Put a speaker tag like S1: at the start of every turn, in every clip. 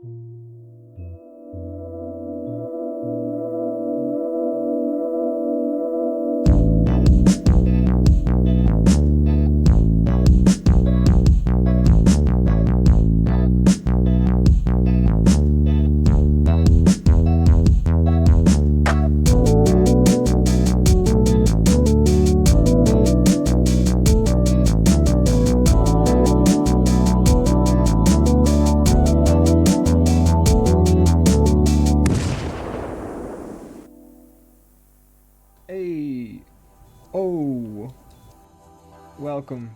S1: Hey! Oh! Welcome.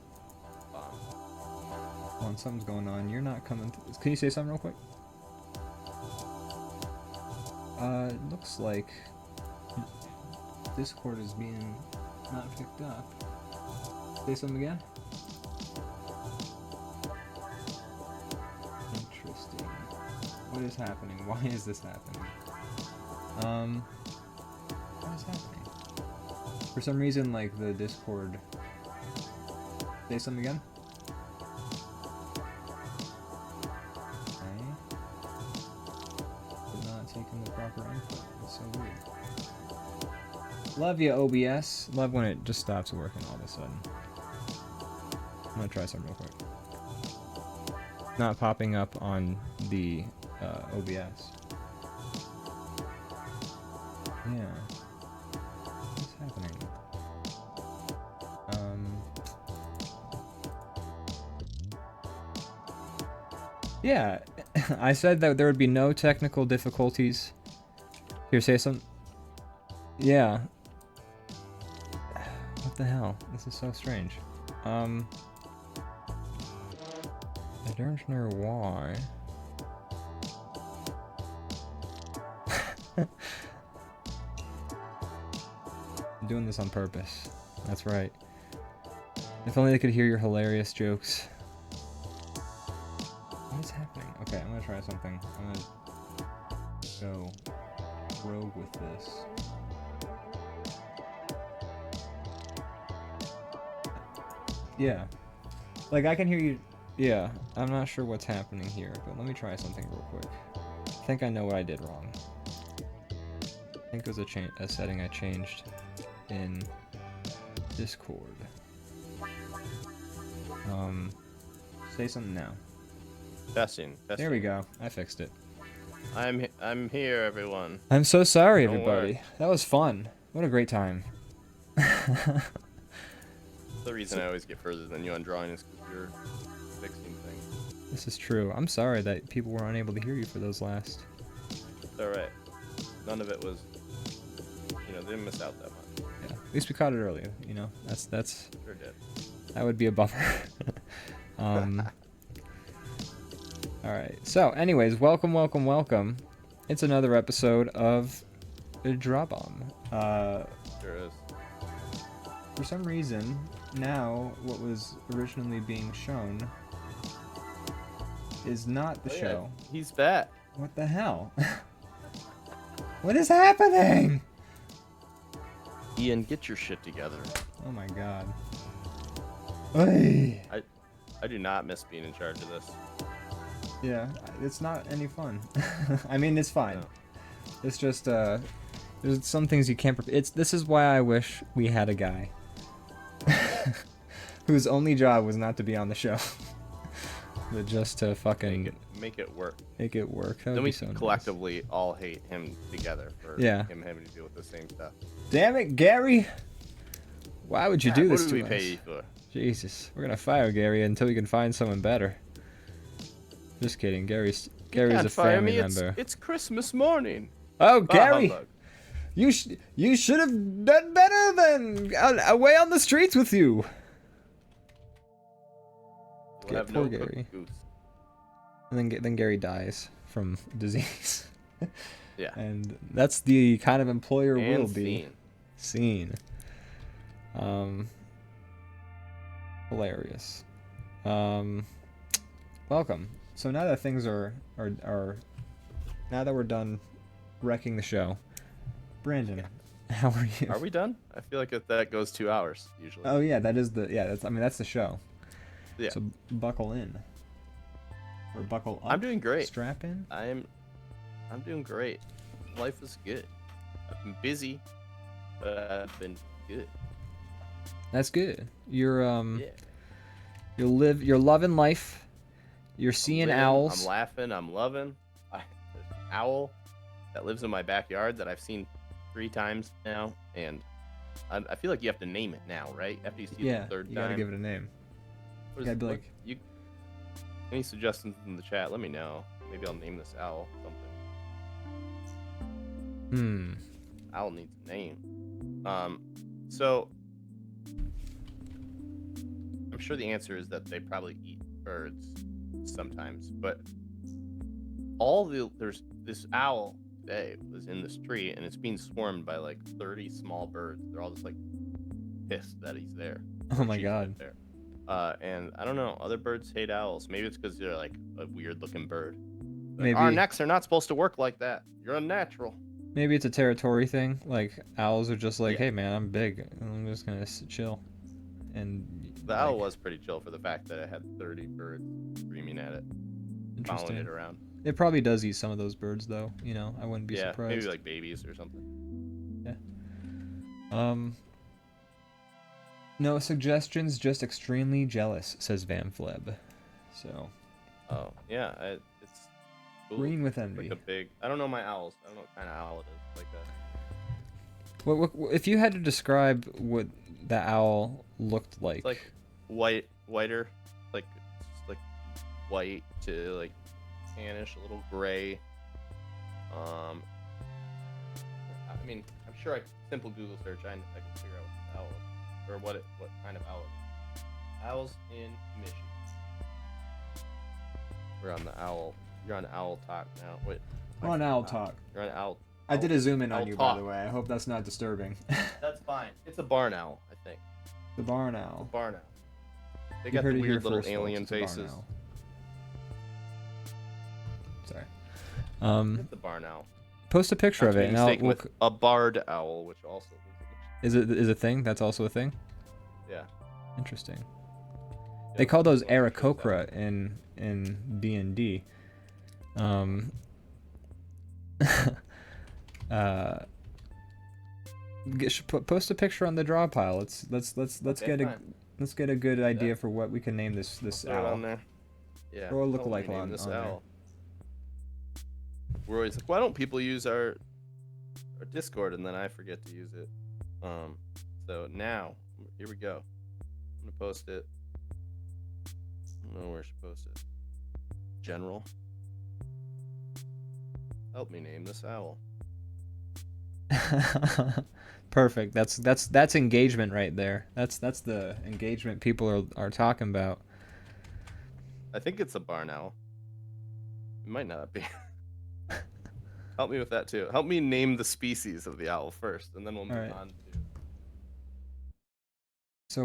S1: Hold on, something's going on. You're not coming. Can you say something real quick? It looks like Discord is being not picked up. Say something again? Interesting. What is happening? Why is this happening? What is happening? For some reason, like, the Discord... Say something again? Okay. Did not take in the proper input. That's so weird. Love you, OBS. Love when it just stops working all of a sudden. I'm gonna try something real quick. Not popping up on the OBS. Yeah. What's happening? Yeah, I said that there would be no technical difficulties. Here, say something. Yeah. What the hell? This is so strange. I don't know why. I'm doing this on purpose. That's right. If only they could hear your hilarious jokes. What is happening? Okay, I'm gonna try something. I'm gonna go rogue with this. Yeah. Like, I can hear you. Yeah, I'm not sure what's happening here, but let me try something real quick. I think I know what I did wrong. I think it was a setting I changed in Discord. Say something now.
S2: Testing.
S1: There we go. I fixed it.
S2: I'm here, everyone.
S1: I'm so sorry,
S2: Don't
S1: everybody.
S2: worry.
S1: That was fun. What a great time.
S2: The reason I always get further than you on drawing is because you're fixing things.
S1: This is true. I'm sorry that people were unable to hear you for those last.
S2: It's alright. None of it was, you know, they didn't miss out that much.
S1: Yeah. At least we caught it earlier. You know, that's.
S2: Sure did.
S1: That would be a bummer. All right. So, anyways, welcome. It's another episode of DrawBomb.
S2: Sure is.
S1: For some reason, now what was originally being shown is not the show.
S2: Yeah, he's back.
S1: What the hell? What is happening?
S2: Ian, get your shit together.
S1: Oh my god. Oy.
S2: I do not miss being in charge of this.
S1: Yeah, it's not any fun. I mean, it's fine.
S2: No.
S1: It's just there's some things you can't. This is why I wish we had a guy whose only job was not to be on the show, but just to fucking
S2: make it work.
S1: Make it work. That would
S2: Then
S1: be
S2: we
S1: so
S2: collectively all hate him together for him having to deal with the same stuff.
S1: Damn it, Gary! Why would you do this to us?
S2: What do we pay you for?
S1: Jesus, we're gonna fire Gary until we can find someone better. Just kidding. Gary's a family member.
S2: It's Christmas morning.
S1: Oh, Gary! You should have done better than away on the streets with you.
S2: We'll have
S1: poor
S2: no
S1: Gary.
S2: goose.
S1: And then Gary dies from disease.
S2: Yeah.
S1: And that's the kind of employer
S2: And
S1: will be. Scene. Hilarious. Welcome. So now that things are now that we're done wrecking the show, Brandon, how are you?
S2: Are we done? I feel like that goes 2 hours usually.
S1: Oh yeah, that's the show.
S2: Yeah.
S1: So buckle in. Or buckle up?
S2: I'm doing great.
S1: Strap in?
S2: I'm doing great. Life is good. I've been busy, but I've been good.
S1: That's good. You're
S2: Yeah.
S1: you're loving life. You're seeing owls.
S2: I'm laughing. I'm loving. There's an owl that lives in my backyard that I've seen 3 times now, and I feel like you have to name it now, right? After you see it the 3rd time.
S1: You gotta give it a name. Gotta be like,
S2: any suggestions in the chat? Let me know. Maybe I'll name this owl something. Owl needs a name. So I'm sure the answer is that they probably eat birds sometimes, but there's this owl today was in this tree, and it's being swarmed by like 30 small birds. They're all just like pissed that he's there.
S1: oh my god.
S2: There. And I don't know, other birds hate owls. Maybe it's because they're like a weird looking bird. Like,
S1: Maybe
S2: our necks are not supposed to work like that. You're unnatural.
S1: Maybe it's a territory thing. Like owls are just like, hey man, I'm big, and I'm just gonna chill. And
S2: the owl was pretty chill for the fact that it had 30 birds screaming at it, following it around.
S1: It probably does eat some of those birds, though. You know, I wouldn't be surprised.
S2: Maybe like babies or something.
S1: Yeah. No suggestions, just extremely jealous, says Van Fleb. So.
S2: Oh yeah, it's cool.
S1: Green with envy.
S2: Like a big. I don't know my owls. I don't know what kind of owl it is. Like
S1: What if you had to describe what the owl looked like?
S2: It's like whiter, like white to like tannish, a little gray. I mean, I'm sure simple Google search, I can figure out what the owl is, or what kind of owl it is. Owls in Michigan. We're on the owl. You're on Owl Talk now. Wait.
S1: We're on Owl Talk.
S2: You're on Owl.
S1: I did a zoom in on you,
S2: Talk.
S1: by the way. I hope that's not disturbing.
S2: That's fine. It's a barn owl, I think.
S1: The barn owl.
S2: The barn owl. They
S1: You
S2: got
S1: heard
S2: the
S1: it here
S2: weird little
S1: first,
S2: alien
S1: folks. It's a
S2: faces.
S1: barn owl. Sorry.
S2: It's the barn owl.
S1: Post a picture of it, and I'll.
S2: With a barred owl, which also
S1: is a thing? That's also a thing.
S2: Yeah.
S1: Interesting. They call those Aarakocra in D&D. Post a picture on the draw pile. Let's get a good idea for what we can name this owl.
S2: On there. Yeah.
S1: Or look like on
S2: this
S1: on
S2: owl. We're always like, why don't people use our Discord, and then I forget to use it. So now here we go. I'm gonna post it. I don't know where I should post it. General. Help me name this owl.
S1: Perfect. That's engagement right there. That's the engagement people are talking about.
S2: I think it's a barn owl. It might not be. Help me with that too. Help me name the species of the owl first, and then we'll move on to.
S1: So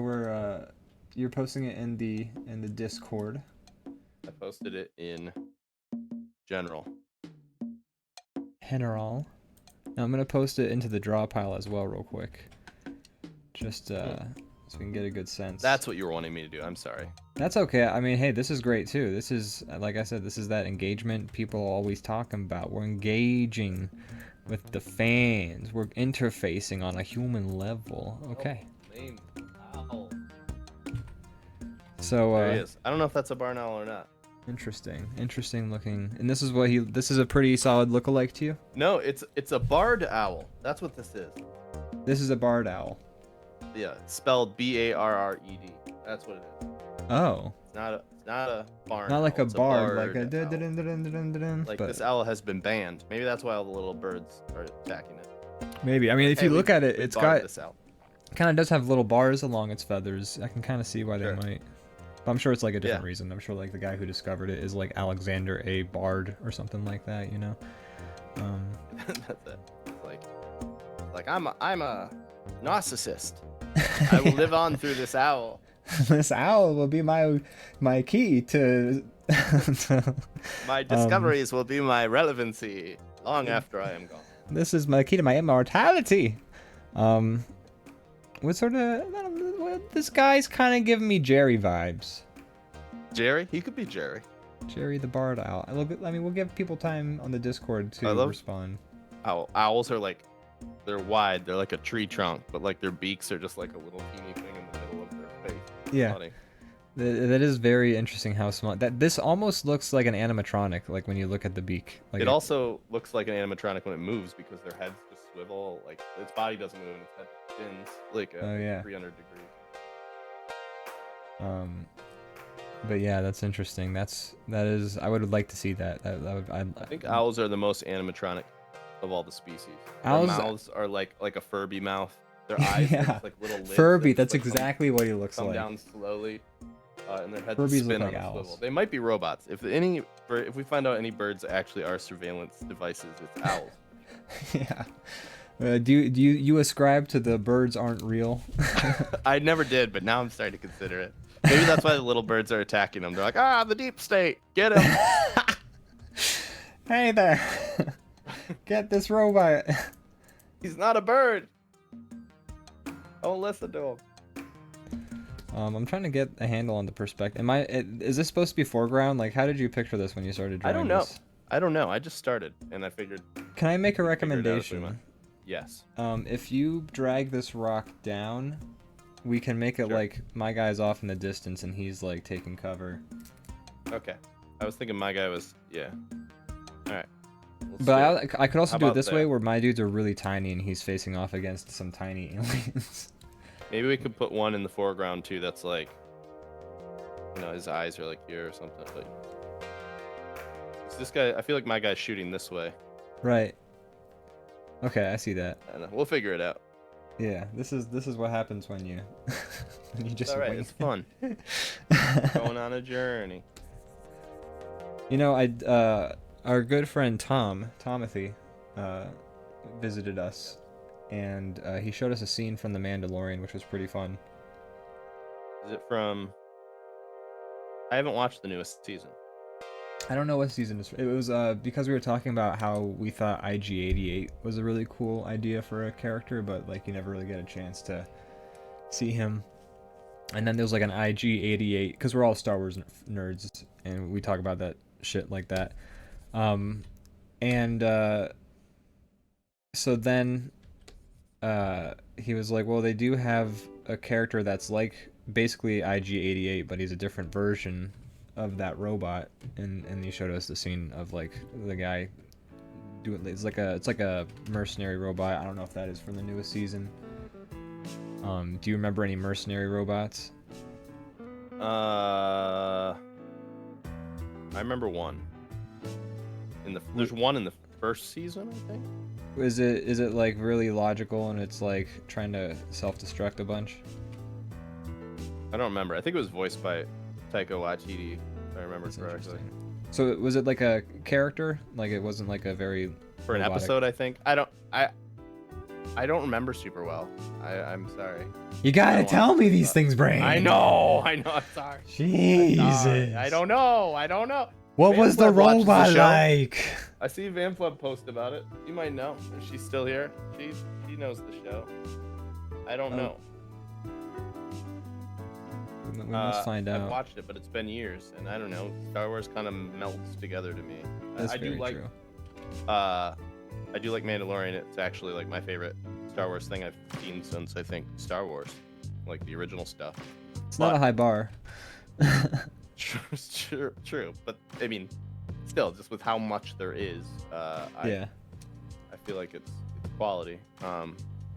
S1: you're posting it in the Discord.
S2: I posted it in general.
S1: Now I'm gonna post it into the draw pile as well, real quick. Just so we can get a good sense.
S2: That's what you were wanting me to do. I'm sorry.
S1: That's okay. I mean, hey, this is great too. This is, like I said, this is that engagement people are always talking about. We're engaging with the fans. We're interfacing on a human level. Okay.
S2: Owl.
S1: So
S2: there he is. I don't know if that's a barn owl or not.
S1: Interesting looking. And this is a pretty solid lookalike to you?
S2: No, it's a barred owl. That's what this is.
S1: This is a barred owl.
S2: Yeah, it's spelled Barred. That's what it is.
S1: Oh.
S2: It's not a barn.
S1: Not like
S2: owl.
S1: a
S2: It's
S1: bard, like a
S2: owl. Like this owl has been banned. Maybe that's why all the little birds are attacking it.
S1: Maybe. I mean, if you look at it, it's got
S2: this out.
S1: kind of does have little bars along its feathers. I can kind of see why they might. But I'm sure it's like a different reason. I'm sure like the guy who discovered it is like Alexander A. Bard or something like that, you know.
S2: That's it. It's like I'm a narcissist. I will live on through this owl.
S1: This owl will be my key to
S2: my discoveries will be my relevancy long after I am gone.
S1: This is my key to my immortality. What sort of this guy's kind of giving me Jerry vibes.
S2: Jerry? He could be Jerry.
S1: Jerry the Barred Owl. I mean, we'll give people time on the Discord to respond.
S2: Owls are like, they're wide. They're like a tree trunk, but like their beaks are just like a little teeny thing in the middle of their face.
S1: Yeah.
S2: Funny.
S1: That is very interesting how small. This almost looks like an animatronic, like when you look at the beak. Like
S2: it also looks like an animatronic when it moves because their heads just swivel. Like its body doesn't move and its head spins like a 300 degrees.
S1: But yeah, that's interesting. That is. I would like to see that.
S2: I think owls are the most animatronic of all the species.
S1: Owls,
S2: their mouths are like a Furby mouth. Their eyes are like little lids.
S1: Furby. That's like exactly what he looks like.
S2: Come down slowly, and their heads
S1: Furbies
S2: spin
S1: look like
S2: on a
S1: owls.
S2: swivel. They might be robots. If we find out any birds actually are surveillance devices, it's owls.
S1: Yeah. Do you ascribe to the birds aren't real?
S2: I never did, but now I'm starting to consider it. Maybe that's why the little birds are attacking them. They're like, the deep state, get him.
S1: Hey there, get this robot.
S2: He's not a bird. Don't listen to him.
S1: I'm trying to get a handle on the perspective. Is this supposed to be foreground? Like, how did you picture this when you started drawing?
S2: I don't know.
S1: This?
S2: I don't know. I just started, and I figured.
S1: Can I make a recommendation?
S2: Yes.
S1: If you drag this rock down, we can make it like my guy's off in the distance and he's like taking cover.
S2: Okay. I was thinking my guy was All right.
S1: But I could also do it this way where my dudes are really tiny and he's facing off against some tiny aliens.
S2: Maybe we could put one in the foreground too. That's like, his eyes are like here or something. But this guy, I feel like my guy's shooting this way.
S1: Right. Okay, I see that.
S2: I don't know. We'll figure it out.
S1: Yeah, this is what happens when you just.
S2: All right, it's fun. Going on a journey.
S1: Our good friend Tomothy, visited us, and he showed us a scene from The Mandalorian, which was pretty fun.
S2: Is it from? I haven't watched the newest season.
S1: I don't know what season it was. Because we were talking about how we thought IG-88 was a really cool idea for a character, but like you never really get a chance to see him. And then there was like an IG-88 because we're all Star Wars nerds, and we talk about that shit like that. So then he was like, well, they do have a character that's like basically IG-88, but he's a different version of that robot, and he showed us the scene of like the guy doing it's like a mercenary robot. I don't know if that is from the newest season. Do you remember any mercenary robots?
S2: I remember one. There's one in the first season, I think.
S1: Is it like really logical and it's like trying to self-destruct a bunch?
S2: I don't remember. I think it was voiced by Taika Waititi, if I remember correctly.
S1: So was it like a character? Like it wasn't like a very
S2: for an
S1: robotic...
S2: episode, I think. I don't remember super well. I'm sorry.
S1: You gotta tell me these things, Brain.
S2: I know. I'm sorry.
S1: Jesus.
S2: I don't know.
S1: What was the robot like?
S2: I see Van Flub post about it. You might know. If she's still here, she knows the show. I don't know.
S1: We must find out.
S2: I've watched it, but it's been years, and I don't know. Star Wars kind of melts together to me.
S1: That's
S2: I do like.
S1: True.
S2: I do like Mandalorian. It's actually like my favorite Star Wars thing I've seen since I think Star Wars, like the original stuff.
S1: It's not a high bar.
S2: True, but I mean, still, just with how much there is, I feel like it's quality.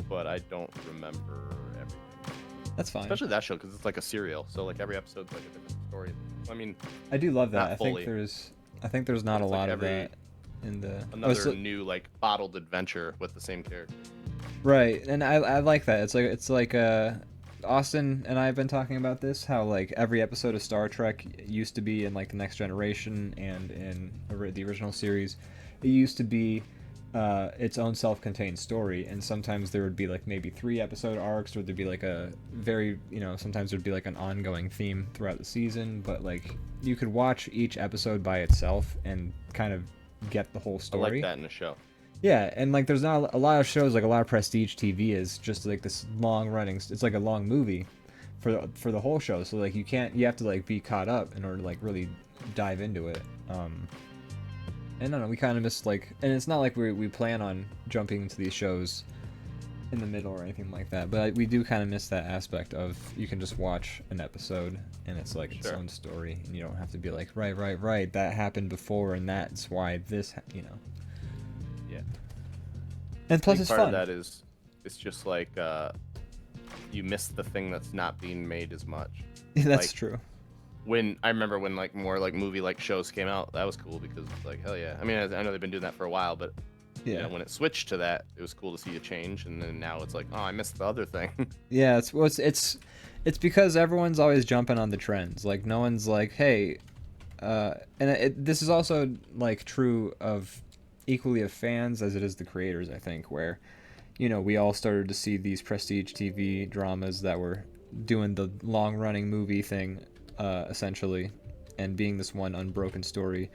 S2: But I don't remember everything.
S1: That's fine.
S2: Especially that show because it's like a serial, so like every episode's like a different story. I mean,
S1: I do love that. I
S2: Fully.
S1: think there's not a lot of that in the
S2: another new like bottled adventure with the same character.
S1: Right, and I like that. It's like Austin and I have been talking about this, how like every episode of Star Trek used to be in like the Next Generation and in the original series, it used to be its own self-contained story, and sometimes there would be like maybe 3 episode arcs, or there'd be like a very, sometimes there'd be like an ongoing theme throughout the season, but like you could watch each episode by itself and kind of get the whole story.
S2: I like that in a show.
S1: Yeah, and like there's not a lot of shows, like a lot of prestige TV is just like this long running, it's like a long movie for the whole show, so like you have to like be caught up in order to like really dive into it. And I don't know, we kind of missed like, and it's not like we plan on jumping into these shows in the middle or anything like that, but we do kind of miss that aspect of you can just watch an episode and it's like its own story, and you don't have to be like, right, that happened before and that's why this, you know.
S2: Yeah.
S1: And plus it's
S2: part
S1: fun.
S2: Of that is, it's just like you miss the thing that's not being made as much.
S1: That's
S2: like,
S1: true.
S2: When I remember when like more like movie like shows came out, that was cool because it's like, hell yeah. I mean, I know they've been doing that for a while, but
S1: yeah,
S2: you know, when it switched to that, it was cool to see a change, and then now it's like, oh, I missed the other thing.
S1: Yeah, it's because everyone's always jumping on the trends. Like no one's like, hey, this is also like true of equally of fans as it is the creators. I think where, you know, we all started to see these prestige TV dramas that were doing the long running movie thing, essentially, and being this one unbroken story.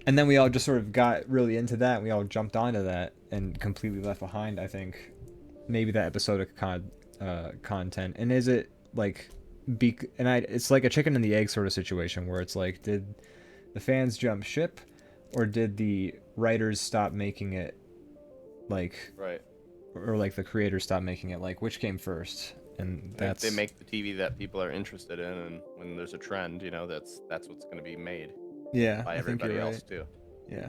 S1: And then we all just sort of got really into that. And we all jumped onto that and completely left behind, I think, maybe that episodic content. And is it like, it's like a chicken and the egg sort of situation where it's like, did the fans jump ship, or did the writers stop making it, like,
S2: Right.
S1: or like the creators stop making it? Like, which came first? And that's,
S2: they make the TV that people are interested in, and when there's a trend, you know, that's what's going to be made.
S1: yeah,
S2: By
S1: I think
S2: everybody
S1: you're
S2: else
S1: right.
S2: too.
S1: Yeah.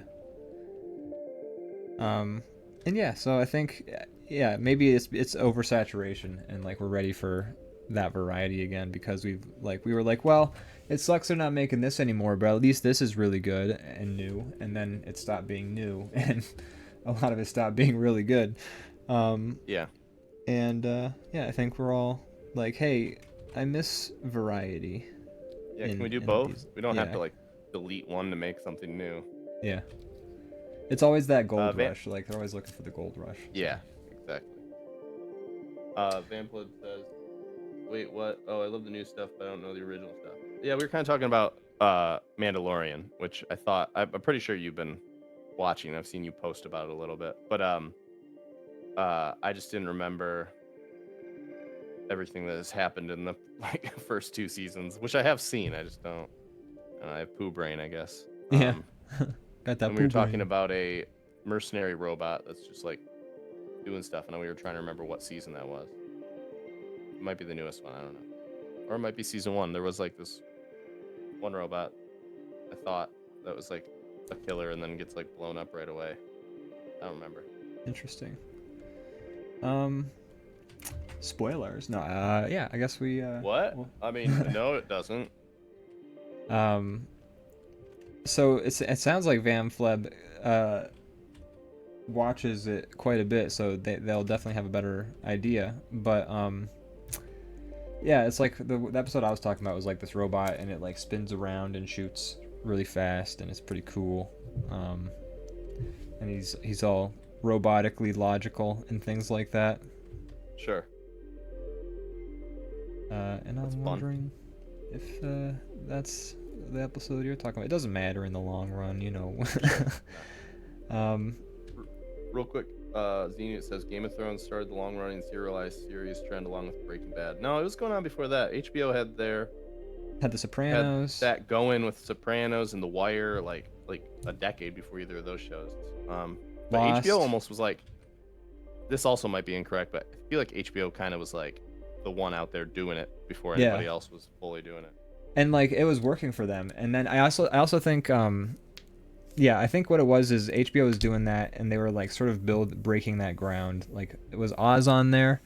S1: And yeah, so I think, yeah, maybe it's oversaturation, and like we're ready for that variety again, because we were like, well, it sucks they're not making this anymore, but at least this is really good and new. And then it stopped being new, and a lot of it stopped being really good.
S2: Yeah.
S1: And yeah, I think we're all like, hey, I miss variety.
S2: Yeah, can we do both? We don't have
S1: yeah.
S2: to like delete one to make something new.
S1: Yeah. It's always that gold
S2: Van-
S1: rush. Like, they're always looking for the gold rush. So.
S2: Yeah, exactly. Vamplood says, wait, what? Oh, I love the new stuff, but I don't know the original stuff. Yeah, we were kind of talking about Mandalorian, which I'm pretty sure you've been watching. I've seen you post about it a little bit. But I just didn't remember everything that has happened in the like first 2 seasons, which I have seen. I just don't. I have poo brain, I guess.
S1: Yeah. Got that.
S2: And we were talking about a mercenary robot that's just like doing stuff, and we were trying to remember what season that was. It might be the newest one, I don't know, or it might be season 1. There was like this one robot, I thought, that was like a killer, and then gets like blown up right away. I don't remember.
S1: Interesting. Spoilers? No. Yeah. I guess we.
S2: What?
S1: Well...
S2: I mean, no, it doesn't.
S1: So it sounds like Vamfleb watches it quite a bit, so they'll definitely have a better idea. But yeah, it's like the episode I was talking about was like this robot, and it like spins around and shoots really fast, and it's pretty cool. And he's all robotically logical and things like that.
S2: Sure.
S1: And
S2: That's
S1: I'm wondering if that's the episode you're talking about. It doesn't matter in the long run, you know.
S2: Sure. Real quick, Zenit says Game of Thrones started the long-running serialized series trend along with Breaking Bad. No, it was going on before that. HBO had
S1: The Sopranos.
S2: Had that going with Sopranos and The Wire, like a decade before either of those shows. But
S1: Lost.
S2: HBO almost was like, this also might be incorrect, but I feel like HBO kind of was like the one out there doing it before anybody else was fully doing it.
S1: And like it was working for them. And then I also think yeah, I think what it was is HBO was doing that, and they were like sort of breaking that ground. Like it was Oz on there.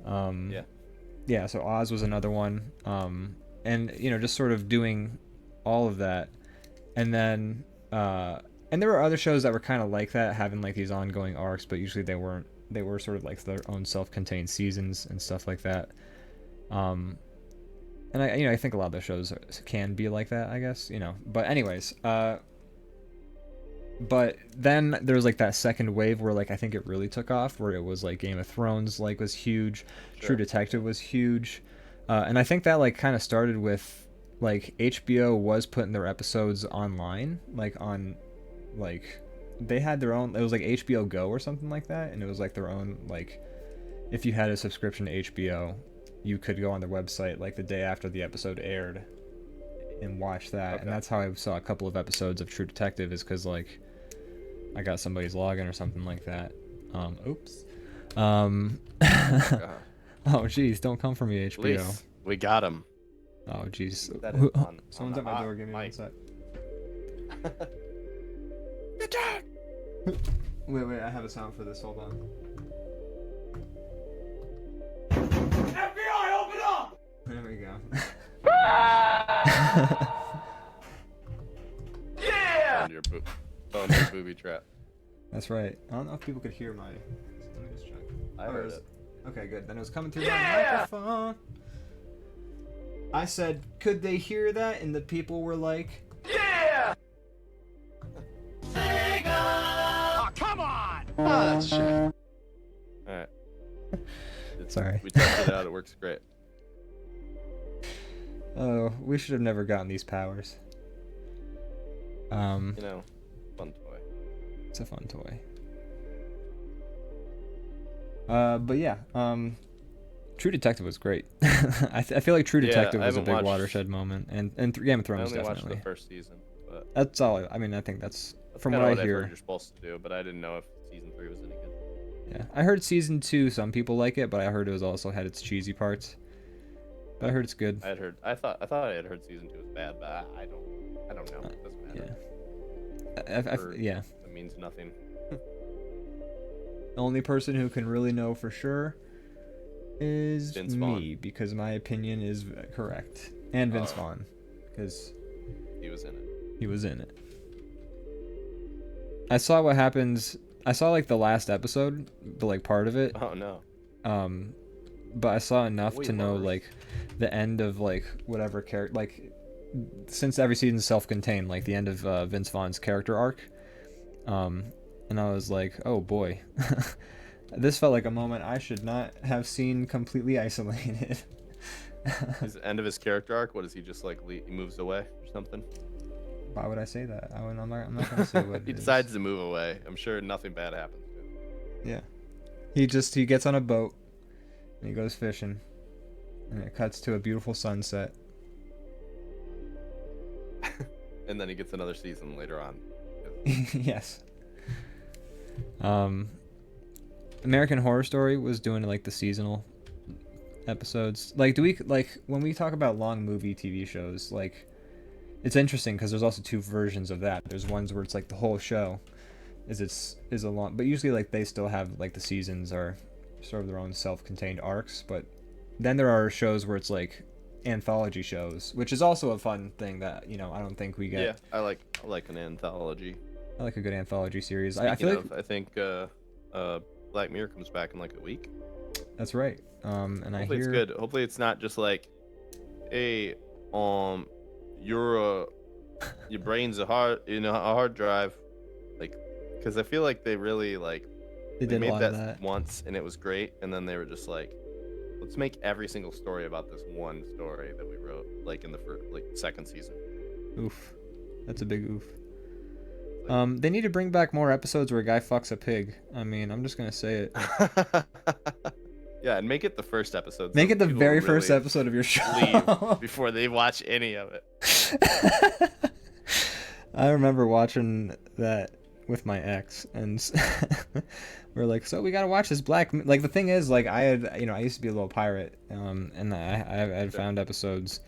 S1: Yeah, so Oz was another one. And you know, just sort of doing all of that. And then and there were other shows that were kind of like that, having like these ongoing arcs, but usually they weren't. They were sort of like their own self-contained seasons and stuff like that. And I think a lot of those shows can be like that, I guess, you know. But anyways, but then there was like that second wave where like I think it really took off, where it was like Game of Thrones like was huge,
S2: Sure.
S1: True Detective was huge, and I think that like kind of started with like HBO was putting their episodes online, like on like they had their own, it was like HBO Go or something like that, and it was like their own, like if you had a subscription to HBO, you could go on their website like the day after the episode aired and watch that.
S2: Okay.
S1: And that's how I saw a couple of episodes of True Detective, is because like I got somebody's login or something like that. Oops. Oh jeez, don't come for me, HBO.
S2: Police, we got him.
S1: Oh jeez.
S2: That is on
S1: Someone's
S2: the
S1: at my
S2: hot
S1: door. Give me one
S2: mic.
S1: sec. Wait, I have a sound for this. Hold on.
S3: FBI, open up!
S1: There we go.
S3: Yeah!
S2: Found your booby trap.
S1: That's right. I don't know if people could hear my. Let me just check.
S2: I heard it.
S1: Okay, good. Then it was coming through
S3: Yeah!
S1: my microphone. I said, could they hear that? And the people were like,
S3: Yeah! Oh, come on!
S2: Oh, that's shit. Alright.
S1: Sorry.
S2: We tested it out, it works great.
S1: oh, we should have never gotten these powers.
S2: You know, fun toy.
S1: It's a fun toy. But yeah, True Detective was great. I feel like True
S2: Yeah,
S1: Detective
S2: I
S1: was a
S2: haven't
S1: big
S2: watched-
S1: watershed moment, and Game of
S2: I
S1: Thrones
S2: only watched
S1: definitely.
S2: the first season, but
S1: That's all. I mean, I think that's from
S2: kinda
S1: what I
S2: I've
S1: hear.
S2: heard you're supposed to do, but I didn't know if season 3 was any good.
S1: Yeah, I heard season 2. Some people like it, but I heard it was also had its cheesy parts. But I heard it's good.
S2: I thought I had heard season 2 was bad, but I don't know. It doesn't matter.
S1: Yeah.
S2: It means nothing.
S1: The only person who can really know for sure is
S2: Vince
S1: me,
S2: Vaughn.
S1: because my opinion is correct, and Vince
S2: Oh.
S1: Vaughn, because
S2: He was in it.
S1: he was in it. I saw what happens. I saw like the last episode, but like part of it.
S2: Oh no.
S1: But I saw enough
S2: Way
S1: to know
S2: worse.
S1: like the end of like whatever character, like since every season's self-contained, like the end of Vince Vaughn's character arc. And I was like, oh boy, this felt like a moment I should not have seen completely isolated.
S2: Is the end of his character arc? What is he just like? He moves away or something?
S1: Why would I say that? I'm not gonna say what.
S2: He
S1: it is.
S2: decides to move away. I'm sure nothing bad happens to him.
S1: Yeah. He gets on a boat and he goes fishing, and it cuts to a beautiful sunset.
S2: And then he gets another season later on.
S1: Yes. American Horror Story was doing like the seasonal episodes. Like, when we talk about long movie TV shows, like, it's interesting because there's also two versions of that. There's ones where it's like the whole show is a long, but usually like they still have like the seasons are sort of their own self-contained arcs. But then there are shows where it's like anthology shows, which is also a fun thing that I don't think we get.
S2: Yeah, I like an anthology.
S1: I like a good anthology series. I feel
S2: Speaking of, I think Black Mirror comes back in like a week.
S1: that's right. And
S2: Hopefully
S1: I hear
S2: it's good. Hopefully it's not just like, hey, your brain's a hard drive, like, because I feel like they really like
S1: they did a
S2: made
S1: lot
S2: that,
S1: of that.
S2: once and it was great, and then they were just like, let's make every single story about this one story that we wrote, like in the second season.
S1: Oof, that's a big oof.
S2: Like-
S1: They need to bring back more episodes where a guy fucks a pig. I mean, I'm just gonna say it.
S2: Yeah, and make it the first episode.
S1: Make
S2: so
S1: it the
S2: people
S1: very first
S2: really
S1: episode of your show.
S2: leave before they watch any of it.
S1: I remember watching that with my ex, and we're like, so we gotta watch this like the thing is, like, I used to be a little pirate, and I had found episodes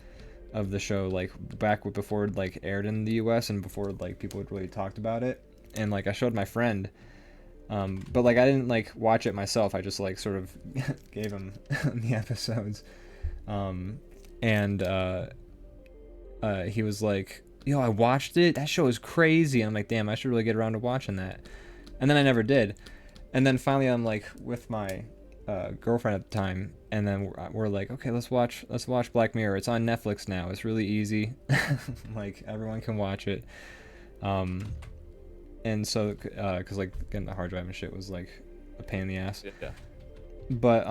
S1: of the show like back before it like aired in the US and before like people had really talked about it, and like I showed my friend, but like I didn't like watch it myself. I just like sort of gave him the episodes, and he was like, yo, I watched it. That show is crazy. I'm like, damn, I should really get around to watching that. And then I never did. And then finally I'm like with my girlfriend at the time, and then we're like, okay, let's watch Black Mirror. It's on Netflix now. It's really easy. Like everyone can watch it. And so cuz like getting the hard drive and shit was like a pain in the ass.
S2: Yeah.
S1: But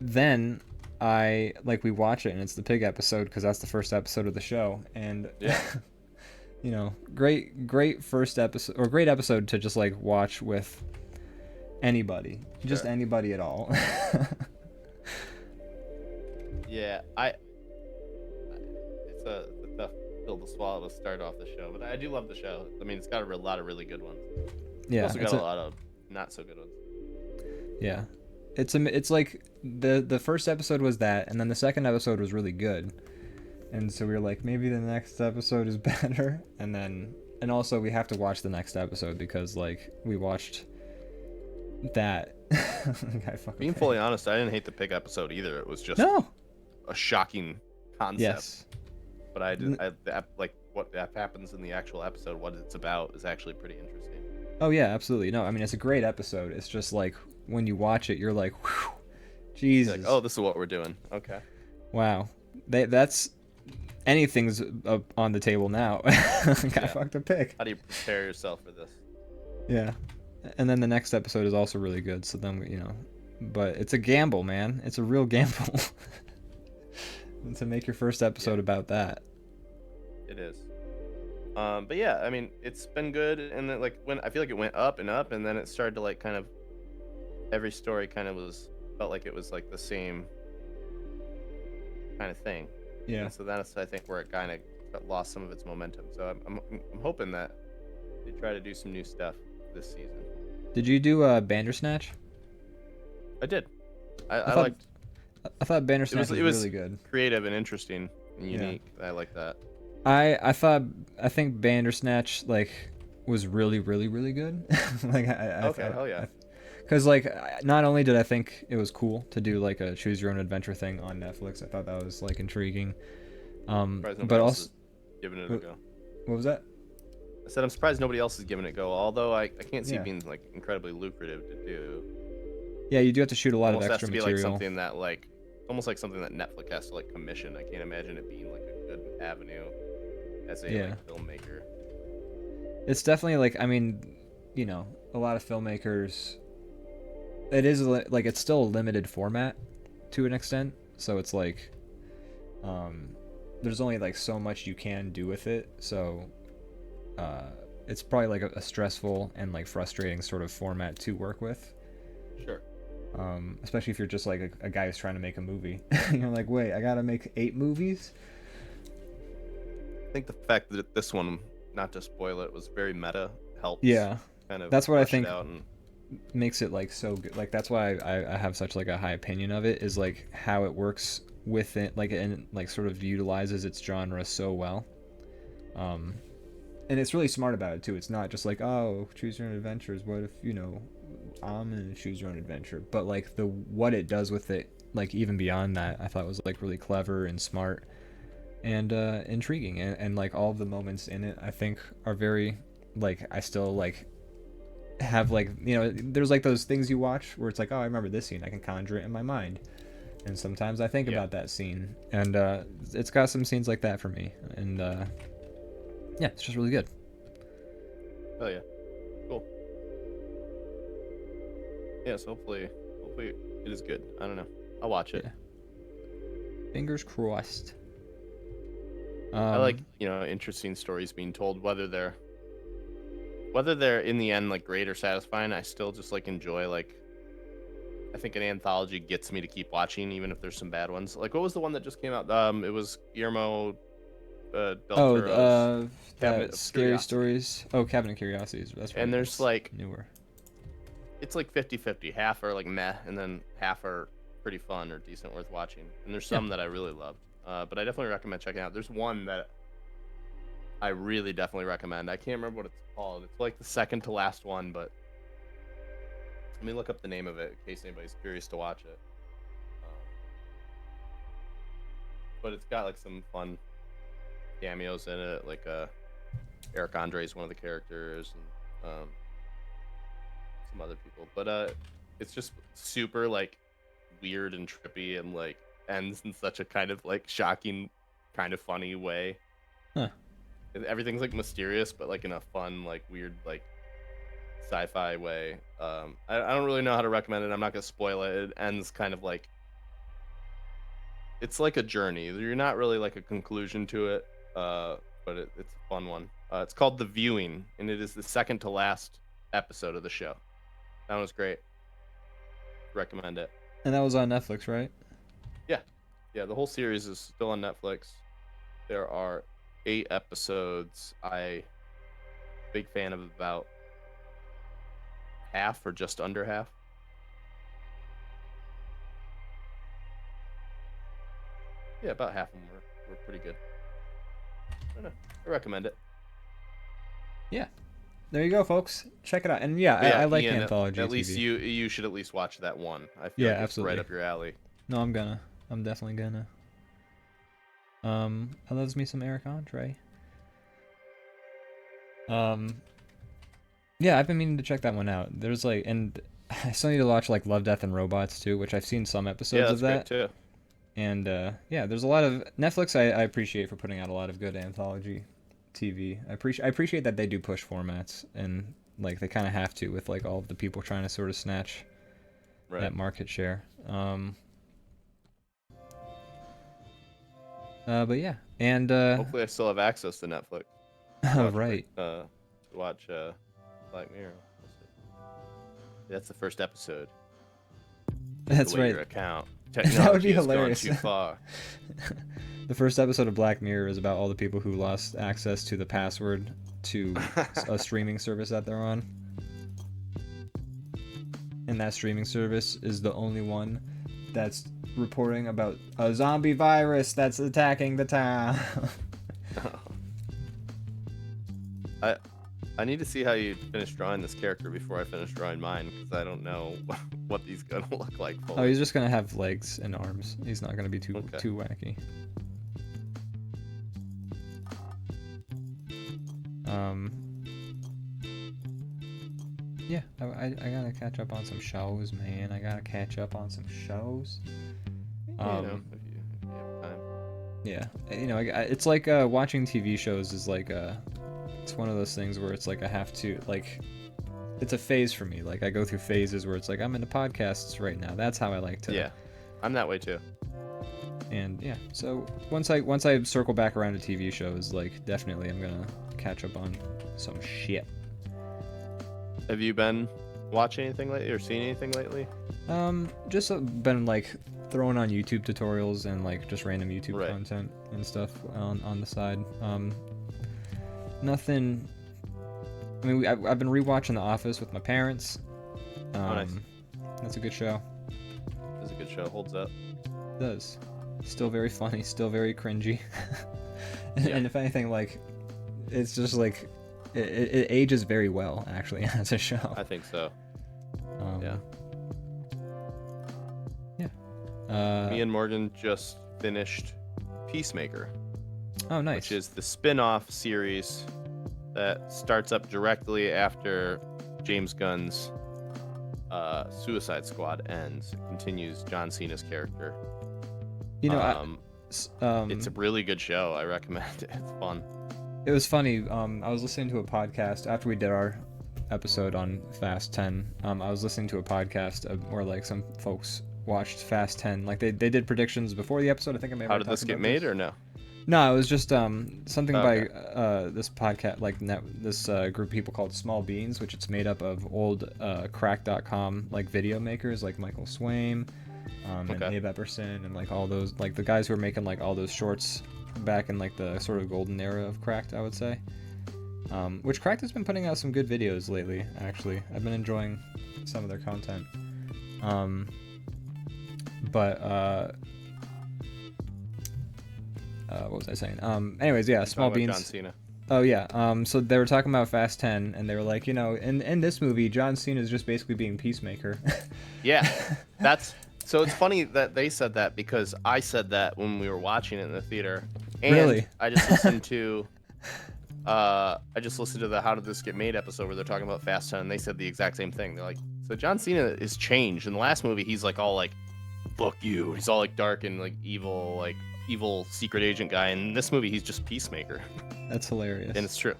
S1: then we watch it, and it's the pig episode because that's the first episode of the show, and
S2: Yeah.
S1: great first episode, or great episode to just like watch with anybody, just
S2: Sure.
S1: anybody at all.
S2: Yeah, it's a tough pill to swallow to start off the show, but I do love the show. I mean, it's got a lot of really good ones.
S1: Yeah,
S2: It's also got a lot of not so good ones.
S1: yeah. It's like the first episode was that, and then the second episode was really good, and so we were like, maybe the next episode is better, and also we have to watch the next episode because like we watched that.
S2: Being fully honest, I didn't hate the pig episode either. It was just
S1: no.
S2: a shocking concept.
S1: Yes.
S2: But like what happens in the actual episode, what it's about, is actually pretty interesting.
S1: Oh yeah, absolutely. No, I mean it's a great episode. It's just like when you watch it, you're like, whew, Jesus.
S2: Like, oh, this is what we're doing. Okay.
S1: Wow. That's anything's on the table now. I fucked a pig.
S2: How do you prepare yourself for this?
S1: Yeah. And then the next episode is also really good. So then we, but it's a gamble, man. It's a real gamble. And to make your first episode about that.
S2: It is. But yeah, I mean, it's been good, and then like when I feel like it went up and up, and then it started to like kind of every story kind of felt like it was like the same kind of thing.
S1: Yeah.
S2: And so that's I think where it kind of lost some of its momentum. So I'm hoping that they try to do some new stuff this season.
S1: Did you do Bandersnatch?
S2: I did. I
S1: thought Bandersnatch was
S2: it was
S1: really good.
S2: Creative and interesting and unique. Yeah. I like that.
S1: I think Bandersnatch like was really good. Like
S2: okay, hell yeah.
S1: Because like not only did I think it was cool to do like a choose your own adventure thing on Netflix, I thought that was like intriguing. But also
S2: giving it a go.
S1: What was that?
S2: I said I'm surprised nobody else is giving it a go. Although I can't see it being like incredibly lucrative to do.
S1: Yeah, you do have to shoot a lot of
S2: Almost
S1: extra
S2: has to be
S1: material.
S2: like something that like almost like something that Netflix has to like commission. I can't imagine it being like a good avenue as a like, filmmaker.
S1: It's definitely like, I mean, a lot of filmmakers, it is like it's still a limited format to an extent, so it's like there's only like so much you can do with it, so it's probably like a stressful and like frustrating sort of format to work with.
S2: Sure.
S1: Especially if you're just like a guy who's trying to make a movie. You're like, wait, I gotta make 8 movies?
S2: I think the fact that this one, not to spoil it, was very meta helps.
S1: Yeah.
S2: Kind of
S1: that's what I think makes it like so good. Like that's why I have such like a high opinion of it, is like how it works with it, like, and like sort of utilizes its genre so well. And it's really smart about it too. It's not just like, oh, choose your own adventures. What if, I'm gonna choose your own adventure? But like what it does with it, like even beyond that, I thought was like really clever and smart and intriguing. And like all of the moments in it, I think are very like, I still like have like, there's like those things you watch where it's like, oh, I remember this scene. I can conjure it in my mind. And sometimes I think about that scene, and it's got some scenes like that for me. And yeah, it's just really good.
S2: Oh yeah, cool. Yeah, so hopefully it is good. I don't know. I'll watch it.
S1: Yeah. Fingers crossed.
S2: I like interesting stories being told, whether they're in the end like great or satisfying. I still just like enjoy like. I think an anthology gets me to keep watching, even if there's some bad ones. Like, what was the one that just came out? It was Guillermo del Toro's Cabinet of
S1: Scary Stories. Oh, Cabinet of Curiosities. That's right.
S2: And there's like
S1: newer.
S2: It's like 50-50. Half are like meh, and then half are pretty fun or decent, worth watching. And there's some that I really loved. But I definitely recommend checking out. There's one that I really definitely recommend. I can't remember what it's called. It's like the second to last one, but let me look up the name of it in case anybody's curious to watch it. But it's got like some fun cameos in it, like Eric Andre is one of the characters, and some other people. But it's just super like weird and trippy, and like ends in such a kind of like shocking, kind of funny way.
S1: Huh.
S2: Everything's like mysterious, but like in a fun, like weird, like sci-fi way. I don't really know how to recommend it. I'm not gonna spoil it. It ends kind of like it's like a journey. You're not really like a conclusion to it, but it's a fun one. It's called The Viewing, and it is the second to last episode of the show. That was great. Recommend it.
S1: And that was on Netflix, right?
S2: Yeah, the whole series is still on Netflix. There are 8 episodes. Big fan of about half or just under half. Yeah, about half of them were pretty good. I don't know. I recommend it.
S1: Yeah. There you go, folks. Check it out. And yeah,
S2: But
S1: I like
S2: Ian,
S1: anthology
S2: At least
S1: TV.
S2: you should at least watch that one. I feel
S1: Yeah,
S2: like it's
S1: absolutely.
S2: right up your alley.
S1: No, I'm gonna. I'm definitely gonna. I loves me some Eric Andre. Yeah, I've been meaning to check that one out. There's like, and I still need to watch like Love, Death, and Robots too, which I've seen some episodes
S2: Yeah,
S1: of
S2: that's
S1: that.
S2: great too.
S1: And yeah, there's a lot of Netflix. I appreciate for putting out a lot of good anthology TV. I appreciate that they do push formats, and like they kind of have to with like all of the people trying to sort of snatch that market share. But yeah, and
S2: Hopefully, I still have access to Netflix.
S1: oh, right.
S2: Watch Black Mirror. We'll see. That's the first episode.
S1: That's
S2: Delete
S1: right.
S2: Your account.
S1: That would be
S2: Technology has gone
S1: hilarious.
S2: too far.
S1: The first episode of Black Mirror is about all the people who lost access to the password to a streaming service that they're on. And that streaming service is the only one that's reporting about a zombie virus that's attacking the town.
S2: I need to see how you finish drawing this character before I finish drawing mine, because I don't know what he's gonna look like.
S1: Oh, he's just gonna have legs and arms. He's not gonna be too wacky. Yeah, I gotta catch up on some shows, man. I gotta catch up on some shows.
S2: If you have time.
S1: Yeah, it's like watching TV shows is like it's one of those things where it's like I have to like, it's a phase for me. Like I go through phases where it's like I'm into podcasts right now. That's how I like to.
S2: Yeah, I'm that way too.
S1: And yeah, so once I circle back around to TV shows, like definitely I'm gonna catch up on some shit.
S2: Have you been watching anything lately or seen anything lately?
S1: Just been like throwing on YouTube tutorials and like just random YouTube
S2: Right.
S1: content and stuff on the side. Nothing. I mean, I've been rewatching The Office with my parents.
S2: Nice.
S1: That's a good show.
S2: It's a good show. Holds up.
S1: It does. Still very funny. Still very cringy.
S2: Yeah.
S1: And if anything, like, it's just like it ages very well actually as a show.
S2: I think so. Yeah.
S1: Yeah.
S2: Me and Morgan just finished Peacemaker.
S1: Oh, nice.
S2: Which is the spin-off series that starts up directly after James Gunn's Suicide Squad ends. It continues John Cena's character. It's a really good show. I recommend it. It's fun.
S1: It was funny. I was listening to a podcast after we did our episode on Fast 10. I was listening to a podcast where like some folks watched Fast 10. Like they did predictions before the episode. I think I may have
S2: How did this get made or no?
S1: No, it was just something by this podcast, like this group of people called Small Beans, which it's made up of old crack.com like video makers like Michael Swaim and Abe Epperson and like all those, like the guys who were making like all those shorts back in like the sort of golden era of Cracked, I would say. Which Cracked has been putting out some good videos lately, actually. I've been enjoying some of their content. What was I saying? Anyways, yeah, Small Beans.
S2: John Cena.
S1: Oh yeah. So they were talking about Fast 10, and they were like, in this movie, John Cena is just basically being Peacemaker.
S2: Yeah, so it's funny that they said that because I said that when we were watching it in the theater. And
S1: Really?
S2: I just listened to the How Did This Get Made episode where they're talking about Fast 10, and they said the exact same thing. They're like, so John Cena is changed. In the last movie, he's like all like, fuck you. He's all like dark and like evil secret agent guy. And in this movie, he's just Peacemaker.
S1: That's hilarious.
S2: And it's true.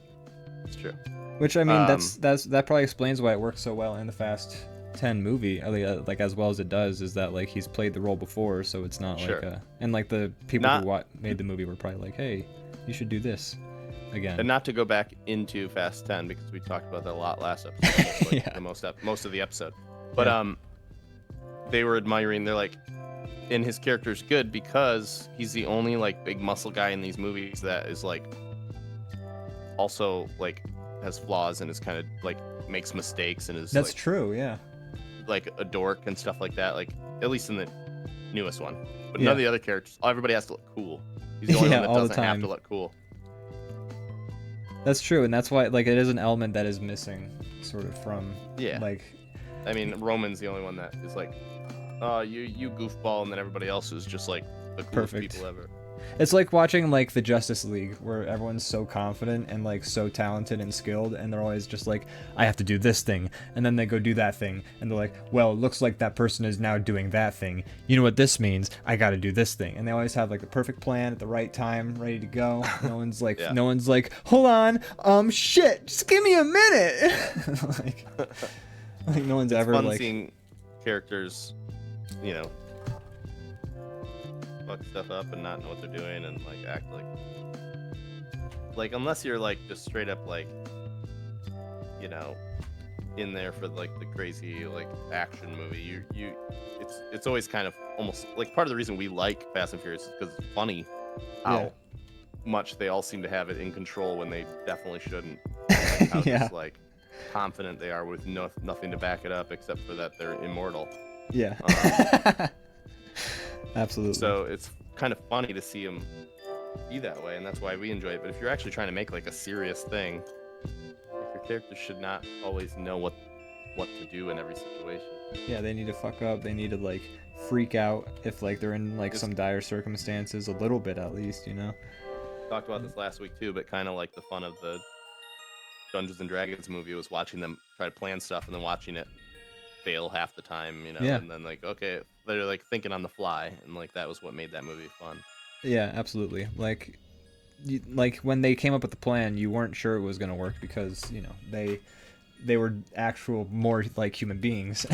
S2: It's true.
S1: Which I mean, that probably explains why it works so well in the Fast 10 movie, like as well as it does, is that like he's played the role before, so it's not like and like the people who made the movie were probably like, hey, you should do this again.
S2: And not to go back into Fast 10 because we talked about that a lot last episode, like the most of the episode. But they were admiring. They're like, and his character's good because he's the only like big muscle guy in these movies that is like also like has flaws and is kind of like makes mistakes and is
S1: That's
S2: like,
S1: true, yeah.
S2: like a dork and stuff like that. Like at least in the newest one, but
S1: Yeah.
S2: none of the other characters. Everybody has to look cool. He's the only
S1: Yeah,
S2: one that
S1: all the
S2: doesn't have
S1: time.
S2: to look cool.
S1: That's true, and that's why like it is an element that is missing, sort of from
S2: Yeah.
S1: like
S2: I mean, Roman's the only one that is like, you goofball, and then everybody else is just like the coolest
S1: Perfect.
S2: people ever.
S1: it's like watching like the Justice League where everyone's so confident and like so talented and skilled, and they're always just like, I have to do this thing, and then they go do that thing, and they're like, well, it looks like that person is now doing that thing. You know what this means? I got to do this thing, and they always have like the perfect plan at the right time, ready to go. No one's like,
S2: Yeah.
S1: no one's like, hold on, shit, just give me a minute. like no one's
S2: It's
S1: ever
S2: fun
S1: like,
S2: seeing characters, you know, fuck stuff up and not know what they're doing and like act like unless you're like just straight up like, you know, in there for like the crazy like action movie. It's always kind of almost like part of the reason we like Fast and Furious is because it's funny how
S1: Yeah.
S2: much they all seem to have it in control when they definitely shouldn't. Like how
S1: Yeah.
S2: just like confident they are with nothing to back it up except for that they're immortal.
S1: yeah. Absolutely.
S2: So it's kind of funny to see them be that way, and that's why we enjoy it. But if you're actually trying to make like a serious thing, like, your characters should not always know what to do in every situation.
S1: Yeah, they need to fuck up. They need to like freak out if like they're in like
S2: Just-
S1: some dire circumstances, a little bit at least, you know.
S2: Talked about this last week too, but kind of like the fun of the Dungeons and Dragons movie was watching them try to plan stuff and then watching it fail half the time, you know,
S1: Yeah.
S2: and then like, okay, they're like thinking on the fly, and like that was what made that movie fun.
S1: Yeah, absolutely. Like, like when they came up with the plan, you weren't sure it was gonna work because you know they were actual more like human beings,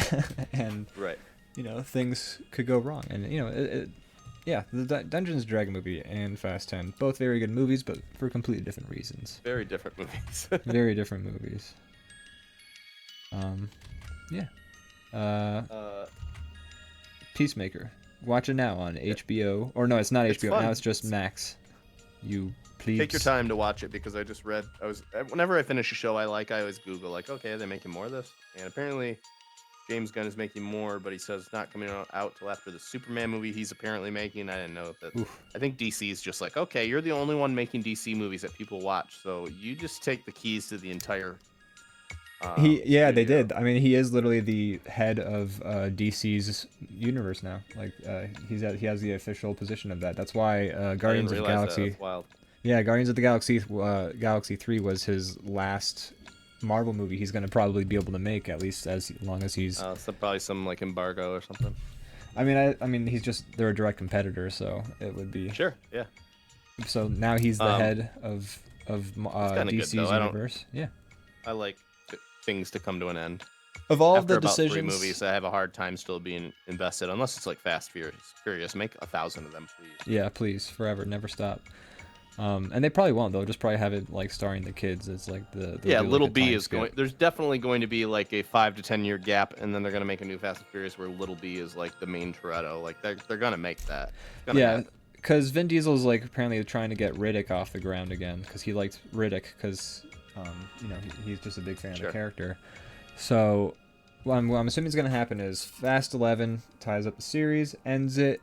S1: and
S2: Right.
S1: you know things could go wrong, and you know yeah, the Dungeons and Dragon movie and Fast 10, both very good movies, but for completely different reasons.
S2: Very different movies.
S1: Very different movies. Yeah. Peacemaker. Watch it now on HBO. Or no, it's not
S2: It's
S1: HBO.
S2: fun.
S1: Now it's just Max. You please.
S2: Take your time to watch it because I just read. Whenever I finish a show I like, I always Google like, okay, are they making more of this? And apparently, James Gunn is making more, but he says it's not coming out till after the Superman movie he's apparently making. I didn't know that.
S1: Oof.
S2: I think DC is just like, okay, you're the only one making DC movies that people watch, so you just take the keys to the entire.
S1: Yeah, they
S2: studio.
S1: did. I mean, he is literally the head of DC's universe now. Like, he has the official position of that. That's why Guardians
S2: I
S1: of
S2: didn't
S1: the
S2: realize that.
S1: Galaxy.
S2: That's wild.
S1: Yeah, Guardians of the Galaxy 3 was his last Marvel movie he's gonna probably be able to make, at least as long as he's.
S2: So probably some like embargo or something.
S1: I mean, they're a direct competitor, so it would be.
S2: Sure. Yeah.
S1: So now he's the head of
S2: kinda good,
S1: DC's
S2: though. I don't-
S1: universe. Yeah.
S2: I like things to come to an end.
S1: Of all
S2: After
S1: the
S2: about
S1: decisions,
S2: 3 movies, I have a hard time still being invested, unless it's like Fast Furious. Make 1,000 of them, please.
S1: yeah, please, forever, never stop. And they probably won't. They'll just probably have it like starring the kids. It's like the
S2: Yeah,
S1: do, like,
S2: Little
S1: a
S2: B
S1: time
S2: is
S1: skip.
S2: going. There's definitely going to be like a 5 to 10 year gap, and then they're gonna make a new Fast and Furious where Little B is like the main Toretto. Like they're gonna make that. It's gonna
S1: Yeah,
S2: happen.
S1: because Vin Diesel's like apparently trying to get Riddick off the ground again because he liked Riddick because you know he's just a big fan of
S2: Sure.
S1: the character. So what I'm assuming is gonna happen is Fast 11 ties up the series, ends it.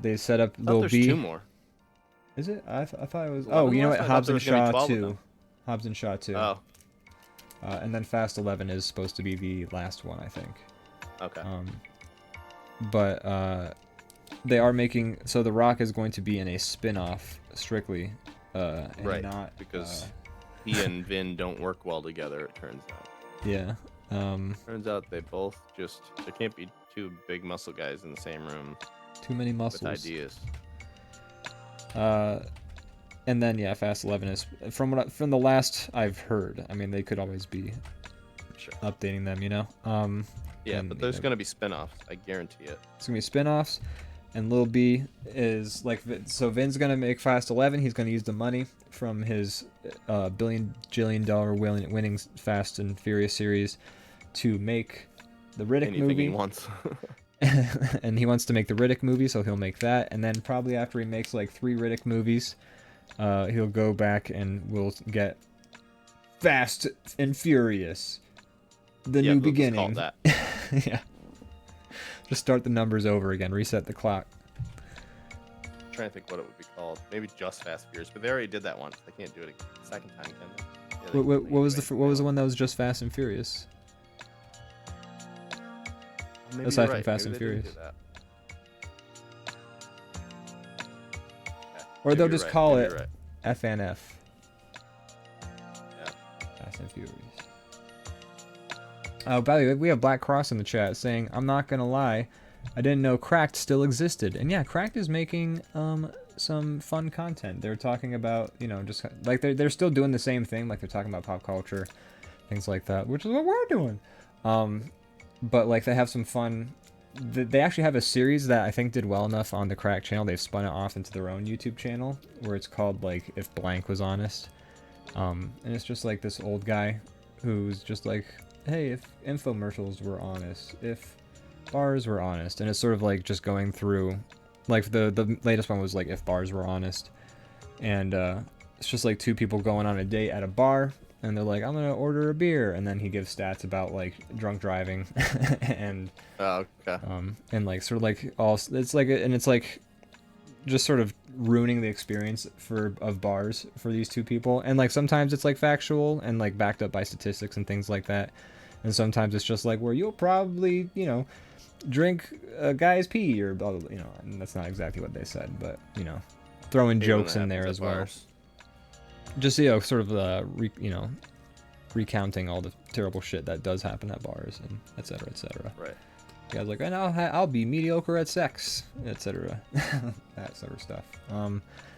S1: They set up
S2: I thought
S1: Lil
S2: there's
S1: B.
S2: 2 more.
S1: Is it? I thought it was.
S2: 11
S1: Oh, you know
S2: was?
S1: what?
S2: I thought
S1: Hobbs
S2: there
S1: and
S2: was gonna be
S1: Shaw
S2: 12 of
S1: 2.
S2: them.
S1: Hobbs and Shaw 2.
S2: Oh,
S1: And then Fast 11 is supposed to be the last one, I think.
S2: okay.
S1: But they are making, so The Rock is going to be in a spin-off strictly, and
S2: Right,
S1: not
S2: because he and Vin don't work well together. It turns out.
S1: yeah.
S2: Turns out they both just there can't be 2 big muscle guys in the same room
S1: Too many
S2: with
S1: muscles.
S2: ideas.
S1: And then yeah, Fast 11 is from the last I've heard. I mean, they could always be
S2: Sure.
S1: updating them, you know.
S2: Yeah,
S1: and,
S2: but
S1: you
S2: there's
S1: know,
S2: gonna be spin-offs. I guarantee it.
S1: It's gonna be spin-offs, and Lil B is like so Vin's gonna make Fast 11. He's gonna use the money from his jillion dollar winning Fast and Furious series to make the Riddick
S2: Anything
S1: movie.
S2: he wants.
S1: And he wants to make the Riddick movie, so he'll make that. And then probably after he makes like 3 Riddick movies, he'll go back and we'll get Fast and Furious. The
S2: Yeah,
S1: new
S2: we'll just call
S1: beginning.
S2: it that.
S1: Yeah. Just start the numbers over again. Reset the clock.
S2: I'm trying to think what it would be called. Maybe just Fast Furious, but they already did that once. They can't do it a second time, can they? Yeah, they
S1: What
S2: can't
S1: was
S2: do
S1: the
S2: anything
S1: what was the
S2: else.
S1: one that was just Fast and Furious?
S2: Maybe
S1: aside
S2: you're
S1: from
S2: right.
S1: Fast
S2: Maybe
S1: and
S2: they didn't
S1: Furious?
S2: do that. Yeah,
S1: Or
S2: maybe
S1: they'll
S2: you're
S1: just
S2: right.
S1: call
S2: Maybe
S1: it
S2: you're right.
S1: FNF.
S2: Yeah.
S1: Fast and Furious. Oh, by the way, we have Black Cross in the chat saying, "I'm not gonna lie, I didn't know Cracked still existed." And yeah, Cracked is making some fun content. They're talking about, you know, just like they're still doing the same thing, like they're talking about pop culture, things like that, which is what we're doing. But like they have some fun. They actually have a series that I think did well enough on the Cracked channel. They've spun it off into their own YouTube channel where it's called like If Blank Was Honest. And it's just like this old guy who's just like, hey, if infomercials were honest, if bars were honest, and it's sort of like just going through, like the latest one was like if bars were honest, and it's just like two people going on a date at a bar, and they're like, I'm gonna order a beer, and then he gives stats about like drunk driving, and
S2: Oh, okay.
S1: and like sort of like all it's like and it's like just sort of ruining the experience of bars for these two people, and like sometimes it's like factual and like backed up by statistics and things like that, and sometimes it's just like where you'll probably, you know, drink a guy's pee or blah, blah, blah, you know, and that's not exactly what they said, but you know, throwing
S2: Hate when
S1: jokes
S2: that
S1: in there
S2: happens
S1: as
S2: at
S1: well,
S2: bars.
S1: just, you know, sort of you know, recounting all the terrible shit that does happen at bars and etc etc.
S2: Right.
S1: The guy's like, and I'll be mediocre at sex, etc. That sort of stuff.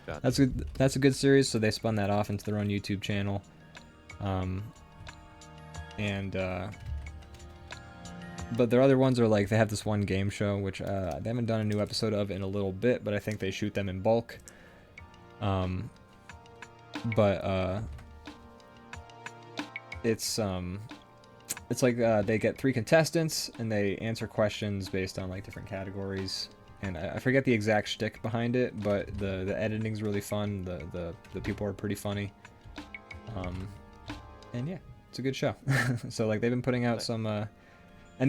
S2: Gotcha.
S1: That's a good series. So they spun that off into their own YouTube channel. But their other ones are like they have this one game show which they haven't done a new episode of in a little bit, but I think they shoot them in bulk. It's like they get 3 contestants and they answer questions based on like different categories, and I forget the exact shtick behind it, but the editing's really fun. The people are pretty funny, and yeah, it's a good show. So like they've been putting out some, and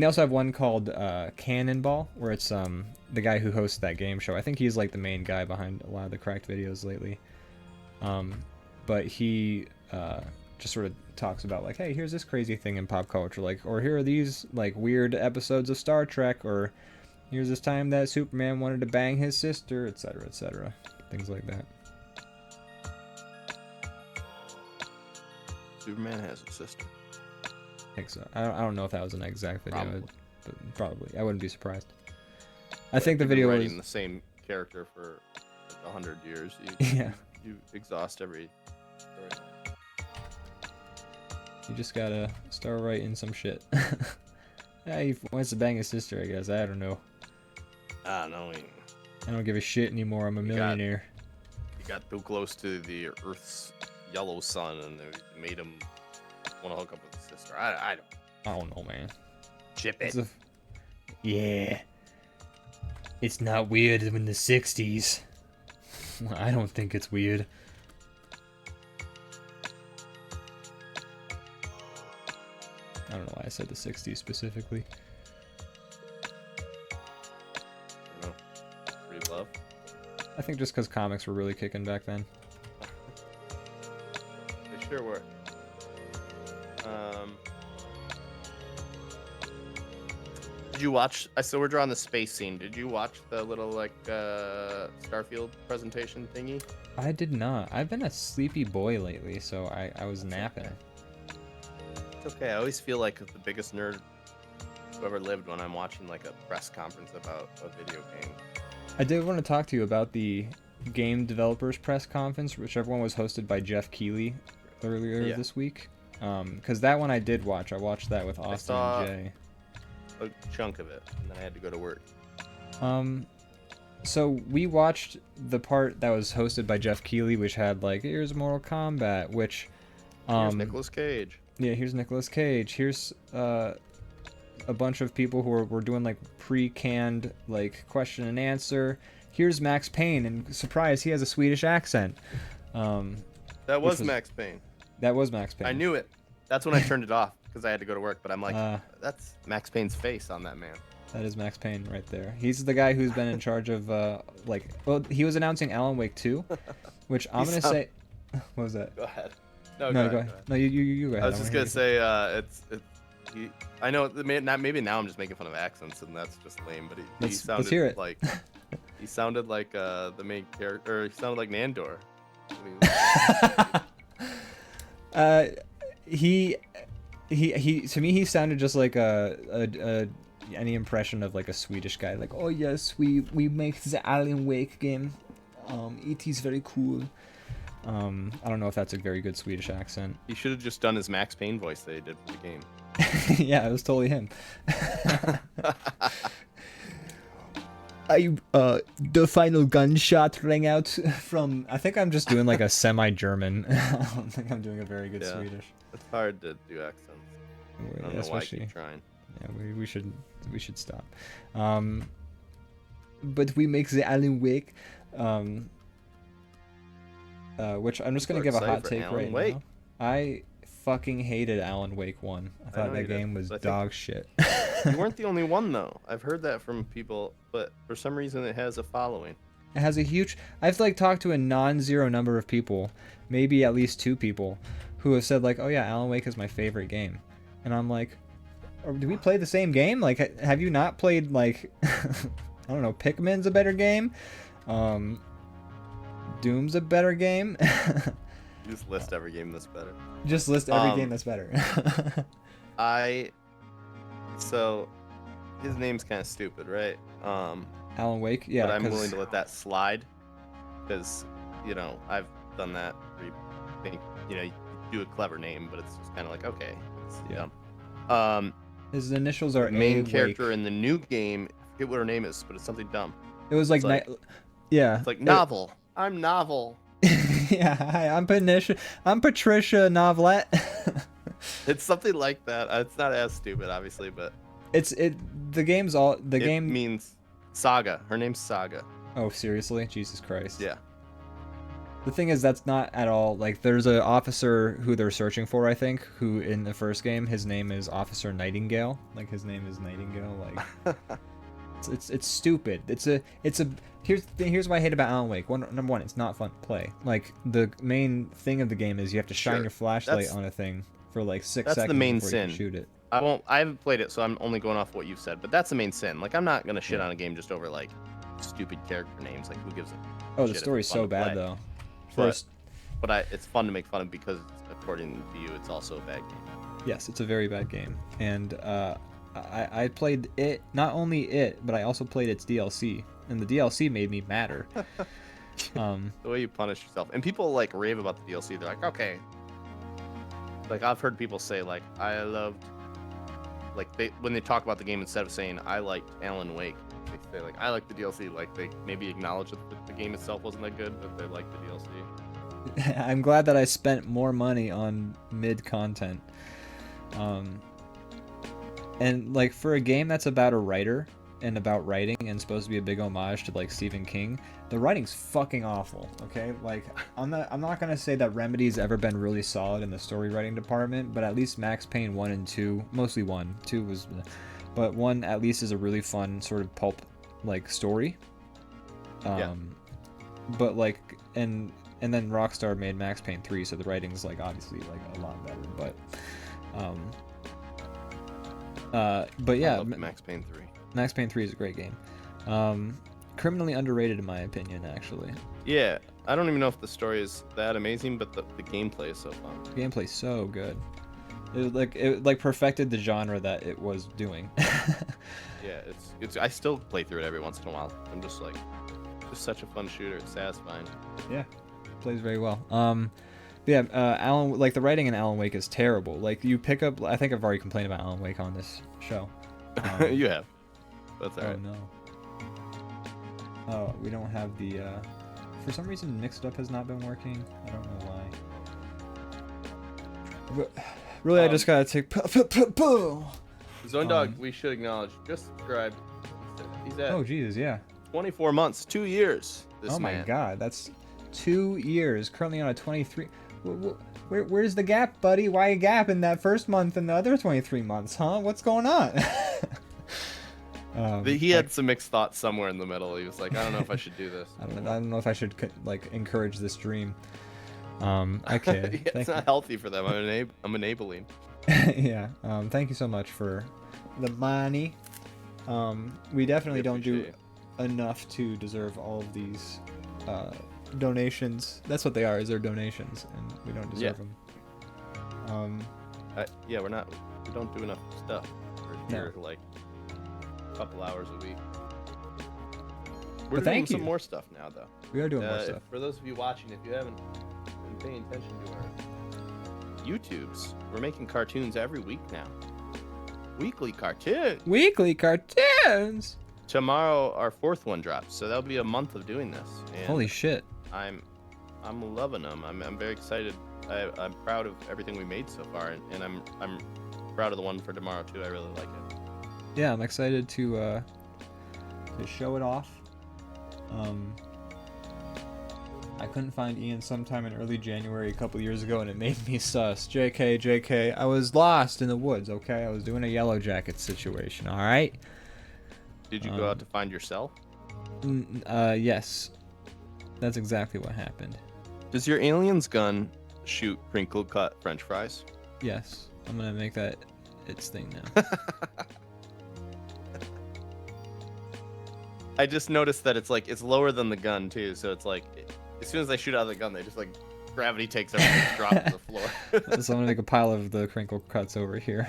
S1: they also have one called Cannonball, where it's the guy who hosts that game show. I think he's like the main guy behind a lot of the Cracked videos lately, but he just sort of talks about like, hey, here's this crazy thing in pop culture, like, or here are these like weird episodes of Star Trek, or here's this time that Superman wanted to bang his sister, etc etc, things like that.
S2: Superman has a sister.
S1: I think so. I don't know if that was an exact video,
S2: Probably.
S1: but probably. I wouldn't be surprised. I think the video was
S2: writing the same character for like 100 years.
S1: Yeah.
S2: You exhaust every story.
S1: You just gotta start writing some shit. Yeah, he wants to bang his sister, I guess. I don't know.
S2: I don't know.
S1: I don't give a shit anymore. I'm a millionaire.
S2: He got too close to the Earth's yellow sun, and it made him want to hook up with his sister. I
S1: don't know, man.
S2: Chip
S1: It's
S2: it.
S1: yeah. It's not weird in the 60s. I don't think it's weird. I don't know why I said the 60s specifically.
S2: You know, free love.
S1: I think just because comics were really kicking back then.
S2: They sure were. Did you watch? So we're drawing the space scene. Did you watch the little like Starfield presentation thingy?
S1: I did not. I've been a sleepy boy lately, so I was napping.
S2: It's okay. I always feel like the biggest nerd who ever lived when I'm watching like a press conference about a video game.
S1: I did want to talk to you about the game developers press conference, whichever one was hosted by Jeff Keighley earlier this week. Because that one I did watch. I watched that with Austin
S2: saw
S1: and Jay.
S2: a chunk of it, and then I had to go to work.
S1: So we watched the part that was hosted by Jeff Keighley, which had like, here's Mortal Kombat, which
S2: Here's Nicolas Cage.
S1: yeah, here's Nicolas Cage. Here's a bunch of people who were doing like pre-canned like question and answer. Here's Max Payne, and surprise, he has a Swedish accent.
S2: That was Max Payne.
S1: That was Max Payne.
S2: I knew it. That's when I turned it off because I had to go to work. But I'm like,
S1: Uh,
S2: that's Max Payne's face on that man.
S1: That is Max Payne right there. He's the guy who's been in charge of well, he was announcing Alan Wake 2, which I'm gonna say. What was that?
S2: Go ahead.
S1: No,
S2: go
S1: go
S2: ahead.
S1: ahead. No, you go ahead.
S2: I was just gonna say, I know maybe now I'm just making fun of accents and that's just lame, but he
S1: Let's hear it.
S2: sounded like he sounded like the main character, or he sounded like Nandor.
S1: He to me he sounded just like any impression of like a Swedish guy, like, oh yes, we make the Alan Wake game, it is very cool. I don't know if that's a very good Swedish accent.
S2: He should have just done his Max Payne voice that he did for the game.
S1: Yeah, it was totally him. The final gunshot rang out from. I think I'm just doing like a semi-German. I don't think I'm doing a very good Swedish.
S2: It's hard to do accents. I don't know why I keep trying.
S1: Yeah, we should stop. But we make the Alan Wake, which I'm just gonna give a hot take right now. I fucking hated Alan Wake 1. I thought that game was dog shit.
S2: You weren't the only one though. I've heard that from people, but for some reason it has a following.
S1: It has a huge. I've like talked to a non-zero number of people, maybe at least 2 people, who have said like, "Oh yeah, Alan Wake is my favorite game," and I'm like, "Do we play the same game? Like, have you not played like, I don't know, Pikmin's a better game, Doom's a better game."
S2: You just list every game that's better.
S1: Just list every game that's better.
S2: So his name's kind of stupid, right?
S1: Alan Wake, yeah.
S2: But I'm willing to let that slide because, I've done that. Where you think, you do a clever name, but it's just kind of like, okay, it's dumb.
S1: His initials are
S2: the main
S1: A
S2: character
S1: Wake.
S2: in the new game. I forget what her name is, but it's something dumb.
S1: It was like, yeah.
S2: It's like novel. I'm novel.
S1: Yeah, hi, I'm Patricia Novelette.
S2: It's something like that. It's not as stupid, obviously, but
S1: the game
S2: means Saga. Her name's Saga.
S1: Oh, seriously? Jesus Christ.
S2: Yeah.
S1: The thing is, that's not at all like. There's an officer who they're searching for, I think, who in the first game his name is Officer Nightingale. Like his name is Nightingale. Like it's stupid. Here's what I hate about Alan Wake. Number one, it's not fun to play. Like the main thing of the game is you have to shine your flashlight on a thing for like 6 seconds.
S2: That's the main
S1: before
S2: sin.
S1: You can shoot it.
S2: I haven't played it, so I'm only going off what you've said. But that's the main sin. Like I'm not gonna shit on a game just over like stupid character names. Like who gives a
S1: Oh,
S2: shit
S1: the story's so bad though.
S2: But it's fun to make fun of because according to you, it's also a bad game.
S1: Yes, it's a very bad game, and I played it. Not only it, but I also played its DLC, and the DLC made me madder.
S2: The way you punish yourself, and people like rave about the DLC. They're like, okay. Like I've heard people say like I loved, like when they talk about the game instead of saying I liked Alan Wake, they say like I like the DLC. Like they maybe acknowledge that the game itself wasn't that good, but they like the DLC.
S1: I'm glad that I spent more money on mid content. And like for a game that's about a writer and about writing and supposed to be a big homage to like Stephen King, the writing's fucking awful. Okay, like I'm not gonna say that Remedy's ever been really solid in the story writing department, but at least Max Payne 1 and 2, mostly 1, 2 was, but 1 at least is a really fun sort of pulp like story. But like and then Rockstar made Max Payne 3, so the writing's like obviously like a lot better, but yeah,
S2: I love Max Payne 3.
S1: Max Payne 3 is a great game. Criminally underrated in my opinion, actually.
S2: Yeah, I don't even know if the story is that amazing, but the gameplay is so fun.
S1: The gameplay's so good. It perfected the genre that it was doing.
S2: Yeah, it's I still play through it every once in a while. I'm just like, it's such a fun shooter. It's satisfying.
S1: Yeah, plays very well. Alan, like the writing in Alan Wake is terrible. Like you pick up, I think I've already complained about Alan Wake on this show.
S2: You have. That's alright.
S1: Oh no. Oh, we don't have the. For some reason, Mixed Up has not been working. I don't know why. Really, I just gotta take.
S2: Zone Dog, we should acknowledge, just subscribed. He's at.
S1: Oh Jesus, yeah.
S2: 24 months, 2 years. This
S1: oh my
S2: man.
S1: God, that's 2 years. Currently on a 23. Where's the gap, buddy? Why a gap in that first month and the other 23 months, huh? What's going on?
S2: He had some mixed thoughts somewhere in the middle. He was like, I don't know if I should do this.
S1: I don't know if I should like encourage this dream. Okay.
S2: Yeah, it's not healthy for them. I'm enabling.
S1: Yeah. Thank you so much for the money. We definitely don't do enough to deserve all of these donations. That's what they are. Is they're donations, and we don't deserve them.
S2: Yeah, we don't do enough stuff. We're here like a couple hours a week. We're doing some more stuff now, though.
S1: We are doing more stuff.
S2: For those of you watching, if you haven't been paying attention to our YouTubes, we're making cartoons every week now. Weekly cartoons.
S1: Weekly cartoons.
S2: Tomorrow, our 4th one drops, so that'll be a month of doing this. And
S1: holy shit!
S2: I'm loving them. I'm very excited. I'm proud of everything we made so far, and I'm proud of the one for tomorrow too. I really like it.
S1: Yeah, I'm excited to show it off. I couldn't find Ian sometime in early January a couple years ago, and it made me sus. JK, I was lost in the woods, okay? I was doing a Yellow Jacket situation, alright?
S2: Did you go out to find yourself?
S1: Yes. That's exactly what happened.
S2: Does your alien's gun shoot crinkle cut French fries?
S1: Yes. I'm gonna make that its thing now.
S2: I just noticed that it's lower than the gun too, so it's like as soon as they shoot out of the gun, they just like gravity takes everything and drops to the floor.
S1: So I'm gonna make a pile of the crinkle cuts over here.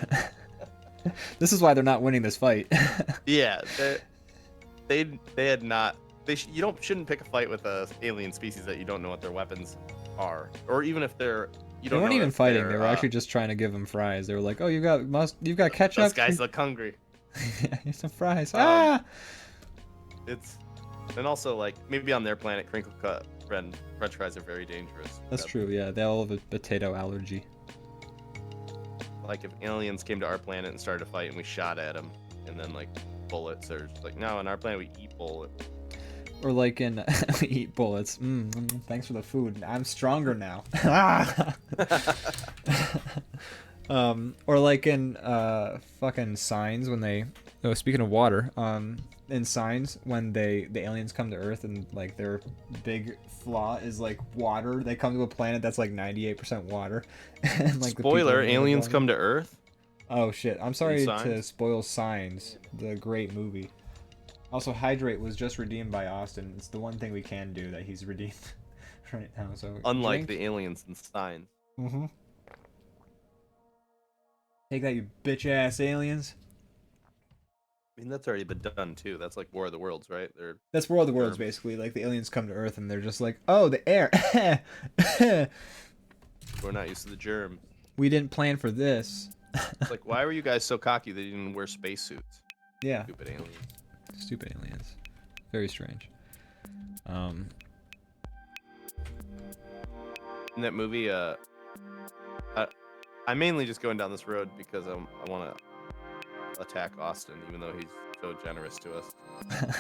S1: This is why they're not winning this fight.
S2: Yeah, they had not. Shouldn't pick a fight with a alien species that you don't know what their weapons are, or even if they're.
S1: They weren't even fighting. They were actually just trying to give them fries. They were like, "Oh, you've got ketchup."
S2: Those guys look hungry.
S1: Here's some fries.
S2: And also like maybe on their planet, crinkle cut French fries are very dangerous.
S1: That's true. Yeah, they all have a potato allergy.
S2: Like if aliens came to our planet and started to fight, and we shot at them, and then like bullets, or just like no, on our planet we eat bullets.
S1: Or like in we eat bullets. Thanks for the food. I'm stronger now. Or like in fucking Signs when they. Oh, speaking of water, in Signs when the aliens come to Earth and like their big flaw is like water. They come to a planet that's like 98% water. And like
S2: spoiler, aliens come to Earth.
S1: Oh shit! I'm sorry to spoil Signs, the great movie. Also, Hydrate was just redeemed by Austin. It's the one thing we can do that he's redeemed right now. So
S2: unlike the aliens in Stein.
S1: Mm-hmm. Take that, you bitch ass aliens.
S2: I mean, that's already been done too. That's like War of the Worlds, right?
S1: That's War of the Worlds, basically. Like the aliens come to Earth and they're just like, oh, the air.
S2: We're not used to the germs.
S1: We didn't plan for this.
S2: It's like, why were you guys so cocky that you didn't wear spacesuits?
S1: Yeah.
S2: Stupid aliens.
S1: Stupid aliens. Very strange.
S2: In that movie, I'm mainly just going down this road because I want to attack Austin, even though he's so generous to us.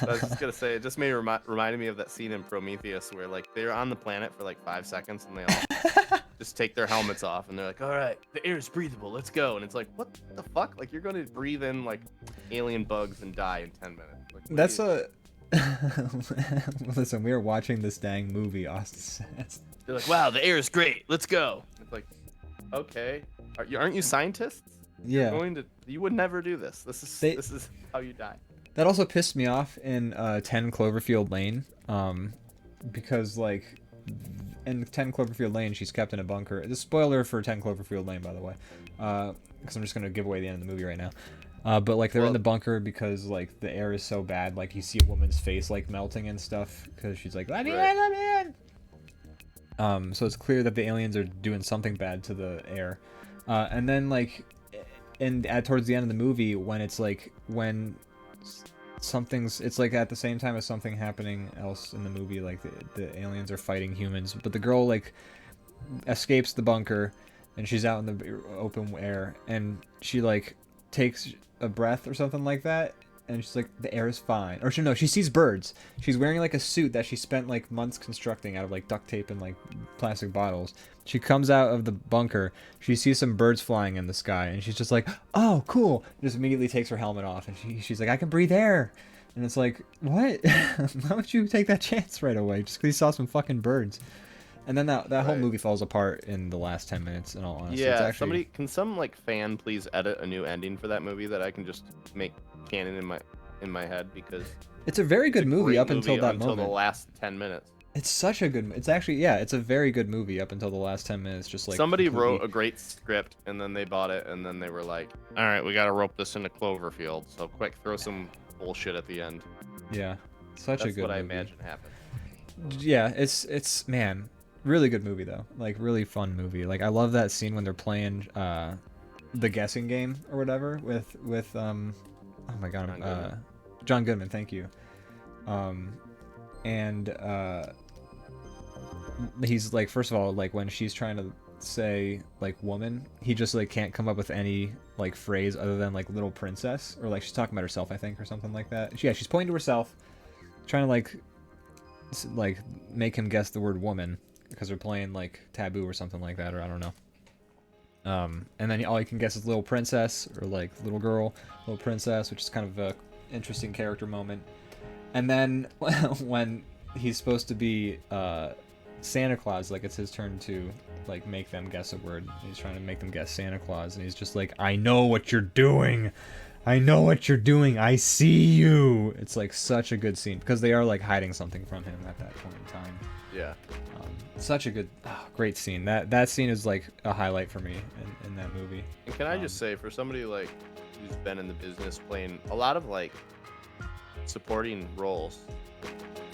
S2: I was just gonna say, it just reminded me of that scene in Prometheus where like they're on the planet for like 5 seconds and they all just take their helmets off and they're like, all right, the air is breathable, let's go. And it's like, what the fuck? Like you're going to breathe in like alien bugs and die in 10 minutes. Like,
S1: that's a listen, we were watching this dang movie, Austin says.
S2: They're like, wow, the air is great, let's go. It's like, okay, aren't you scientists?
S1: Yeah.
S2: You would never do this. This is how you die.
S1: That also pissed me off in 10 Cloverfield Lane, because like in 10 Cloverfield Lane she's kept in a bunker. It's a spoiler for 10 Cloverfield Lane, by the way, because I'm just gonna give away the end of the movie right now. But like they're in the bunker because like the air is so bad, like you see a woman's face like melting and stuff because she's like, let me in, let me in. So it's clear that the aliens are doing something bad to the air, and then like. And towards the end of the movie, when it's like when it's like at the same time as something happening else in the movie, like the aliens are fighting humans, but the girl like escapes the bunker and she's out in the open air and she like takes a breath or something like that, and she's like, the air is fine. Or no, she sees birds. She's wearing like a suit that she spent like months constructing out of like duct tape and like plastic bottles. She comes out of the bunker. She sees some birds flying in the sky, and she's just like, oh, cool. Just immediately takes her helmet off, and she's like, I can breathe air. And it's like, what? Why would you take that chance right away? Just because you saw some fucking birds. And then that whole movie falls apart in the last 10 minutes, in all honesty.
S2: Yeah,
S1: it's actually...
S2: can some like fan please edit a new ending for that movie that I can just make canon in my head, because
S1: it's a very good movie up until that
S2: until
S1: moment.
S2: the last 10 minutes.
S1: It's such a good... It's actually, yeah, it's a very good movie up until the last 10 minutes. Just like
S2: somebody wrote a great script, and then they bought it, and then they were like, all right, we got to rope this into Cloverfield, so quick, throw some bullshit at the end.
S1: Yeah, such a good movie.
S2: That's what I imagine happened.
S1: Yeah, it's man, really good movie though. Like really fun movie. Like I love that scene when they're playing the guessing game or whatever with oh my god, John Goodman, thank you. And he's like, first of all, like when she's trying to say like woman, he just like can't come up with any like phrase other than like little princess, or like she's talking about herself, I think, or something like that. Yeah, she's pointing to herself, trying to like make him guess the word woman because they're playing like Taboo or something like that, or I don't know. And then all you can guess is little princess, or like little girl, little princess, which is kind of a interesting character moment. And then when he's supposed to be Santa Claus, like it's his turn to like make them guess a word. He's trying to make them guess Santa Claus, and he's just like, I know what you're doing. I know what you're doing. I see you. It's like such a good scene because they are like hiding something from him at that point in time.
S2: Yeah.
S1: Such a good, great scene. That scene is like a highlight for me in that movie.
S2: And can I just say, for somebody like who's been in the business playing a lot of like supporting roles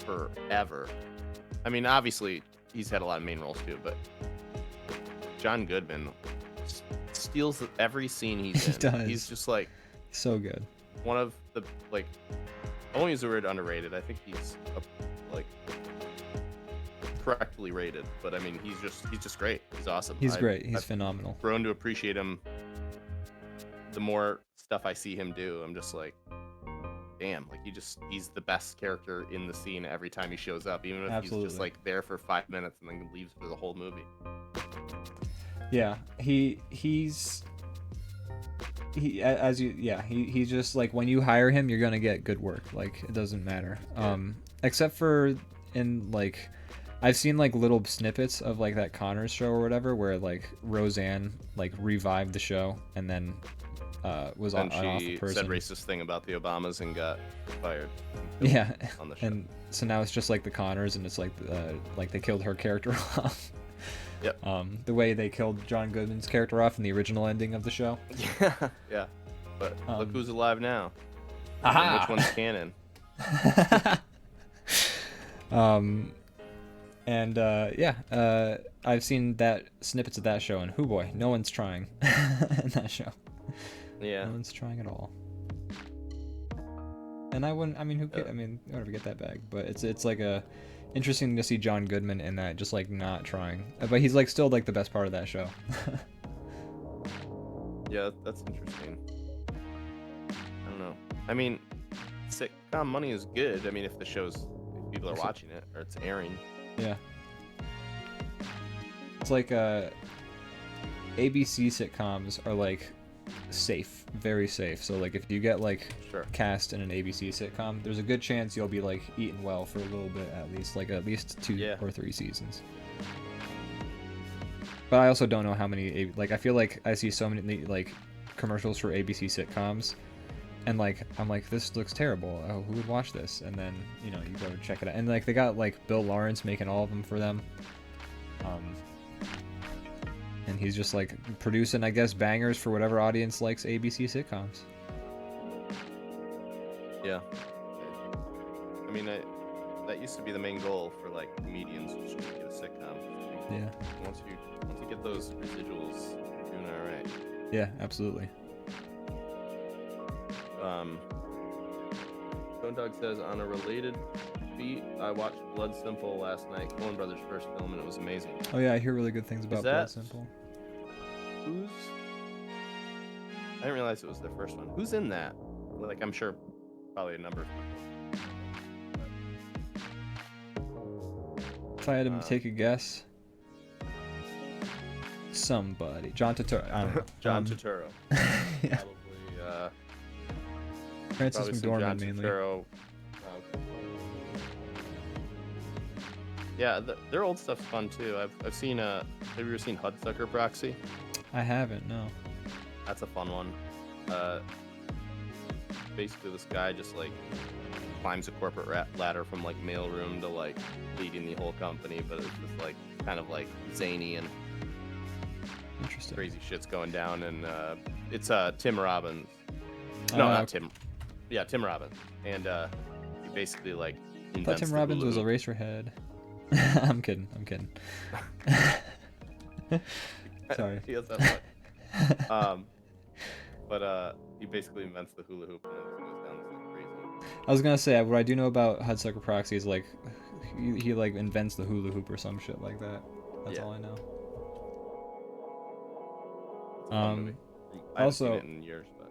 S2: forever. I mean, obviously he's had a lot of main roles too, but John Goodman steals every scene he's in.
S1: He does.
S2: He's just like
S1: so good.
S2: One of the like, I won't use the word underrated. I think he's like correctly rated, but I mean he's just great. He's awesome.
S1: He's great. He's phenomenal.
S2: Grown to appreciate him. The more stuff I see him do, I'm just like, damn, like he's the best character in the scene every time he shows up, even if he's just like there for 5 minutes and then leaves for the whole movie. Yeah,
S1: he's just like, when you hire him, you're gonna get good work. Like it doesn't matter. Except for in like, I've seen like little snippets of like that Connors show or whatever, where like Roseanne like revived the show and then was on off the person.
S2: Said racist thing about the Obamas and got fired.
S1: Yeah,
S2: on the show.
S1: And so now it's just like the Connors, and it's like they killed her character off.
S2: Yep.
S1: The way they killed John Goodman's character off in the original ending of the show.
S2: Yeah. But look who's alive now.
S1: Aha!
S2: Which one's canon?
S1: I've seen that snippets of that show, and hoo boy, no one's trying in that show.
S2: Yeah.
S1: No one's trying at all. And I wouldn't. I mean, who could? I mean, whatever, get that bag. But it's like interesting to see John Goodman in that, just like not trying. But he's like still like the best part of that show.
S2: Yeah, that's interesting. I don't know. I mean, sitcom money is good. I mean, if people are watching it or it's airing.
S1: Yeah. It's like ABC sitcoms are like safe, very safe. So like if you get like cast in an ABC sitcom, there's a good chance you'll be like eaten well for a little bit, at least 2 or 3 seasons. But I also don't know how many I feel like I see so many like commercials for ABC sitcoms, and like I'm like, this looks terrible. Oh, who would watch this? And then you go check it out, and like they got like Bill Lawrence making all of them for them. And he's just like producing, I guess, bangers for whatever audience likes ABC sitcoms.
S2: Yeah. I mean, that used to be the main goal for like comedians, was just to get a sitcom.
S1: Yeah.
S2: Once you get those residuals, you're doing all right.
S1: Yeah, absolutely.
S2: Stone Dog says, on a related beat, I watched Blood Simple last night, Coen Brothers' first film, and it was amazing.
S1: Oh yeah, I hear really good things about Blood Simple.
S2: I didn't realize it was their first one. Who's in that? Like, I'm sure probably a number of people.
S1: If I had to take a guess, somebody. John Turturro. I don't know.
S2: John Turturro.
S1: Yeah.
S2: Probably,
S1: Francis
S2: probably some
S1: McDormand
S2: John
S1: mainly.
S2: Turturro. Yeah, their old stuff's fun too. I've seen have you ever seen Hudsucker Proxy?
S1: I haven't. No.
S2: That's a fun one. Basically this guy just like climbs a corporate ladder from like mailroom to like leading the whole company, but it's just like kind of like zany and
S1: Interesting.
S2: crazy shit's going down, and it's Tim Robbins. No, not
S1: okay.
S2: Tim. Yeah, Tim Robbins, and he basically like
S1: I thought
S2: invents
S1: Tim
S2: the
S1: Robbins
S2: hula
S1: was a
S2: hoop.
S1: Eraserhead. I'm kidding. Sorry.
S2: He has that one. But he basically invents the hula hoop and it just goes down this crazy.
S1: I was gonna say what I do know about Hudsucker Proxy is like he like invents the hula hoop or some shit like that. That's
S2: Yeah.
S1: all I know.
S2: It's a fun movie. I haven't
S1: also-
S2: seen it in years, but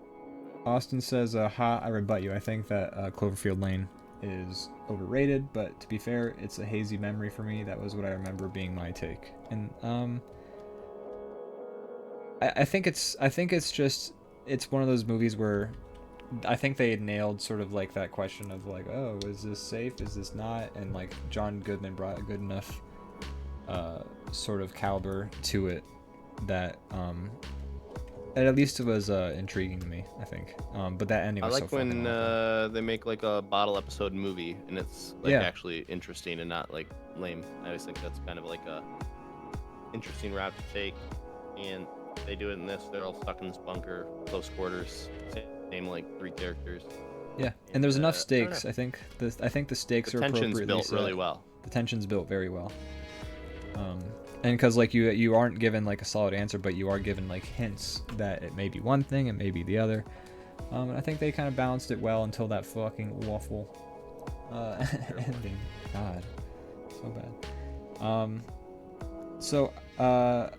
S1: Austin says, "Ha, I rebut you. I think that Cloverfield Lane is overrated, but to be fair, it's a hazy memory for me. That was what I remember being my take." And I think it's just it's one of those movies where I think they had nailed sort of like that question of like, oh, is this safe? Is this not? And like John Goodman brought a good enough sort of caliber to it that at least it was intriguing to me, I think. But that ending
S2: I
S1: was
S2: like
S1: so
S2: when
S1: fucking awful.
S2: they make like a bottle episode movie and it's like
S1: Yeah.
S2: actually interesting and not like lame. I always think that's kind of like a interesting route to take, and they do it in this. They're all stuck in this bunker, close quarters, same like 3 characters.
S1: Yeah, and there's enough
S2: I don't
S1: stakes.
S2: know.
S1: I think the stakes
S2: The
S1: are
S2: tension's
S1: appropriately
S2: built
S1: set.
S2: really well.
S1: The tension's built very well. And because like you aren't given like a solid answer, but you are given like hints that it may be one thing, it may be the other. And I think they kind of balanced it well until that fucking awful ending. God, so bad.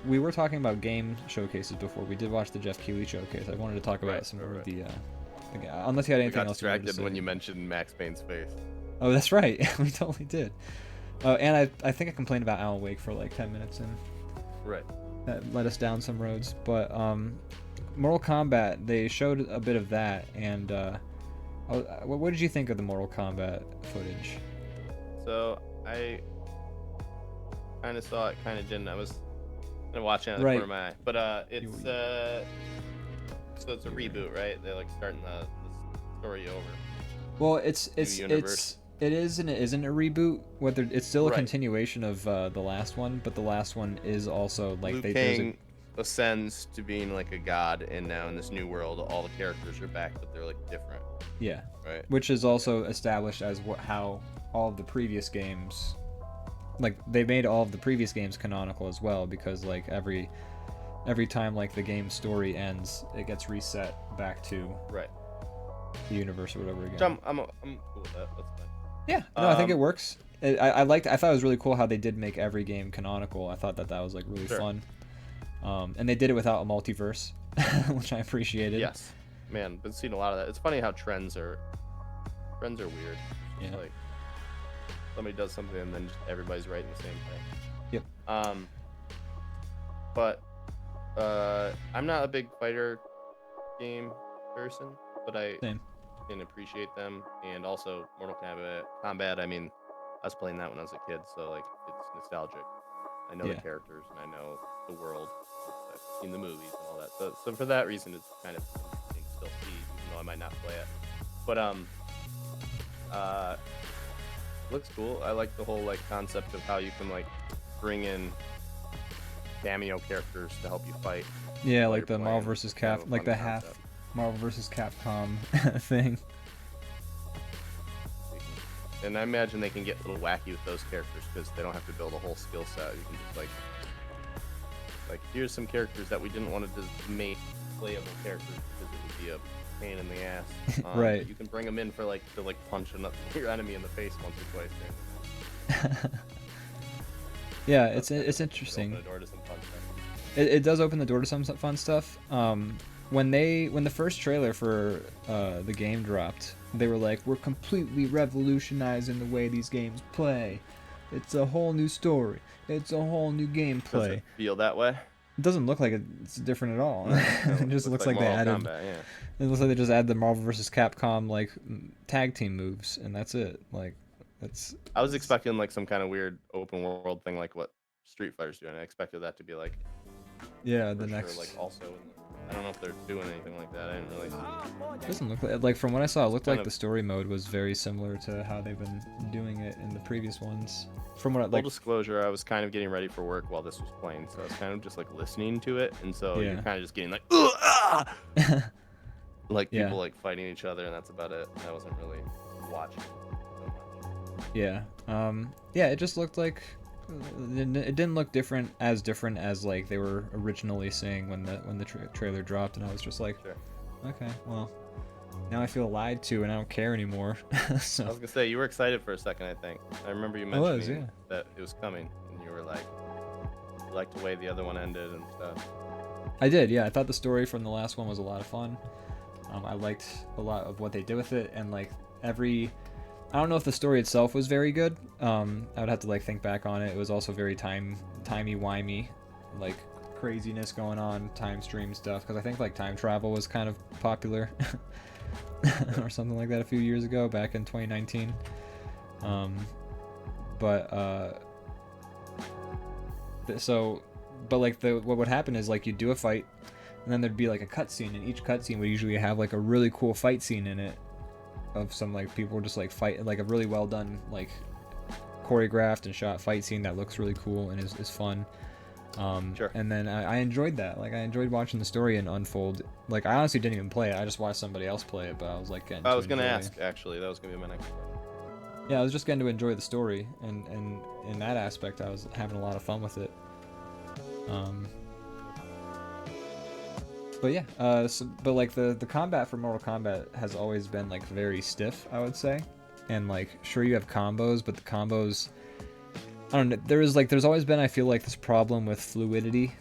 S1: We were talking about game showcases before. We did watch the Jeff Keighley showcase. I wanted to talk about
S2: Right,
S1: some
S2: right,
S1: of
S2: right.
S1: the unless you had
S2: I
S1: anything
S2: got
S1: else you wanted to
S2: distracted
S1: say.
S2: when you mentioned Max Payne's face.
S1: Oh, that's right. We totally did. And I think I complained about Alan Wake for like 10 minutes, and
S2: Right.
S1: that led us down some roads. But Mortal Kombat, they showed a bit of that, and what did you think of the Mortal Kombat footage?
S2: So I kind of saw it, kind of didn't. I was kind of watching it out of the
S1: Right.
S2: corner of my eye. But it's so it's a reboot, right? They're like starting the story over.
S1: Well, it's
S2: universe.
S1: it is and it isn't a reboot. Whether it's still a
S2: Right.
S1: continuation of the last one, but the last one is also like
S2: Liu
S1: there's
S2: Kang ascends to being like a god, and now in this new world, all the characters are back, but they're like different,
S1: yeah,
S2: right?
S1: which is also established as how all of the previous games, like they made all of the previous games canonical as well, because like every time like the game story ends, it gets reset back to
S2: Right.
S1: the universe or whatever again.
S2: Which I'm cool with that. That's fine.
S1: Yeah, no, I think it
S2: Um,
S1: works. I thought it was really cool how they did make every game canonical. I thought that was like really
S2: Sure.
S1: fun. And they did it without a multiverse, which I appreciated.
S2: Yes, man, been seeing a lot of that. It's funny how trends are weird. It's
S1: Yeah.
S2: like somebody does something and then just everybody's writing the same thing.
S1: Yep.
S2: But I'm not a big fighter game person, but I
S1: Same.
S2: can appreciate them, and also Mortal Kombat. I mean, I was playing that when I was a kid, so like it's nostalgic. I know
S1: Yeah.
S2: the characters and I know the world. I've seen the movies and all that. So for that reason, it's kind of interesting to still see, even though I might not play it. But looks cool. I like the whole like concept of how you can like bring in cameo characters to help you fight.
S1: Yeah,
S2: while
S1: like
S2: you're
S1: the Marvel
S2: playing.
S1: vs.
S2: It's kind
S1: Cap,
S2: of a
S1: like
S2: fun
S1: the half
S2: concept.
S1: Marvel vs. Capcom thing.
S2: And I imagine they can get a little wacky with those characters because they don't have to build a whole skill set. You can just like here's some characters that we didn't want to just make playable characters because it would be a pain in the ass.
S1: Right.
S2: But you can bring them in for like to like punch your enemy in the face once or twice during the match.
S1: Yeah,
S2: That's
S1: it's
S2: kind of
S1: interesting.
S2: Open the door to some fun stuff.
S1: It does open the door to some fun stuff. When the first trailer for the game dropped, they were like, we're completely revolutionizing the way these games play. It's a whole new story. It's a whole new
S2: Does
S1: gameplay.
S2: it feel that way?
S1: It doesn't look like it's different at all.
S2: No,
S1: It just looks like they
S2: Mortal
S1: added.
S2: Kombat, yeah.
S1: It looks like they just added the Marvel vs. Capcom like tag team moves, and that's it. Like, that's.
S2: I was expecting like some kind of weird open world thing like what Street Fighter's doing. I expected that to be like
S1: Yeah,
S2: for
S1: the
S2: sure,
S1: next.
S2: like also. I don't know if they're doing anything like that. I didn't really see.
S1: It doesn't look like from what I saw, it looked
S2: Kind
S1: like
S2: of-
S1: the story mode was very similar to how they've been doing it in the previous ones. From what I
S2: Full
S1: like,
S2: disclosure, I was kind of getting ready for work while this was playing, so I was kind of just like listening to it, and so
S1: Yeah.
S2: you're kind of just getting like, "Ugh, ah!" like
S1: Yeah.
S2: people like fighting each other, and that's about it. I wasn't really watching so much.
S1: yeah, yeah, it just looked like it didn't look different as like they were originally saying when the trailer dropped, and I was just like,
S2: Sure.
S1: okay, well, now I feel lied to, and I don't care anymore.
S2: I
S1: So
S2: was gonna say you were excited for a second. I think I remember you
S1: I was,
S2: mentioning
S1: yeah.
S2: that it was coming, and you were like, you liked the way the other one ended and stuff.
S1: I did, yeah. I thought the story from the last one was a lot of fun. I liked a lot of what they did with it, and like I don't know if the story itself was very good. I would have to like think back on it. It was also very timey-wimey, like craziness going on, time stream stuff. Because I think like time travel was kind of popular, or something like that a few years ago, back in 2019. But like what would happen is like you'd do a fight, and then there'd be like a cutscene, and each cutscene would usually have like a really cool fight scene in it, of some like people just like fight, like a really well done, like choreographed and shot fight scene that looks really cool and is fun.
S2: Sure.
S1: And then I enjoyed that. Like I enjoyed watching the story and unfold. Like I honestly didn't even play it. I just watched somebody else play it, but I was like getting
S2: I
S1: to
S2: was gonna
S1: enjoy-
S2: ask actually. That was gonna be my next question.
S1: Yeah, I was just getting to enjoy the story, and in that aspect, I was having a lot of fun with it. But yeah, but like the combat for Mortal Kombat has always been like very stiff, I would say, and like sure you have combos, but the combos, I don't know. There's always been, I feel like, this problem with fluidity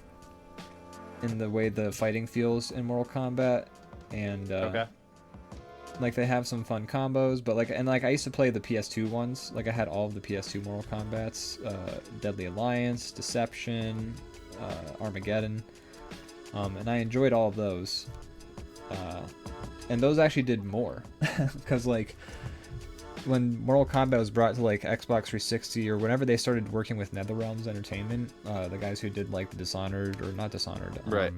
S1: in the way the fighting feels in Mortal Kombat, and
S2: Okay.
S1: like they have some fun combos, but like I used to play the PS2 ones. Like I had all of the PS2 Mortal Kombats, Deadly Alliance, Deception, Armageddon, and I enjoyed all of those. And those actually did more, because like when Mortal Kombat was brought to like Xbox 360 or whenever they started working with NetherRealms Entertainment, the guys who did like Dishonored, or not Dishonored,
S2: Right.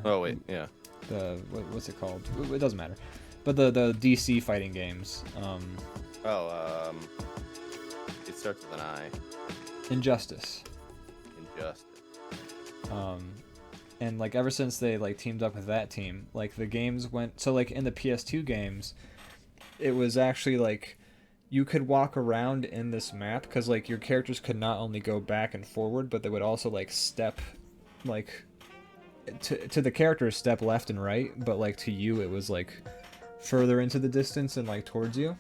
S2: Oh wait, yeah.
S1: what's it called? It doesn't matter. But the DC fighting games,
S2: It starts with an I.
S1: Injustice,
S2: Injustice.
S1: and like ever since they like teamed up with that team, like the games went, so like in the PS2 games, it was actually like you could walk around in this map, because like your characters could not only go back and forward, but they would also like step, like to the characters step left and right, but like to you it was like further into the distance and like towards you.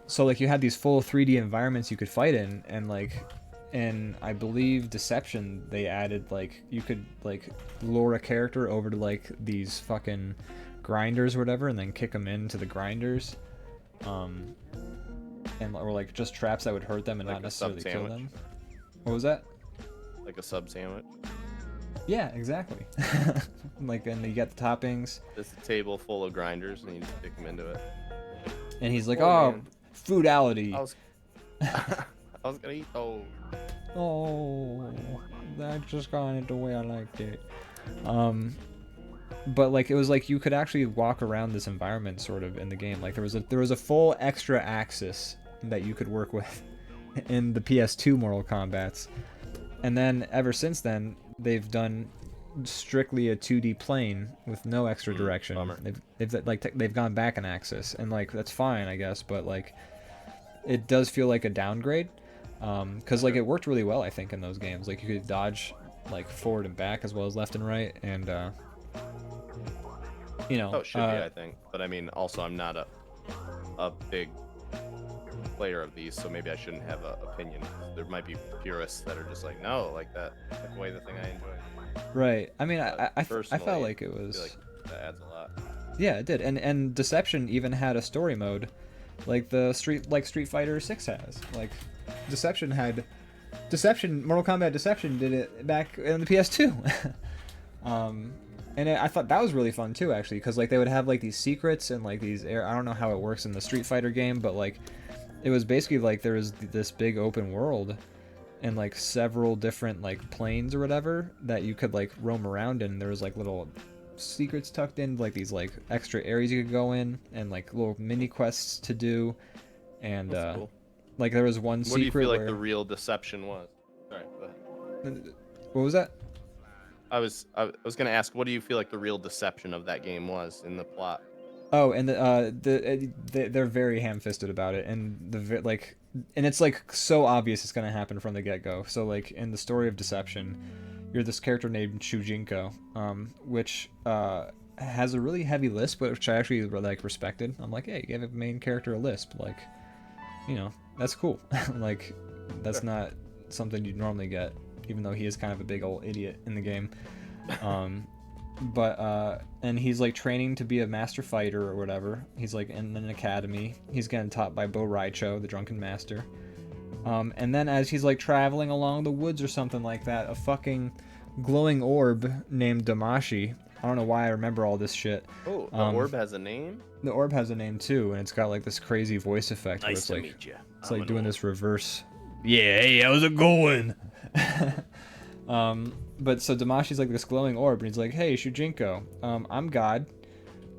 S1: So like you had these full 3D environments you could fight in, and like in I believe Deception they added like you could like lure a character over to like these fucking grinders or whatever, and then kick them into the grinders, and or like just traps that would hurt them and
S2: Like
S1: not
S2: a
S1: necessarily kill
S2: sub-sandwich.
S1: them. What was that?
S2: Like a sub sandwich.
S1: Yeah, exactly. Like, and you got the toppings,
S2: Just a table full of grinders, and you just stick them into it.
S1: and he's like,
S2: Oh,
S1: "Oh,
S2: man.
S1: foodality."
S2: I was, I was gonna eat those.
S1: Oh, that just gone into the way I liked it. But like it was like you could actually walk around this environment sort of in the game. Like there was a full extra axis that you could work with in the PS2 Mortal Kombats. And then ever since then, they've done strictly a 2D plane with no extra direction.
S2: bummer.
S1: They've gone back an axis, and like that's fine, I guess, but like it does feel like a downgrade. Because like it worked really well, I think, in those games. Like you could dodge like forward and back as well as left and right, and you know.
S2: Oh, it should be, I think. But I mean, also, I'm not a big player of these, so maybe I shouldn't have an opinion. There might be purists that are just like, no, like that. Took away the thing I enjoyed.
S1: Right. I mean, I felt
S2: Personally,
S1: like it
S2: I
S1: was.
S2: feel like that adds a lot.
S1: Yeah, it did. And Deception even had a story mode, like the Street Fighter 6 has. Like Mortal Kombat Deception did it back in the PS2. I thought that was really fun too, actually, because like they would have like these secrets and like these I don't know how it works in the Street Fighter game, but like it was basically like there was this big open world and like several different like planes or whatever that you could like roam around in. There was like little secrets tucked in, like these like extra areas you could go in, and like little mini quests to do. And
S2: Cool.
S1: like there was one secret.
S2: What do you feel like
S1: where...
S2: the real deception was? Sorry, go ahead.
S1: What was that?
S2: I was gonna ask, what do you feel like the real deception of that game was in the plot?
S1: Oh, and they're very ham-fisted about it, and and it's like so obvious it's gonna happen from the get-go. So like in the story of Deception, you're this character named Shujinko, which has a really heavy lisp, which I actually like respected. I'm like, hey, give a main character a lisp, like, you know, that's cool. Like, that's not something you'd normally get, even though he is kind of a big old idiot in the game. And he's like training to be a master fighter or whatever. He's like in an academy. He's getting taught by Bo Raicho, the drunken master. And then as he's like traveling along the woods or something like that, a fucking glowing orb named Damashi. I don't know why I remember all this shit.
S2: Oh, the orb has a name?
S1: The orb has a name too, and it's got like this crazy voice effect.
S3: Nice to
S1: like,
S3: meet you.
S1: It's like doing this reverse. Yeah, hey, how's it going? But so Damashi's like this glowing orb, and he's like, hey, Shujinko, I'm God,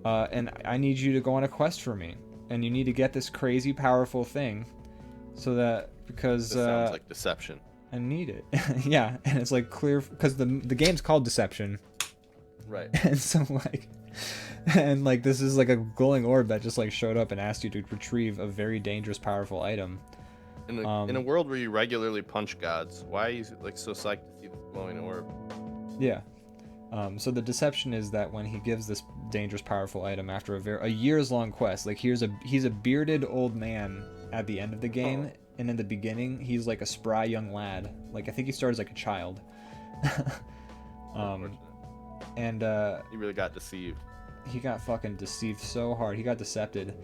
S1: and I need you to go on a quest for me, and you need to get this crazy powerful thing, so that because
S2: This sounds like deception.
S1: I need it. Yeah, and it's like clear because the game's called Deception,
S2: right?
S1: And so like, and like this is like a glowing orb that just like showed up and asked you to retrieve a very dangerous, powerful item.
S2: In a world where you regularly punch gods, why are you like so psyched to see this glowing orb?
S1: Yeah. So the deception is that when he gives this dangerous, powerful item after a years-long quest, like he's a bearded old man at the end of the game, and in the beginning he's like a spry young lad. Like I think he started as like a child. And
S2: he really got deceived.
S1: He got fucking deceived so hard. He got decepted.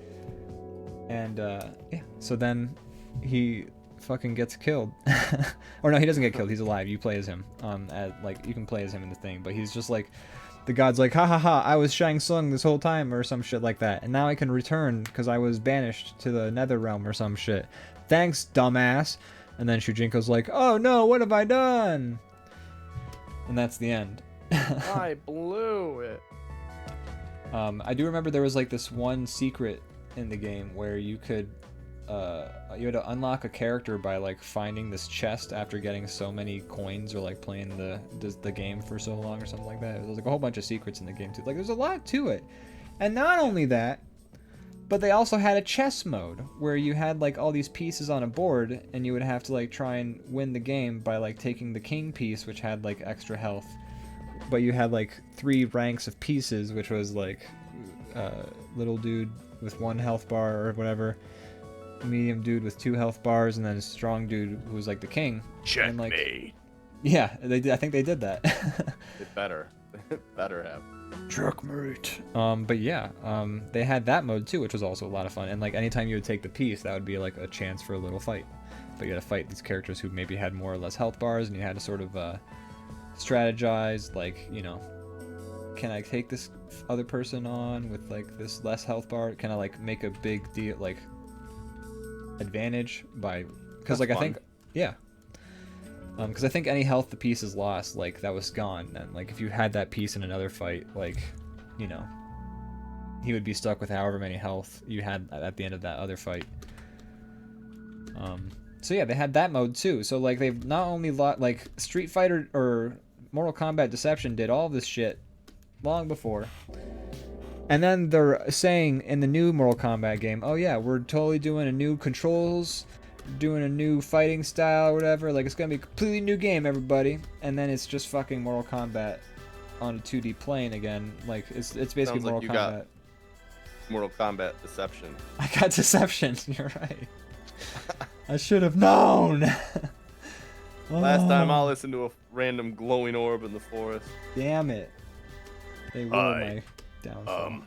S1: And yeah. So then he fucking gets killed. Or no, he doesn't get killed. He's alive. You play as him. Like you can play as him in the thing, but he's just like the god's like, ha ha ha, I was Shang Tsung this whole time or some shit like that, and now I can return because I was banished to the Nether Realm or some shit. Thanks, dumbass. And then Shujinko's like, oh no, what have I done? And that's the end.
S2: I blew it.
S1: I do remember there was like this one secret in the game where you could you had to unlock a character by like finding this chest after getting so many coins or like playing the game for so long or something like that. There's like a whole bunch of secrets in the game too. Like there's a lot to it. And not only that, but they also had a chess mode where you had like all these pieces on a board and you would have to like try and win the game by like taking the king piece, which had like extra health. But you had like 3 ranks of pieces, which was like little dude with 1 health bar or whatever, medium dude with 2 health bars, and then a strong dude who was like the king.
S3: Checkmate.
S1: And, like, yeah, they did. I think they did that.
S2: It better have.
S1: Checkmate. But yeah, they had that mode too, which was also a lot of fun. And like anytime you would take the piece, that would be like a chance for a little fight. But you had to fight these characters who maybe had more or less health bars, and you had to sort of strategize, like, you know, can I take this other person on with like this less health bar? Can I like make a big deal, like advantage by, because like fun. I think, yeah, because I think any health the piece is lost, like that was gone. And like if you had that piece in another fight, like, you know, he would be stuck with however many health you had at the end of that other fight. So yeah, they had that mode too. So like they've not only like Street Fighter or Mortal Kombat Deception did all this shit long before, and then they're saying in the new Mortal Kombat game, oh yeah, we're totally doing a new controls, doing a new fighting style or whatever, like it's gonna be a completely new game, everybody. And then it's just fucking Mortal Kombat on a 2D plane again. Like it's basically
S2: Sounds like
S1: Mortal
S2: you
S1: Kombat.
S2: got Mortal Kombat Deception.
S1: I got Deception. You're right. I should have known.
S2: Last time I listened to a random glowing orb in the forest.
S1: Damn it. They were my downfall.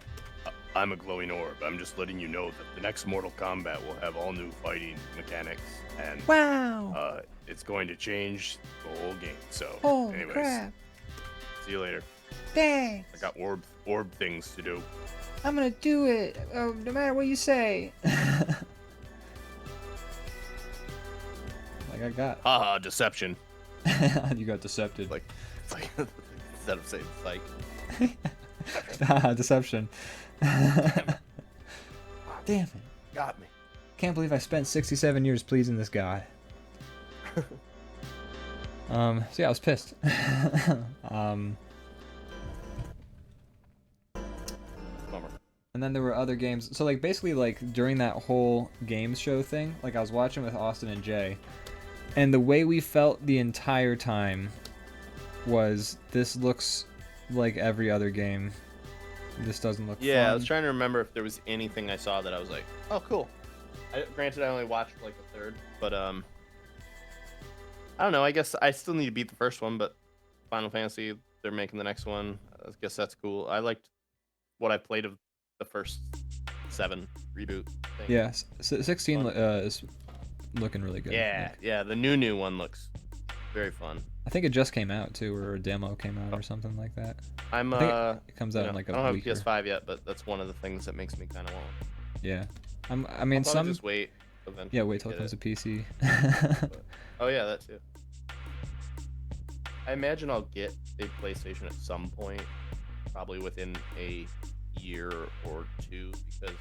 S2: I'm a glowing orb. I'm just letting you know that the next Mortal Kombat will have all new fighting mechanics, and
S1: Wow.
S2: it's going to change the whole game. So,
S1: Holy
S2: anyways,
S1: crap.
S2: see you later.
S1: Thanks.
S2: I got orb things to do.
S1: I'm gonna do it, no matter what you say. Like I got.
S2: Haha, deception.
S1: You got decepted.
S2: Like, it's like instead of saying psych.
S1: Deception. Damn it.
S2: Got me.
S1: Can't believe I spent 67 years pleasing this guy. So yeah, I was pissed.
S2: Bummer.
S1: And then there were other games. So like basically like during that whole games show thing, like I was watching with Austin and Jay, and the way we felt the entire time was this looks like every other game. This doesn't look
S2: Yeah,
S1: fun.
S2: I was trying to remember if there was anything I saw that I was like, oh, cool. Granted, I only watched like a third, but I don't know. I guess I still need to beat the first one, but Final Fantasy, they're making the next one. I guess that's cool. I liked what I played of the first 7 reboot thing.
S1: Yeah, 16 is looking really good.
S2: Yeah,
S1: Like,
S2: yeah. The new one looks very fun.
S1: I think it just came out too, or a demo came out or something like that.
S2: I'm
S1: I think it comes out in like
S2: I
S1: a
S2: don't have a
S1: week. Or-
S2: PS5 yet, but that's one of the things that makes me kind of want.
S1: Yeah, I mean
S2: I'll probably
S1: some.
S2: just wait. Eventually
S1: Yeah, wait till it
S2: get
S1: comes to PC.
S2: But- oh yeah, that too. I imagine I'll get a PlayStation at some point, probably within a year or 2, because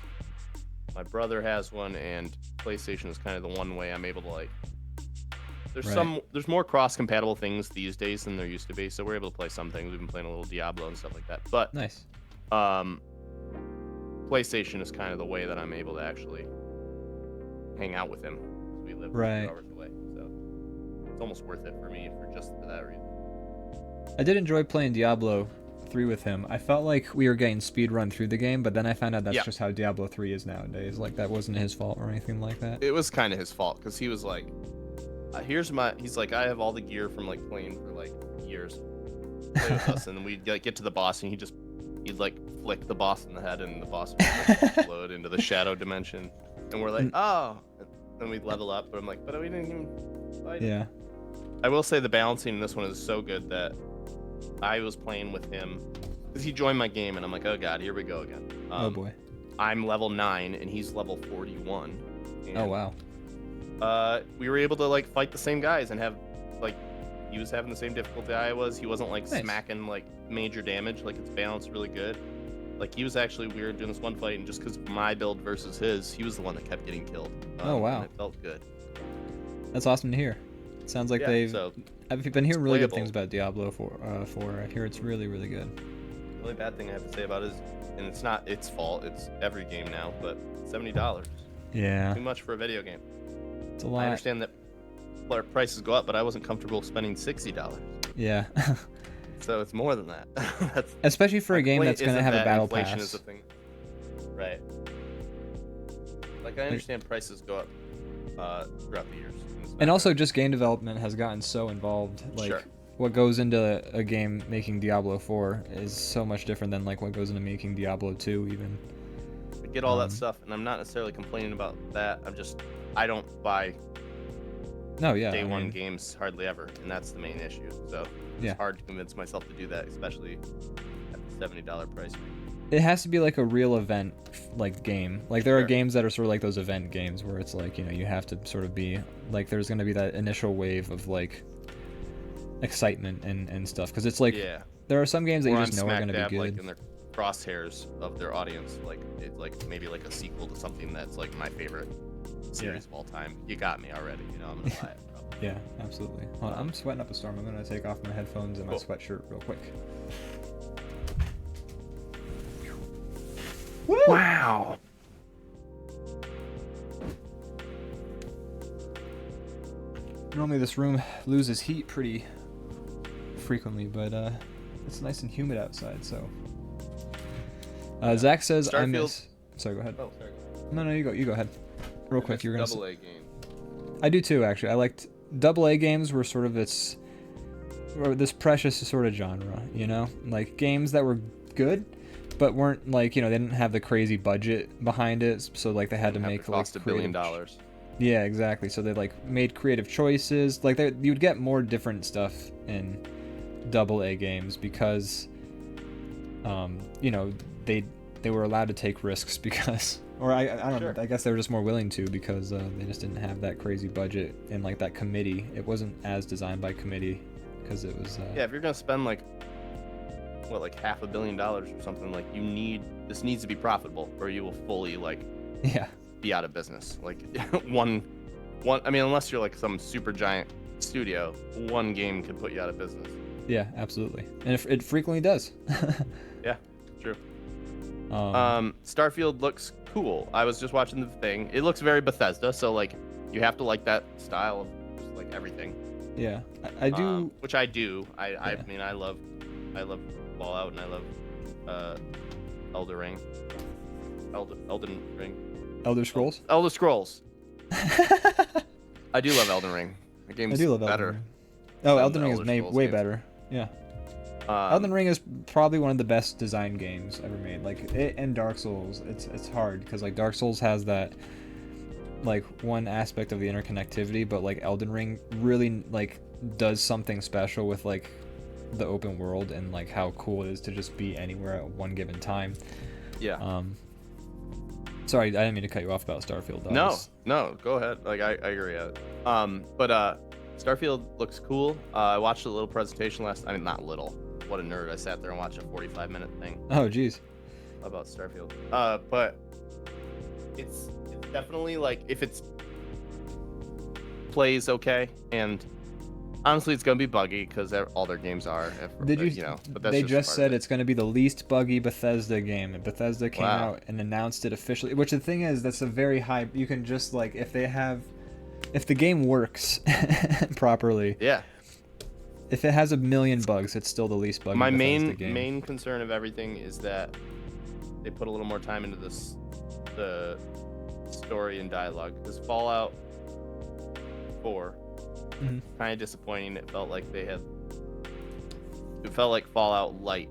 S2: my brother has one, and PlayStation is kind of the one way I'm able to like. There's more cross-compatible things these days than there used to be, so we're able to play some things. We've been playing a little Diablo and stuff like that. But
S1: Nice.
S2: PlayStation is kind of the way that I'm able to actually hang out with him, because we live
S1: Right.
S2: 2 hours away. So it's almost worth it for me for that reason.
S1: I did enjoy playing Diablo 3 with him. I felt like we were getting speed run through the game, but then I found out that's
S2: Yeah.
S1: just how Diablo 3 is nowadays. Like that wasn't his fault or anything like that.
S2: It was kind of his fault, because he was like, he's like, I have all the gear from like playing for like years. Play with us, and then we'd like get to the boss, and he'd like flick the boss in the head, and the boss would like, explode into the shadow dimension, and we're like, oh, and then we'd level up, but I'm like, but we didn't even fight.
S1: Yeah.
S2: I will say the balancing in this one is so good that I was playing with him, because he joined my game, and I'm like, oh god, here we go again.
S1: Oh boy.
S2: I'm level 9, and he's level 41. And
S1: Oh wow.
S2: we were able to like fight the same guys and have like, he was having the same difficulty I was. He wasn't like
S1: Nice.
S2: smacking like major damage. Like it's balanced really good. Like he was actually weird doing this one fight, and just because my build versus his, he was the one that kept getting killed.
S1: Oh, wow.
S2: And it felt good.
S1: That's awesome to hear. Sounds like
S2: Yeah,
S1: they've.
S2: so
S1: I've been hearing really good
S2: playable.
S1: things about Diablo 4. I hear it's really, really good.
S2: the only bad thing I have to say about it is, and it's not its fault, it's every game now, but $70.
S1: Yeah.
S2: Too much for a video game.
S1: It's a
S2: I
S1: lot.
S2: understand that prices go up, but I wasn't comfortable spending $60.
S1: Yeah.
S2: So it's more than that. That's
S1: Especially for a
S2: my
S1: game
S2: point
S1: that's going to
S2: isn't
S1: have a
S2: that
S1: battle
S2: inflation
S1: pass.
S2: is a thing. Right. Like I understand prices go up throughout the years.
S1: And also, just game development has gotten so involved. Like,
S2: Sure.
S1: what goes into a game making Diablo 4 is so much different than like what goes into making Diablo 2 even.
S2: I get all that stuff, and I'm not necessarily complaining about that. I don't buy
S1: No, yeah.
S2: day
S1: I
S2: one
S1: mean,
S2: games hardly ever, and that's the main issue. So it's
S1: Yeah.
S2: hard to convince myself to do that, especially at the $70 price range.
S1: it has to be like a real event like game. Like there are
S2: Sure.
S1: games that are sort of like those event games where it's like, you know, you have to sort of be like there's going to be that initial wave of like excitement and stuff because it's like
S2: Yeah.
S1: there are some games that you
S2: Or
S1: just
S2: I'm
S1: know are
S2: smack
S1: going to
S2: dab,
S1: be good.
S2: like in their crosshairs of their audience, like it's like maybe like a sequel to something that's like my favorite series of all time. You got me already, you know. I'm gonna buy it. Probably.
S1: Yeah, absolutely. Hold on, I'm sweating up a storm. I'm going to take off my headphones and my
S2: Cool.
S1: sweatshirt real quick.
S2: Wow.
S1: Normally this room loses heat pretty frequently, but it's nice and humid outside, so. Zach says I
S2: Starfield-
S1: miss. Sorry, go ahead.
S2: Oh, sorry.
S1: No, you go. You go ahead. Real quick, you're gonna.
S2: Double A game.
S1: I do too, actually. I liked AA games were sort of this precious sort of genre, you know, like games that were good, but weren't like, you know, they didn't have the crazy budget behind it, so like they had to make like
S2: cost $1 billion.
S1: Yeah, exactly. So they like made creative choices. Like you would get more different stuff in AA games because, you know, they were allowed to take risks because, or I don't know. I guess they were just more willing to because they just didn't have that crazy budget and like that committee. It wasn't as designed by committee because it was.
S2: Yeah, if you're gonna spend like $500 million or something, like this needs to be profitable, or you will fully like.
S1: Yeah.
S2: Be out of business. Like one. I mean, unless you're like some super giant studio, one game could put you out of business.
S1: Yeah, absolutely, and it frequently does.
S2: Yeah, true. Starfield looks cool. I was just watching the thing. It looks very Bethesda, so like you have to like that style of just like everything.
S1: Yeah, I do.
S2: Which I do. I mean, I love Fallout and I love Elden Ring.
S1: Elder Scrolls.
S2: Elder Scrolls. I do love Elden Ring. The game's better.
S1: Elden Ring is way better. Yeah. Elden Ring is probably one of the best design games ever made. Like it and Dark Souls, it's hard because like Dark Souls has that like one aspect of the interconnectivity, but like Elden Ring really like does something special with like the open world and like how cool it is to just be anywhere at one given time.
S2: Yeah.
S1: Sorry, I didn't mean to cut you off about Starfield. Though.
S2: No, go ahead. Like I agree. But Starfield looks cool. I watched a little presentation not little. What a nerd! I sat there and watched a 45-minute thing.
S1: Oh, geez.
S2: About Starfield. But it's definitely like if it's plays okay, and honestly, it's gonna be buggy because all their games are.
S1: Did you know? But they just said it's gonna be the least buggy Bethesda game, and Bethesda came out and announced it officially. Which the thing is, that's a very high. You can just like if the game works properly.
S2: Yeah.
S1: If it has 1 million bugs, it's still the least buggy Bethesda game.
S2: My main concern of everything is that they put a little more time into the story and dialogue. Because Fallout 4. Kind of disappointing. It felt like Fallout Light,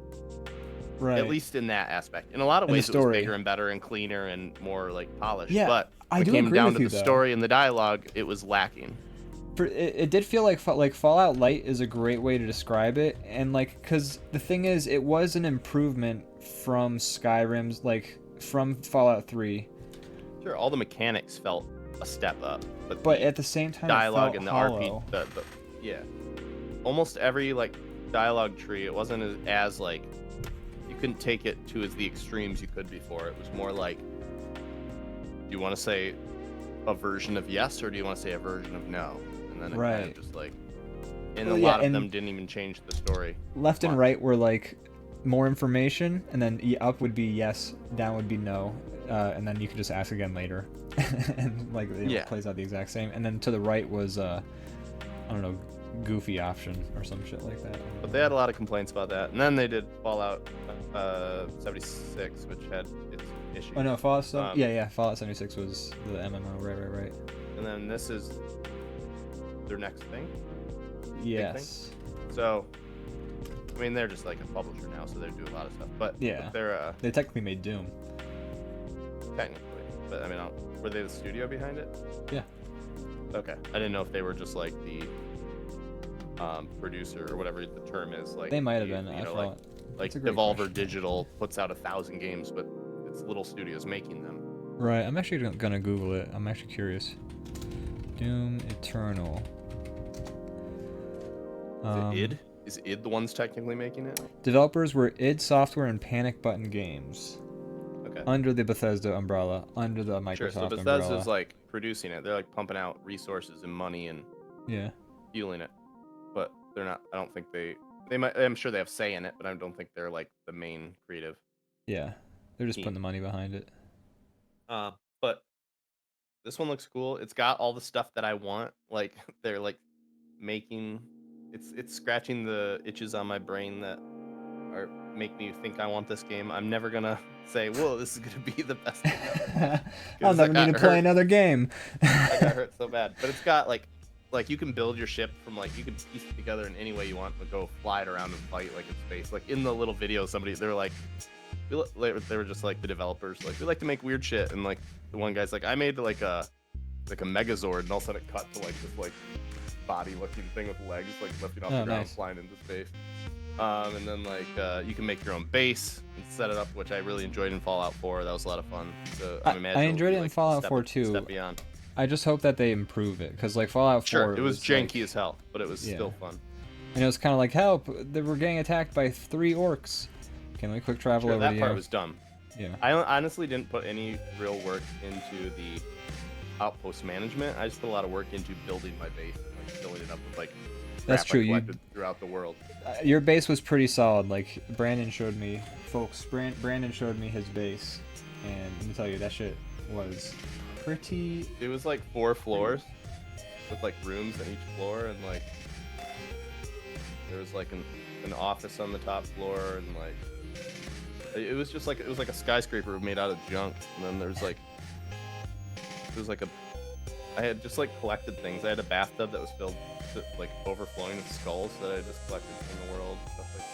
S1: right?
S2: At least in that aspect. In a lot of ways, it was bigger and better and cleaner and more like polished.
S1: Yeah,
S2: but when it came down to the story and the dialogue, it was lacking.
S1: It did feel like Fallout Light is a great way to describe it, and like because the thing is, it was an improvement from Skyrim's, like from Fallout 3.
S2: Sure, all the mechanics felt a step up,
S1: but at the same time,
S2: dialogue
S1: it felt
S2: and the
S1: hollow.
S2: RP, yeah, almost every like dialogue tree, it wasn't as like you couldn't take it to as the extremes you could before. It was more like, do you want to say a version of yes or do you want to say a version of no? And then it kind of just like, and a lot of them didn't even change the story.
S1: Left and right were like more information, and then up would be yes, down would be no, and then you could just ask again later, and like it plays out the exact same. And then to the right was I don't know, goofy option or some shit like that.
S2: But they had a lot of complaints about that, and then they did Fallout 76, which had its issues.
S1: Oh no, Fallout Fallout 76 was the MMO, right.
S2: And then this is their next thing.
S1: Yes.
S2: So, I mean, they're just like a publisher now, so they do a lot of stuff. But
S1: yeah, they technically made Doom.
S2: Technically, but I mean, were they the studio behind it?
S1: Yeah.
S2: Okay, I didn't know if they were just like the producer or whatever the term is. Like
S1: they might have been.
S2: You know, like Devolver Digital puts out 1,000 games, but it's little studios making them.
S1: Right. I'm actually gonna Google it. I'm actually curious. Doom Eternal.
S2: Is it id? Is id the ones technically making it?
S1: Developers were id Software and Panic Button Games.
S2: Okay.
S1: Under the Bethesda umbrella, under the Microsoft
S2: sure, so Bethesda's
S1: umbrella.
S2: like producing it. They're like pumping out resources and money and fueling it. But they're not. I don't think they might. I'm sure they have say in it, but I don't think they're like the main creative.
S1: Yeah, they're just putting the money behind it.
S2: But this one looks cool. It's got all the stuff that I want. Like they're like making. It's scratching the itches on my brain that are make me think I want this game. I'm never gonna say, "Whoa, this is gonna be the best thing ever."
S1: I'll never need to play another game.
S2: I got hurt so bad. But it's got like you can build your ship from like you can piece it together in any way you want, but go fly it around and fight like in space. Like in the little video, they're like they were just like the developers, like we like to make weird shit, and like the one guy's like, I made like a Megazord, and all of a sudden it cut to like this like body looking thing with legs like lifting off the ground,
S1: nice.
S2: flying into space. And then like you can make your own base and set it up, which I really enjoyed in Fallout 4. That was a lot of fun. So
S1: I
S2: imagine it'll
S1: enjoyed
S2: be,
S1: it in
S2: like,
S1: Fallout
S2: step
S1: 4 too.
S2: Step beyond.
S1: I just hope that they improve it, because like Fallout 4,
S2: Sure, it was janky
S1: like,
S2: as hell, but it was still fun.
S1: and it was kind of like, help, they were getting attacked by 3 orcs. Can we quick travel over
S2: That
S1: to
S2: part
S1: you?
S2: was dumb.
S1: Yeah.
S2: I honestly didn't put any real work into the outpost management. I just put a lot of work into building my base, like filling it up with like
S1: That's
S2: crap
S1: true,
S2: I
S1: you-
S2: collected throughout the world.
S1: Your base was pretty solid. Like Brandon showed me, folks. Brandon showed me his base, and let me tell you, that shit was pretty.
S2: It was like 4 floors with like rooms on each floor, and like there was like an office on the top floor, and like it was just like a skyscraper made out of junk. And then there was like I had just like collected things. I had a bathtub that was filled to, like overflowing with skulls that I just collected from the world, stuff like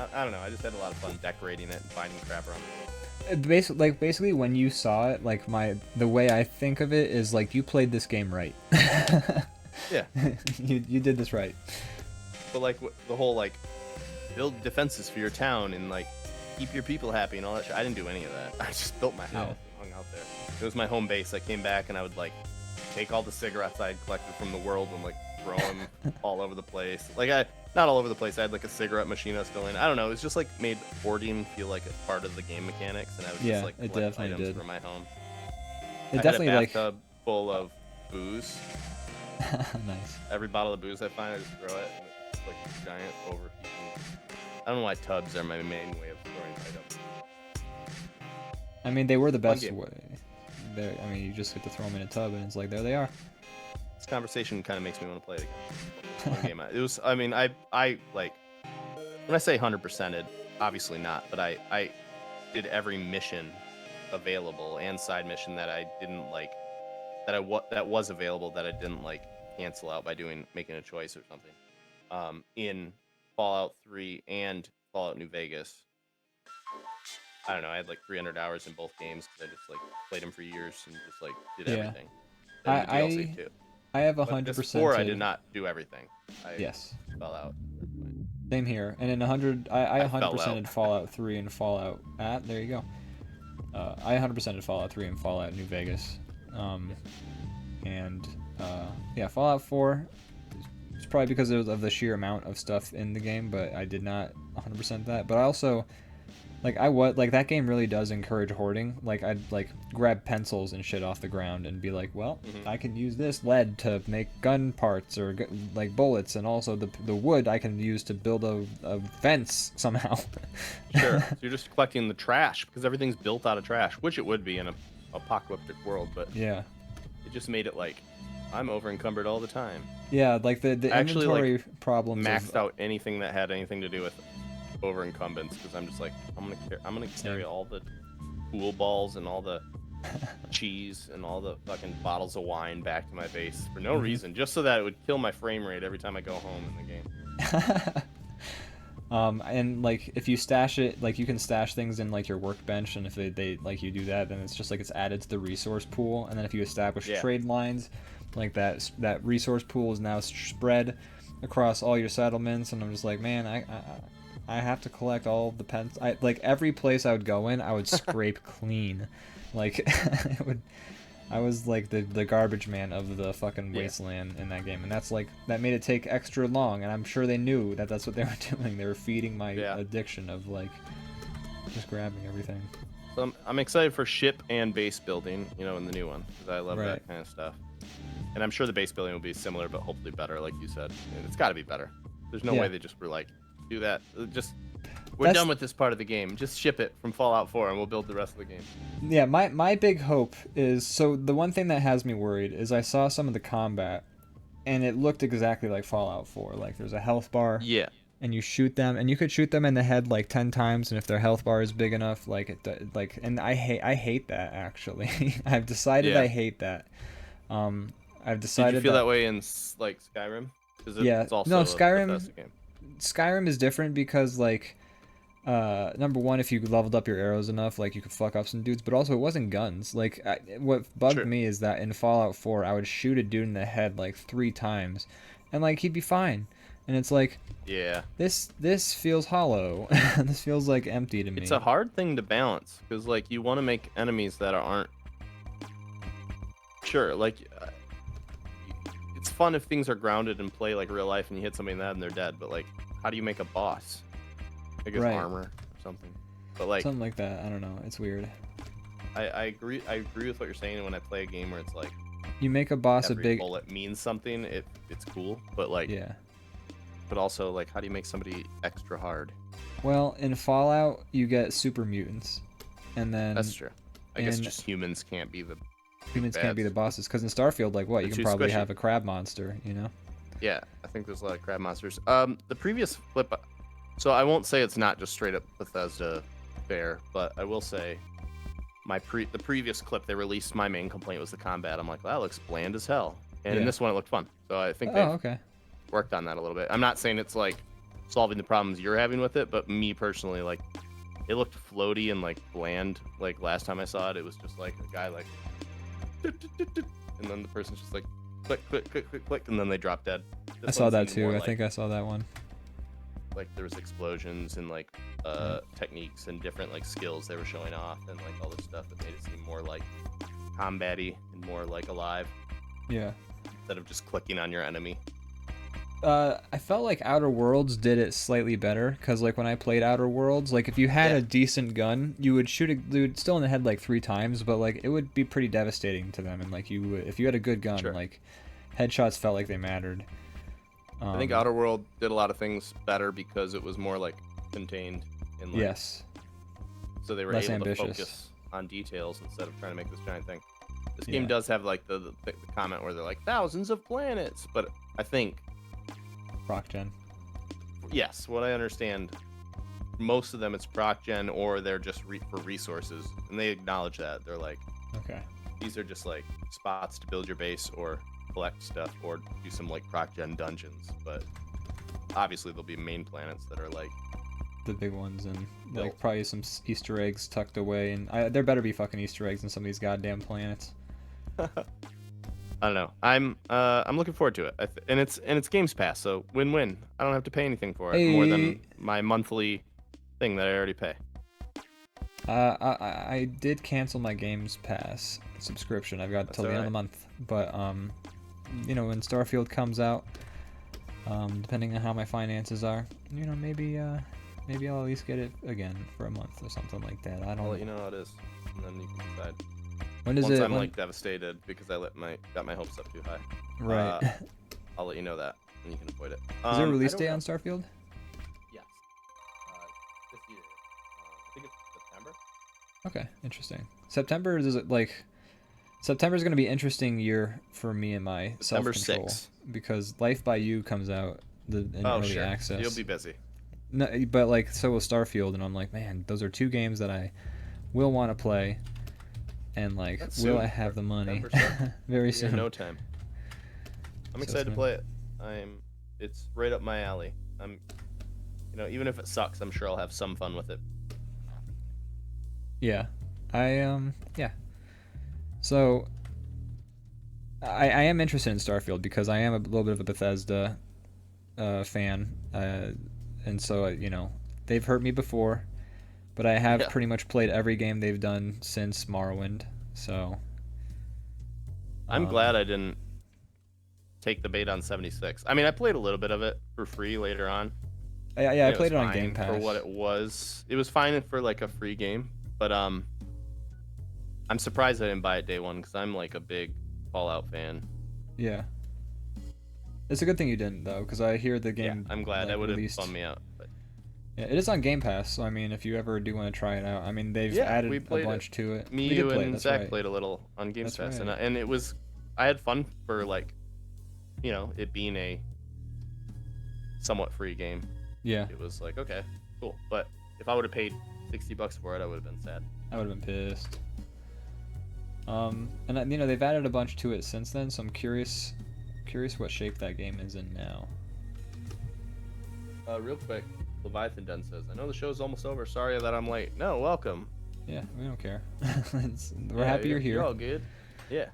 S2: that. I don't know. I just had a lot of fun decorating it and finding crap around the world.
S1: Basically, when you saw it, like the way I think of it is like you played this game right.
S2: Yeah.
S1: you did this right.
S2: But like the whole like build defenses for your town and like keep your people happy and all that shit. I didn't do any of that. I just built my house and hung out there. It was my home base. I came back and I would like take all the cigarettes I had collected from the world and like throw them all over the place. Like not all over the place. I had like a cigarette machine I was still in. I don't know. It was just like made hoarding feel like a part of the game mechanics, and I would just like
S1: it
S2: collect
S1: definitely
S2: items
S1: did.
S2: for my home.
S1: It
S2: I
S1: definitely
S2: had a
S1: like
S2: bathtub full of booze.
S1: nice.
S2: Every bottle of booze I find, I just throw it. And it's like a giant overheating. I don't know why tubs are my main way of storing items.
S1: I mean, they were the best
S2: game.
S1: way. I mean, you just get to throw them in a tub, and it's like, there they are.
S2: This conversation kind of makes me want to play it again. One game. It was. I mean, I like when I say 100%ed, obviously not, but I did every mission available and side mission that I didn't like, that was available that I didn't like cancel out by making a choice or something. In Fallout 3 and Fallout New Vegas. I don't know. I had like 300 hours in both games because I just like played them for years and just like did
S1: Yeah.
S2: everything. And the DLC too.
S1: I have
S2: But
S1: 100%.
S2: this 4, I did not do everything. I
S1: Yes.
S2: fell out.
S1: Same here. And in 100, I
S2: I fell
S1: 100%ed
S2: out.
S1: Fallout 3 and Fallout. There you go. I 100%ed Fallout 3 and Fallout New Vegas. Yeah, Fallout 4. It's probably because of the sheer amount of stuff in the game, but I did not 100% that. But I also, that game really does encourage hoarding. Like I'd like grab pencils and shit off the ground and be like, well, I can use this lead to make gun parts or like bullets, and also the wood I can use to build a fence somehow.
S2: Sure. So you're just collecting the trash because everything's built out of trash, which it would be in an apocalyptic world, but
S1: Yeah.
S2: it just made it like I'm over encumbered all the time.
S1: Yeah, like the
S2: I actually,
S1: inventory problems.
S2: Maxed out anything that had anything to do with over incumbents because I'm just like I'm gonna carry all the pool balls and all the cheese and all the fucking bottles of wine back to my base for no reason, just so that it would kill my frame rate every time I go home in the game.
S1: And like if you stash it, like you can stash things in like your workbench, and if they like you do that, then it's just like it's added to the resource pool. And then if you establish trade lines, like that resource pool is now spread across all your settlements. And I'm just like, man, I have to collect all of the pens. Like every place I would go in, I would scrape clean. Like I was like the garbage man of the fucking wasteland in that game, and that made it take extra long. And I'm sure they knew that that's what they were doing. They were feeding my addiction of like just grabbing everything.
S2: So I'm excited for ship and base building, in the new one, because I love that kind of stuff. And I'm sure the base building will be similar, but hopefully better, like you said. And it's got to be better. There's no way they just were like, do that. We're done with this part of the game. Just ship it from Fallout 4, and we'll build the rest of the game.
S1: Yeah, my big hope is, so the one thing that has me worried is I saw some of the combat, and it looked exactly like Fallout 4. Like there's a health bar.
S2: Yeah.
S1: And you shoot them, and you could shoot them in the head like 10 times, and if their health bar is big enough, and I hate that actually. I've decided I hate that. I've decided.
S2: Did you feel that way in like Skyrim? Because it's also
S1: no,
S2: a
S1: Skyrim.
S2: Bethesda game.
S1: Skyrim is different because like number one, if you leveled up your arrows enough, like you could fuck up some dudes, but also it wasn't guns. Like what bugged
S2: True.
S1: me is that in Fallout 4, I would shoot a dude in the head like 3 times, and like he'd be fine. And it's like,
S2: Yeah.
S1: this feels hollow. This feels like empty to me.
S2: It's a hard thing to balance because like you want to make enemies that aren't sure. Like it's fun if things are grounded and play like real life and you hit somebody in the head and they're dead. But like, how do you make a boss? I guess
S1: Right.
S2: armor or something. But like,
S1: something like that. I don't know. It's weird.
S2: I agree. I agree with what you're saying. When I play a game where it's like
S1: You make a boss
S2: every
S1: a big.
S2: bullet means something, it's cool. But like,
S1: Yeah.
S2: but also like, how do you make somebody extra hard?
S1: Well, in Fallout, you get super mutants, and then
S2: That's true. I guess
S1: and-
S2: just humans can't be the
S1: humans can't be the
S2: bads.
S1: bosses. Because in Starfield, like what, you
S2: They're
S1: can
S2: too
S1: probably
S2: squishy.
S1: have a crab monster. You know.
S2: Yeah, I think there's a lot of crab monsters. The previous flip, so I won't say it's not just straight up Bethesda fare, but I will say the previous clip they released, my main complaint was the combat. I'm like, well, that looks bland as hell. And in
S1: Yeah.
S2: this one, it looked fun. So I think
S1: Oh,
S2: they've
S1: okay.
S2: worked on that a little bit. I'm not saying it's like solving the problems you're having with it, but me personally, like, it looked floaty and like bland. Like last time I saw it, it was just like a guy like, and then the person's just like, click, click, click, click, click, and then they drop dead.
S1: I
S2: This
S1: saw
S2: one
S1: that
S2: seemed
S1: too.
S2: more
S1: I
S2: like-
S1: think I saw that one.
S2: like there was explosions and like techniques and different like skills they were showing off and like all this stuff that made it seem more like combat-y and more like alive
S1: Yeah.
S2: instead of just clicking on your enemy.
S1: I felt like Outer Worlds did it slightly better because, like, when I played Outer Worlds, like, if you had
S2: Yeah.
S1: a decent gun, you would shoot a dude still in the head like 3 times, but like it would be pretty devastating to them. And like if you had a good gun,
S2: Sure.
S1: like headshots felt like they mattered.
S2: I think Outer World did a lot of things better because it was more like contained and like
S1: Yes.
S2: so they were
S1: Less
S2: able
S1: ambitious.
S2: to focus on details instead of trying to make this giant thing. This
S1: Yeah.
S2: game does have like the comment where they're like thousands of planets, but I think
S1: Proc gen.
S2: yes, what I understand, most of them it's proc gen or they're just for resources, and they acknowledge that. They're like,
S1: Okay.
S2: these are just like spots to build your base or collect stuff or do some like proc gen dungeons. But obviously there'll be main planets that are like,
S1: The big ones and
S2: Built.
S1: like probably some Easter eggs tucked away, and there better be fucking Easter eggs in some of these goddamn planets.
S2: I don't know. I'm looking forward to it. And it's Games Pass, so win-win. I don't have to pay anything for it more
S1: Hey.
S2: than my monthly thing that I already pay.
S1: I did cancel my Games Pass subscription. I've got
S2: That's
S1: till the end of the
S2: alright.
S1: month, but you know, when Starfield comes out, depending on how my finances are, you know, maybe I'll at least get it again for a month or something like that. I
S2: I'll let you
S1: don't.
S2: know how it is, and then you can decide.
S1: When is
S2: Once
S1: it?
S2: I'm
S1: when-
S2: like devastated because I got my hopes up too high.
S1: right.
S2: I'll let you know that, and you can avoid it.
S1: Is there a
S2: I
S1: release
S2: don't
S1: date
S2: know.
S1: on Starfield?
S2: Yes. This year. I think it's September.
S1: Okay, interesting. September is it like? September's gonna be an interesting year for me and my
S2: September
S1: self-control
S2: 6th.
S1: because Life by You comes out in early
S2: sure.
S1: access.
S2: You'll be busy.
S1: No, but like so will Starfield, and I'm like, man, those are 2 games that I will want to play, and like,
S2: That's
S1: will
S2: soon.
S1: I have the money?
S2: September
S1: Very
S2: You
S1: soon.
S2: have no time. I'm
S1: So
S2: excited to
S1: soon.
S2: play it. It's right up my alley. Even if it sucks, I'm sure I'll have some fun with it.
S1: Yeah, yeah. So I am interested in Starfield because I am a little bit of a Bethesda fan, and so you know, they've hurt me before, but I have
S2: Yeah.
S1: pretty much played every game they've done since Morrowind. So
S2: I'm
S1: um,
S2: glad I didn't take the bait on 76. I mean, I played a little bit of it for free later on.
S1: Yeah,
S2: and
S1: I
S2: was
S1: played it on
S2: fine
S1: Game Pass.
S2: for what it was. It was fine for like a free game, but I'm surprised I didn't buy it day one because I'm like a big Fallout fan.
S1: Yeah. It's a good thing you didn't though, because I hear the
S2: Yeah,
S1: game.
S2: I'm glad.
S1: like,
S2: That would have
S1: released.
S2: bummed me out. But
S1: Yeah, it is on Game Pass, so I mean, if you ever do want to try it out, I mean, they've
S2: Yeah,
S1: added
S2: we
S1: a
S2: played it.
S1: bunch to it.
S2: me,
S1: We did
S2: you,
S1: play it,
S2: and
S1: that's
S2: Zach
S1: right.
S2: played a little on Games
S1: That's
S2: Pass,
S1: right.
S2: and it was. I had fun for like, it being a somewhat free game.
S1: Yeah,
S2: It was like, okay, cool. But if I would have paid $60 for it, I would have been sad.
S1: I would have been pissed. And you know, they've added a bunch to it since then, so I'm curious what shape that game is in now.
S2: Real quick, Leviathan Den says, I know the show's almost over. Sorry that I'm late. No, welcome.
S1: Yeah, we don't care. We're happy you're here.
S2: You're all good. Yeah.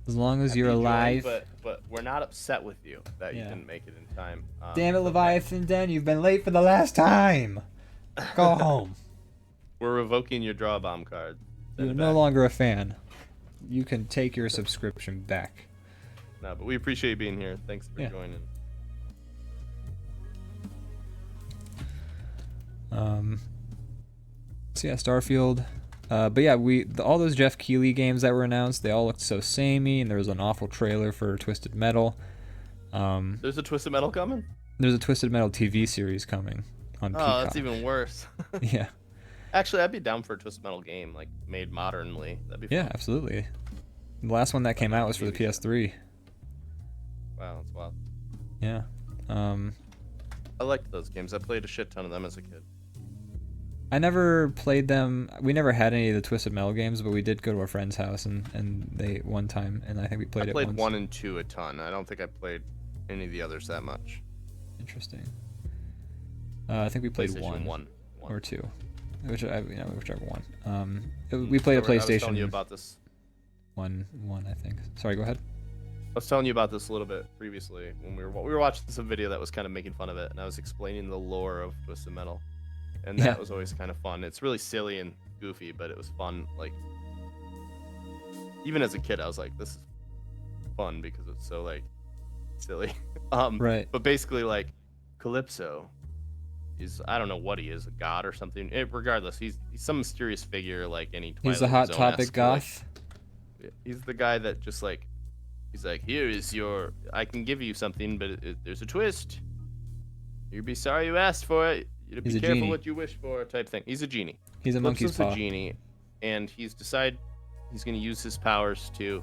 S1: As long as
S2: Happy
S1: you're
S2: you joined,
S1: alive.
S2: but we're not upset with you that you
S1: Yeah.
S2: didn't make it in time.
S1: Damn it,
S2: it's okay.
S1: Leviathan Den, you've been late for the last time. Go home.
S2: We're revoking your DrawBomb card. Send
S1: You're
S2: it
S1: no
S2: back.
S1: longer a fan. You can take your subscription back.
S2: No, but we appreciate you being here. Thanks for
S1: Yeah.
S2: joining.
S1: So yeah, Starfield. But yeah, all those Jeff Keighley games that were announced, they all looked so samey, and there was an awful trailer for Twisted Metal.
S2: There's a Twisted Metal coming?
S1: There's a Twisted Metal TV series coming on
S2: Oh,
S1: Peacock.
S2: that's even worse.
S1: Yeah.
S2: Actually, I'd be down for a Twisted Metal game, like made modernly. That'd be fun.
S1: Yeah, absolutely. The last one that came out was for the
S2: TV show.
S1: PS3.
S2: Wow, that's wild.
S1: Yeah.
S2: I liked those games. I played a shit ton of them as a kid.
S1: I never played them. We never had any of the Twisted Metal games, but we did go to a friend's house and they one time, and I think we played
S2: I
S1: it
S2: played
S1: once.
S2: 1 and 2 a ton. I don't think I played any of the others that much.
S1: Interesting. I think we played
S2: PlayStation
S1: 1
S2: 1.
S1: or 2, whichever one. We played a
S2: I was telling
S1: PlayStation
S2: you about this.
S1: 1, I think. Sorry, go ahead.
S2: I was telling you about this a little bit previously when we were watching some video that was kind of making fun of it, and I was explaining the lore of Twisted Metal, and that
S1: Yeah.
S2: was always kind of fun. It's really silly and goofy, but it was fun. Like, even as a kid, I was like, "This is fun" because it's so like silly.
S1: Right.
S2: But basically, like, Calypso is, I don't know what he is, a god or something. Regardless, he's some mysterious figure like any.
S1: He's the
S2: Twilight
S1: Hot
S2: Zone-esque,
S1: Topic goth.
S2: Like, he's the guy that just like. He's like, here is your. I can give you something, but there's a twist. You'd be sorry you asked for it. You'd
S1: He's
S2: be
S1: a
S2: careful
S1: genie.
S2: what you wish for, type thing. He's a genie.
S1: He's a monkey's
S2: Calypso's
S1: paw.
S2: a genie, and he's decided he's going to use his powers to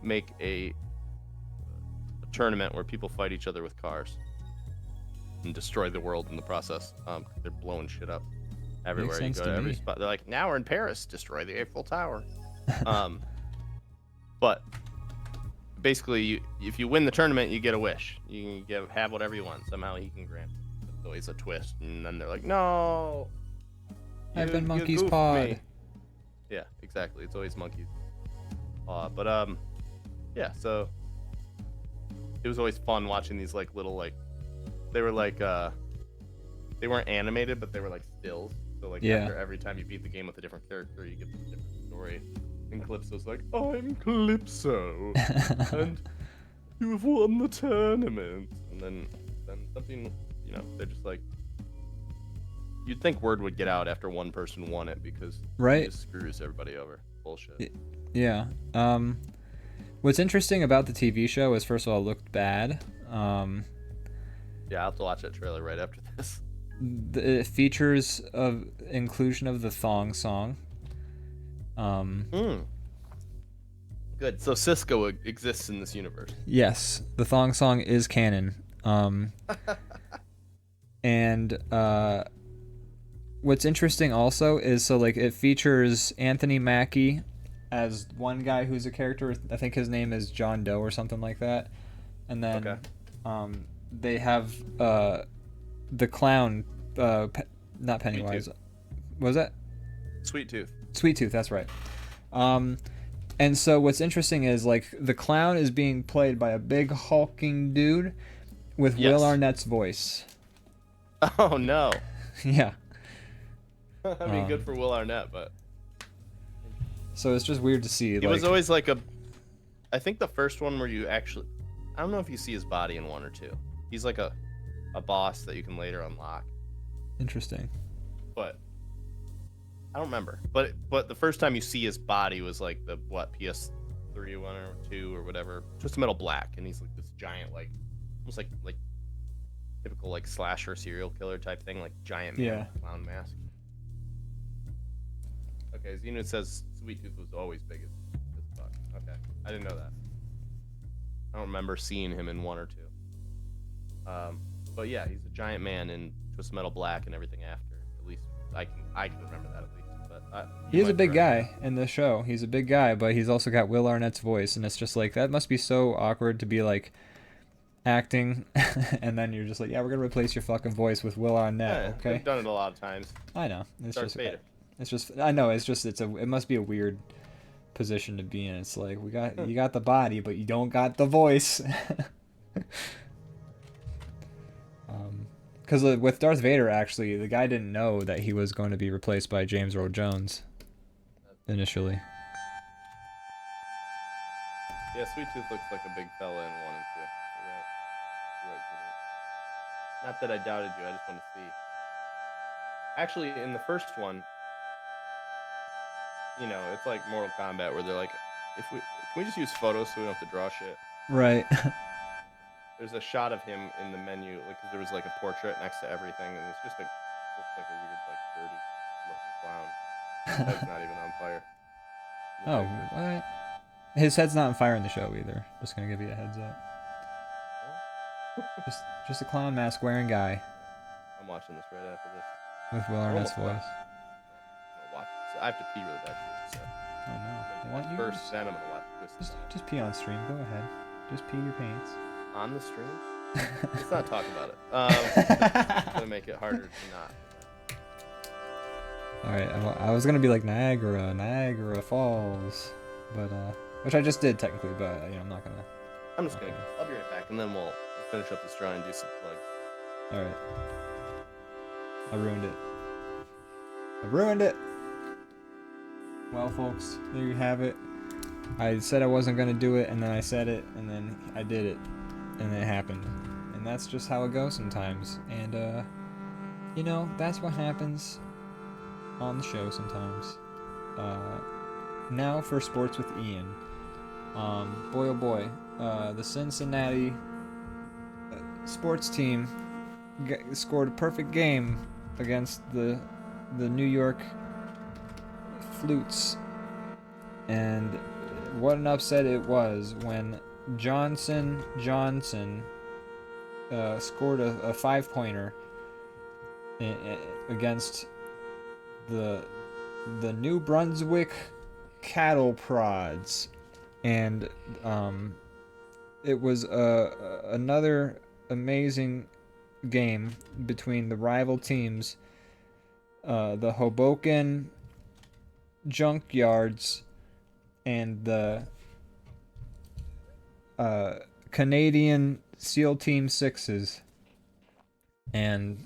S2: make a tournament where people fight each other with cars and destroy the world in the process. They're blowing shit up everywhere. You
S1: sense
S2: go
S1: to
S2: to every
S1: me.
S2: spot. They're like, now we're in Paris. Destroy the Eiffel Tower. But basically, if you win the tournament, you get a wish. You can have whatever you want. Somehow he can grant. It's always a twist, and then they're like, "No,
S1: I've been
S2: you
S1: monkey's
S2: goofed
S1: pawed."
S2: me." Yeah, exactly. It's always monkey's paw. But yeah. So it was always fun watching these like little like they were like they weren't animated, but they were like stills. So like
S1: Yeah.
S2: after every time you beat the game with a different character, you get a different story. And Calypso's like, I'm Calypso, and you have won the tournament. And then something, you know, they're just like, you'd think word would get out after one person won it because
S1: Right.
S2: it just screws everybody over. Bullshit.
S1: Yeah. What's interesting about the TV show is, first of all, it looked bad.
S2: Yeah, I'll have to watch that trailer right after this.
S1: It features of inclusion of the thong song.
S2: Good. So Cisco exists in this universe.
S1: Yes, the thong song is canon. And what's interesting also is, so like, it features Anthony Mackie as one guy who's a character. I think his name is John Doe or something like that. And then
S2: Okay.
S1: they have the clown, not Pennywise.
S2: Tooth.
S1: What was that?
S2: Sweet Tooth.
S1: Sweet Tooth, that's right. And so what's interesting is, like, the clown is being played by a big hulking dude with
S2: Yes.
S1: Will Arnett's voice.
S2: Oh no.
S1: Yeah.
S2: I mean, good for Will Arnett, but
S1: So it's just weird to see.
S2: he was always like a. I think the first one where you actually, I don't know if you see his body in 1 or 2. He's like a boss that you can later unlock,
S1: Interesting.
S2: but I don't remember. But the first time you see his body was like the PS3 1 or 2 or whatever, Twisted Metal Black, and he's like this giant, like almost like typical like slasher serial killer type thing, like giant man
S1: Yeah.
S2: with a clown mask. Okay, Xenu says Sweet Tooth was always big as fuck. Okay, I didn't know that. I don't remember seeing him in 1 or 2. But yeah, he's a giant man in Twisted Metal Black and everything after. At least I can remember that at least. But
S1: He is a big guy in the show. He's a big guy, but he's also got Will Arnett's voice, and it's just like, that must be so awkward to be like, acting, and then you're just like, yeah, we're gonna replace your fucking voice with Will Arnett,
S2: Yeah,
S1: okay?
S2: I've done it a lot of times.
S1: I know. It's
S2: Darth
S1: just,
S2: Vader.
S1: it's just, I know. It must be a weird position to be in. It's like you got the body, but you don't got the voice. Because with Darth Vader, actually, the guy didn't know that he was going to be replaced by James Earl Jones initially.
S2: Yeah, Sweet Tooth looks like a big fella in 1 and 2. You're right. You're right, Jimmy. Not that I doubted you. I just want to see. Actually, in the first one, you know, it's like Mortal Kombat where they're like, can we just use photos so we don't have to draw shit?
S1: Right.
S2: There's a shot of him in the menu, like, cause there was like a portrait next to everything, and it's just like looks like a weird, like, dirty looking clown. His head's not even on fire.
S1: Oh, what? His head's not on fire in the show either. Just gonna give you a heads up. Just a clown mask wearing guy
S2: I'm watching this right after this.
S1: with Will Arnett's voice.
S2: I'm gonna watch this. I have to pee really bad too. So.
S1: Oh no! What you
S2: First, then I'm gonna watch Twisted.
S1: just pee on stream. Go ahead. Just pee your pants.
S2: On the stream? Let's not talk about it. It's gonna make it harder to not.
S1: All right. I was gonna be like Niagara Falls, but which I just did technically, but you know I'm not gonna.
S2: I'm just gonna. I'll be right back, and then we'll finish up this draw and do some plugs.
S1: All right. I ruined it. I ruined it. Well, folks, there you have it. I said I wasn't gonna do it, and then I said it, and then I did it, and then it happened. And that's just how it goes sometimes. And you know, that's what happens on the show sometimes. Now for sports with Ian. Boy oh boy, the Cincinnati sports team scored a perfect game against the New York Flutes, and what an upset it was when Johnson scored a 5-pointer against the New Brunswick Cattle Prods, and it was another amazing game between the rival teams, the Hoboken Junkyards and the Canadian SEAL Team 6s, and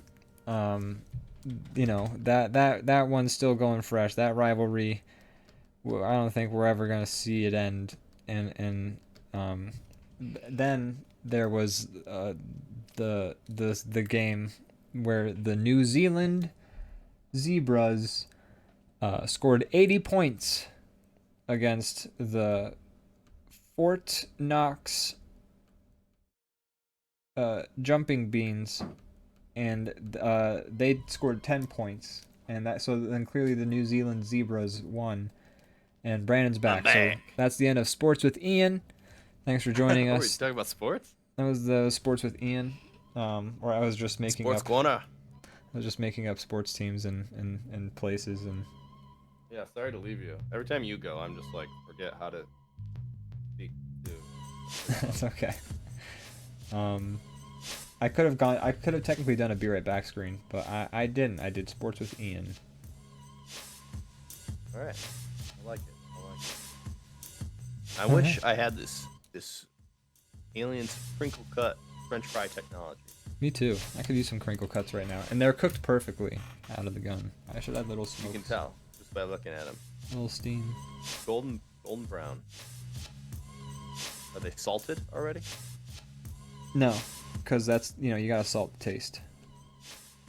S1: you know, that one's still going fresh. That rivalry, I don't think we're ever gonna see it end. And then there was the game where the New Zealand Zebras scored 80 points against the Fort Knox Jumping Beans, and they scored 10 points, and then clearly the New Zealand Zebras won, and Brandon's back. So that's the end of Sports with Ian. Thanks for joining us.
S2: Were you talking about sports?
S1: That was the Sports with Ian, or I was just making
S2: Sports
S1: up.
S2: corner.
S1: I was just making up sports teams and places and.
S2: Yeah, sorry to leave you. Every time you go, I'm just like forget how to speak.
S1: That's okay. I could have technically done a Be Right Back screen, but I didn't. I did Sports with Ian.
S2: All right, I like it. I wish I had this Aliens crinkle cut French fry technology.
S1: Me too. I could use some crinkle cuts right now, and they're cooked perfectly out of the gun. I should add little smokes.
S2: You can tell just by looking at them.
S1: A little steam.
S2: Golden brown. Are they salted already?
S1: No, because that's, you know, you gotta salt the taste.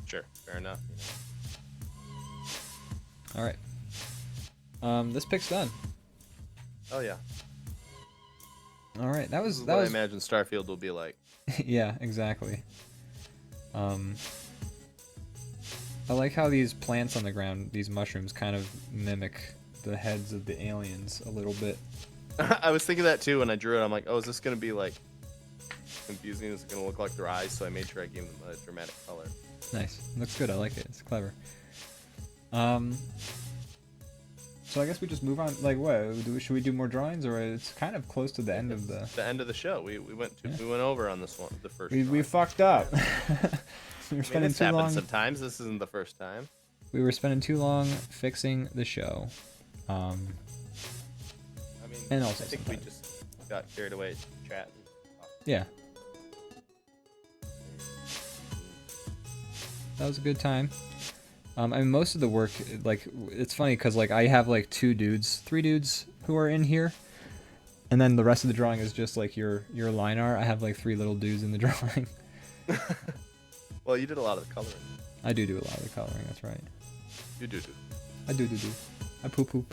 S2: Sure, fair enough.
S1: All right. This pick's done.
S2: Oh yeah.
S1: All right, that was
S2: I imagine Starfield will be like.
S1: Yeah, exactly. I like how these plants on the ground, these mushrooms, kind of mimic the heads of the aliens a little bit.
S2: I was thinking that too when I drew it. I'm like, oh, is this gonna be like confusing? Is it gonna look like their eyes? So I made sure I gave them a dramatic color.
S1: Nice. Looks good. I like it. It's clever. So I guess we just move on. Like, what? Should we do more drawings, or it's kind of close to the end of the?
S2: The end of the show. We went over on this one, the first.
S1: We fucked up. We were spending
S2: this
S1: too
S2: happens
S1: long.
S2: sometimes. This isn't the first time.
S1: We were spending too long fixing the show.
S2: I mean,
S1: and also
S2: I think
S1: sometimes.
S2: we just got carried away chatting.
S1: Yeah. That was a good time. I mean, most of the work, like, it's funny because, like, I have, like, 3 dudes who are in here. And then the rest of the drawing is just, like, your line art. I have, like, 3 little dudes in the drawing.
S2: Well, you did a lot of the coloring.
S1: I do a lot of the coloring, that's right.
S2: You do.
S1: I do. I poop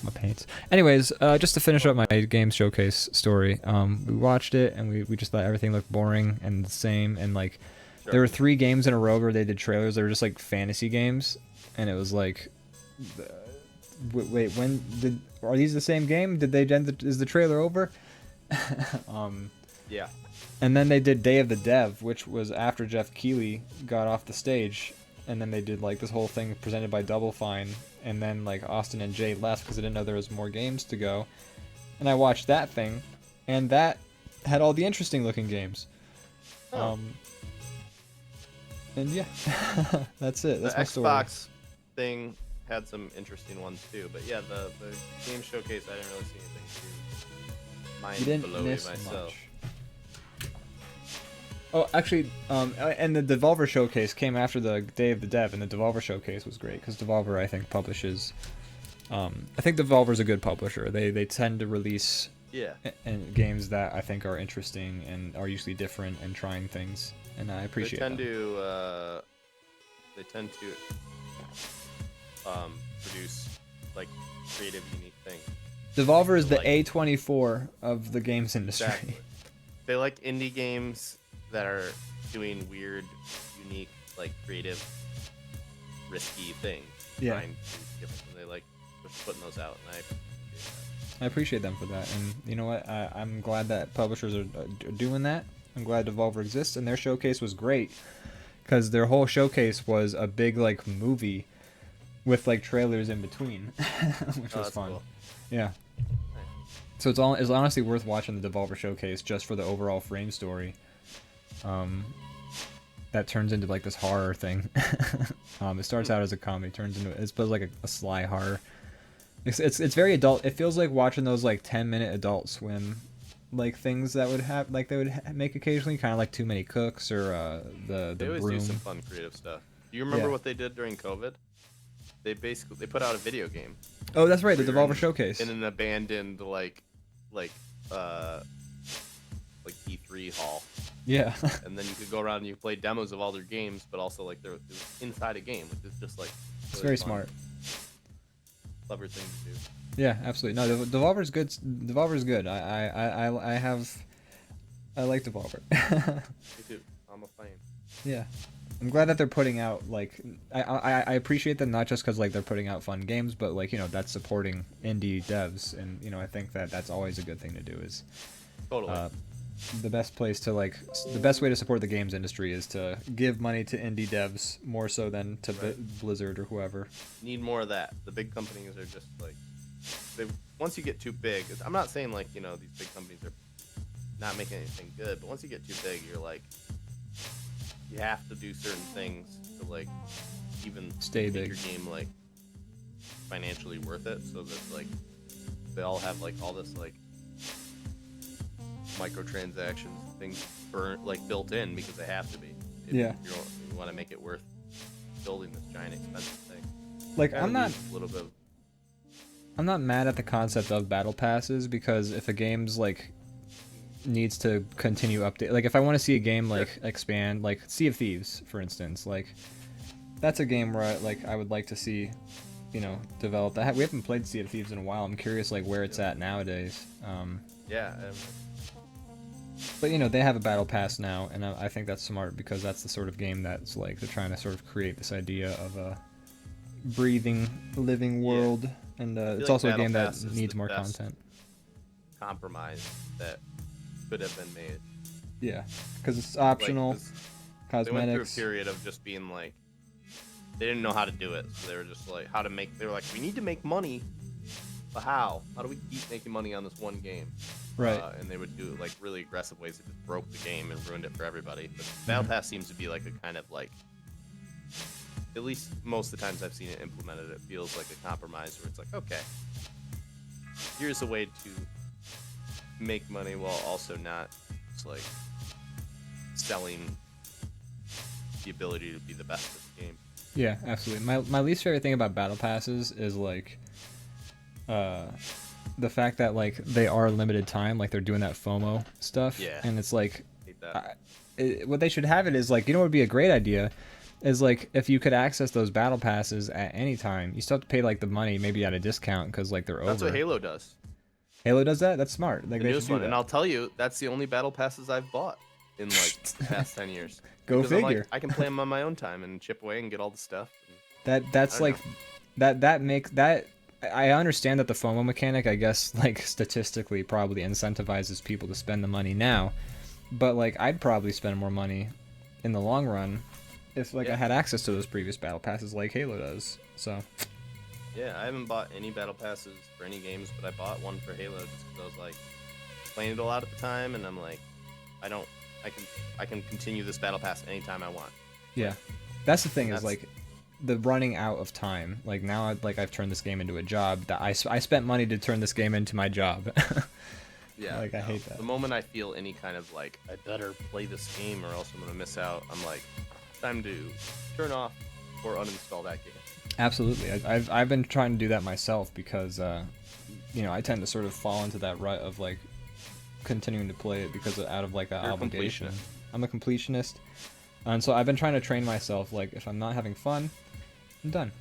S1: my pants. Anyways, just to finish up my games showcase story, we watched it and we just thought everything looked boring and the same, and like there were 3 games in a row where they did trailers. They were just like fantasy games, and it was like, wait, are these the same game? Is the trailer over?
S2: Yeah.
S1: And then they did Day of the Dev, which was after Jeff Keighley got off the stage. And then they did like this whole thing presented by Double Fine, and then like Austin and Jay left because they didn't know there was more games to go. And I watched that thing, and that had all the interesting looking games.
S2: Oh.
S1: And yeah, that's it. That's
S2: the
S1: my story.
S2: Xbox thing had some interesting ones too, but yeah, the game showcase I didn't really see anything
S1: You
S2: too
S1: didn't
S2: mind-blowing
S1: miss
S2: myself.
S1: much. Oh, actually, and the Devolver Showcase came after the Day of the Dev, and the Devolver Showcase was great because Devolver, I think, publishes. I think Devolver's a good publisher. They tend to release and games that I think are interesting and are usually different and trying things, and I appreciate that.
S2: They tend to produce like creative, unique things.
S1: Devolver is the A24 of the games industry.
S2: Exactly. They like indie games that are doing weird, unique, like creative, risky things.
S1: Yeah.
S2: Trying to do different, and they like just putting those out, and
S1: I appreciate them for that, and you know what? I'm glad that publishers are doing that. I'm glad Devolver exists, and their showcase was great because their whole showcase was a big like movie with like trailers in between, which was fun.
S2: Cool.
S1: Yeah. So it's honestly worth watching the Devolver Showcase just for the overall frame story. That turns into like this horror thing. It starts out as a comedy, turns into it's like a sly horror. It's very adult. It feels like watching those like 10-minute Adult Swim like things that would have like they would make occasionally, kind of like Too Many Cooks or the
S2: They always
S1: Broom.
S2: do some fun creative stuff. Do you remember what they did during COVID? They put out a video game.
S1: Oh, that's right, the Devolver Showcase.
S2: In an abandoned like E3 hall.
S1: Yeah.
S2: And then you could go around and you could play demos of all their games, but also like they're inside a game, which is just like
S1: It's
S2: really
S1: very
S2: fun.
S1: smart.
S2: Clever thing to do.
S1: Yeah, absolutely. No, Devolver's good. Devolver's good. I like Devolver.
S2: Me too. I'm a fan.
S1: Yeah. I'm glad that they're putting out like I appreciate them not just because like they're putting out fun games, but like that's supporting indie devs, and I think that that's always a good thing to do. Is
S2: Totally.
S1: The best way to support the games industry is to give money to indie devs more so than to Blizzard or whoever.
S2: Need more of that. The big companies are just like once you get too big. I'm not saying like these big companies are not making anything good, but once you get too big, you're like you have to do certain things to like even
S1: Stay
S2: make
S1: big.
S2: your game like financially worth it, so that like they all have like all this like microtransactions things built in because they have to be. If you want to make it worth building this giant expensive thing.
S1: Like I'm not mad at the concept of battle passes, because if a game's like needs to continue update, like if I want to see a game like expand, like Sea of Thieves for instance, like that's a game where I would like to see develop that. We haven't played Sea of Thieves in a while. I'm curious like where it's at nowadays. But they have a battle pass now, and I think that's smart because that's the sort of game that's like they're trying to sort of create this idea of a breathing, living world, and it's also a game that needs more content.
S2: Compromise that could have been made.
S1: Yeah, because it's optional, cosmetics.
S2: They went through a period of just being like, they didn't know how to do it, so they were just like, they were like, we need to make money, But how? How do we keep making money on this one game?
S1: Right.
S2: And they would do like really aggressive ways that just broke the game and ruined it for everybody. But Battle Pass seems to be like a kind of like, at least most of the times I've seen it implemented, it feels like a compromise where it's like, okay, here's a way to make money while also not just like selling the ability to be the best at the game.
S1: Yeah, absolutely. My least favorite thing about battle passes is like the fact that like they are limited time, like they're doing that FOMO stuff.
S2: Yeah.
S1: And it's like
S2: Hate that.
S1: what they should have it is like, you know what would be a great idea is like if you could access those battle passes at any time. You still have to pay like the money maybe at a discount because like they're
S2: That's
S1: over.
S2: what Halo does.
S1: Halo does that? That's smart. Like
S2: The
S1: they
S2: newest
S1: should do
S2: one,
S1: that.
S2: and I'll tell you, that's the only battle passes I've bought in like the past 10 years.
S1: Go
S2: Because I'm
S1: figure.
S2: like, I can play them on my own time and chip away and get all the stuff.
S1: That's
S2: I
S1: like that makes that I understand that the FOMO mechanic, I guess, like statistically probably incentivizes people to spend the money now, but like I'd probably spend more money in the long run if like I had access to those previous battle passes like Halo does. So
S2: Yeah, I haven't bought any battle passes for any games, but I bought one for Halo just because I was like playing it a lot at the time, and I'm like, I can continue this battle pass anytime I want.
S1: yeah, that's the thing is
S2: That's-
S1: like the running out of time. Like now I've turned this game into a job that I spent money to turn this game into my job.
S2: Yeah,
S1: Like, I hate that.
S2: The moment I feel any kind of like I better play this game or else I'm gonna miss out, I'm like, time to turn off or uninstall that game.
S1: Absolutely. I've been trying to do that myself because, you know, I tend to sort of fall into that rut of like continuing to play it because out of like that
S2: You're a
S1: obligation.
S2: completionist.
S1: I'm a completionist, and so I've been trying to train myself. Like if I'm not having fun, I'm done.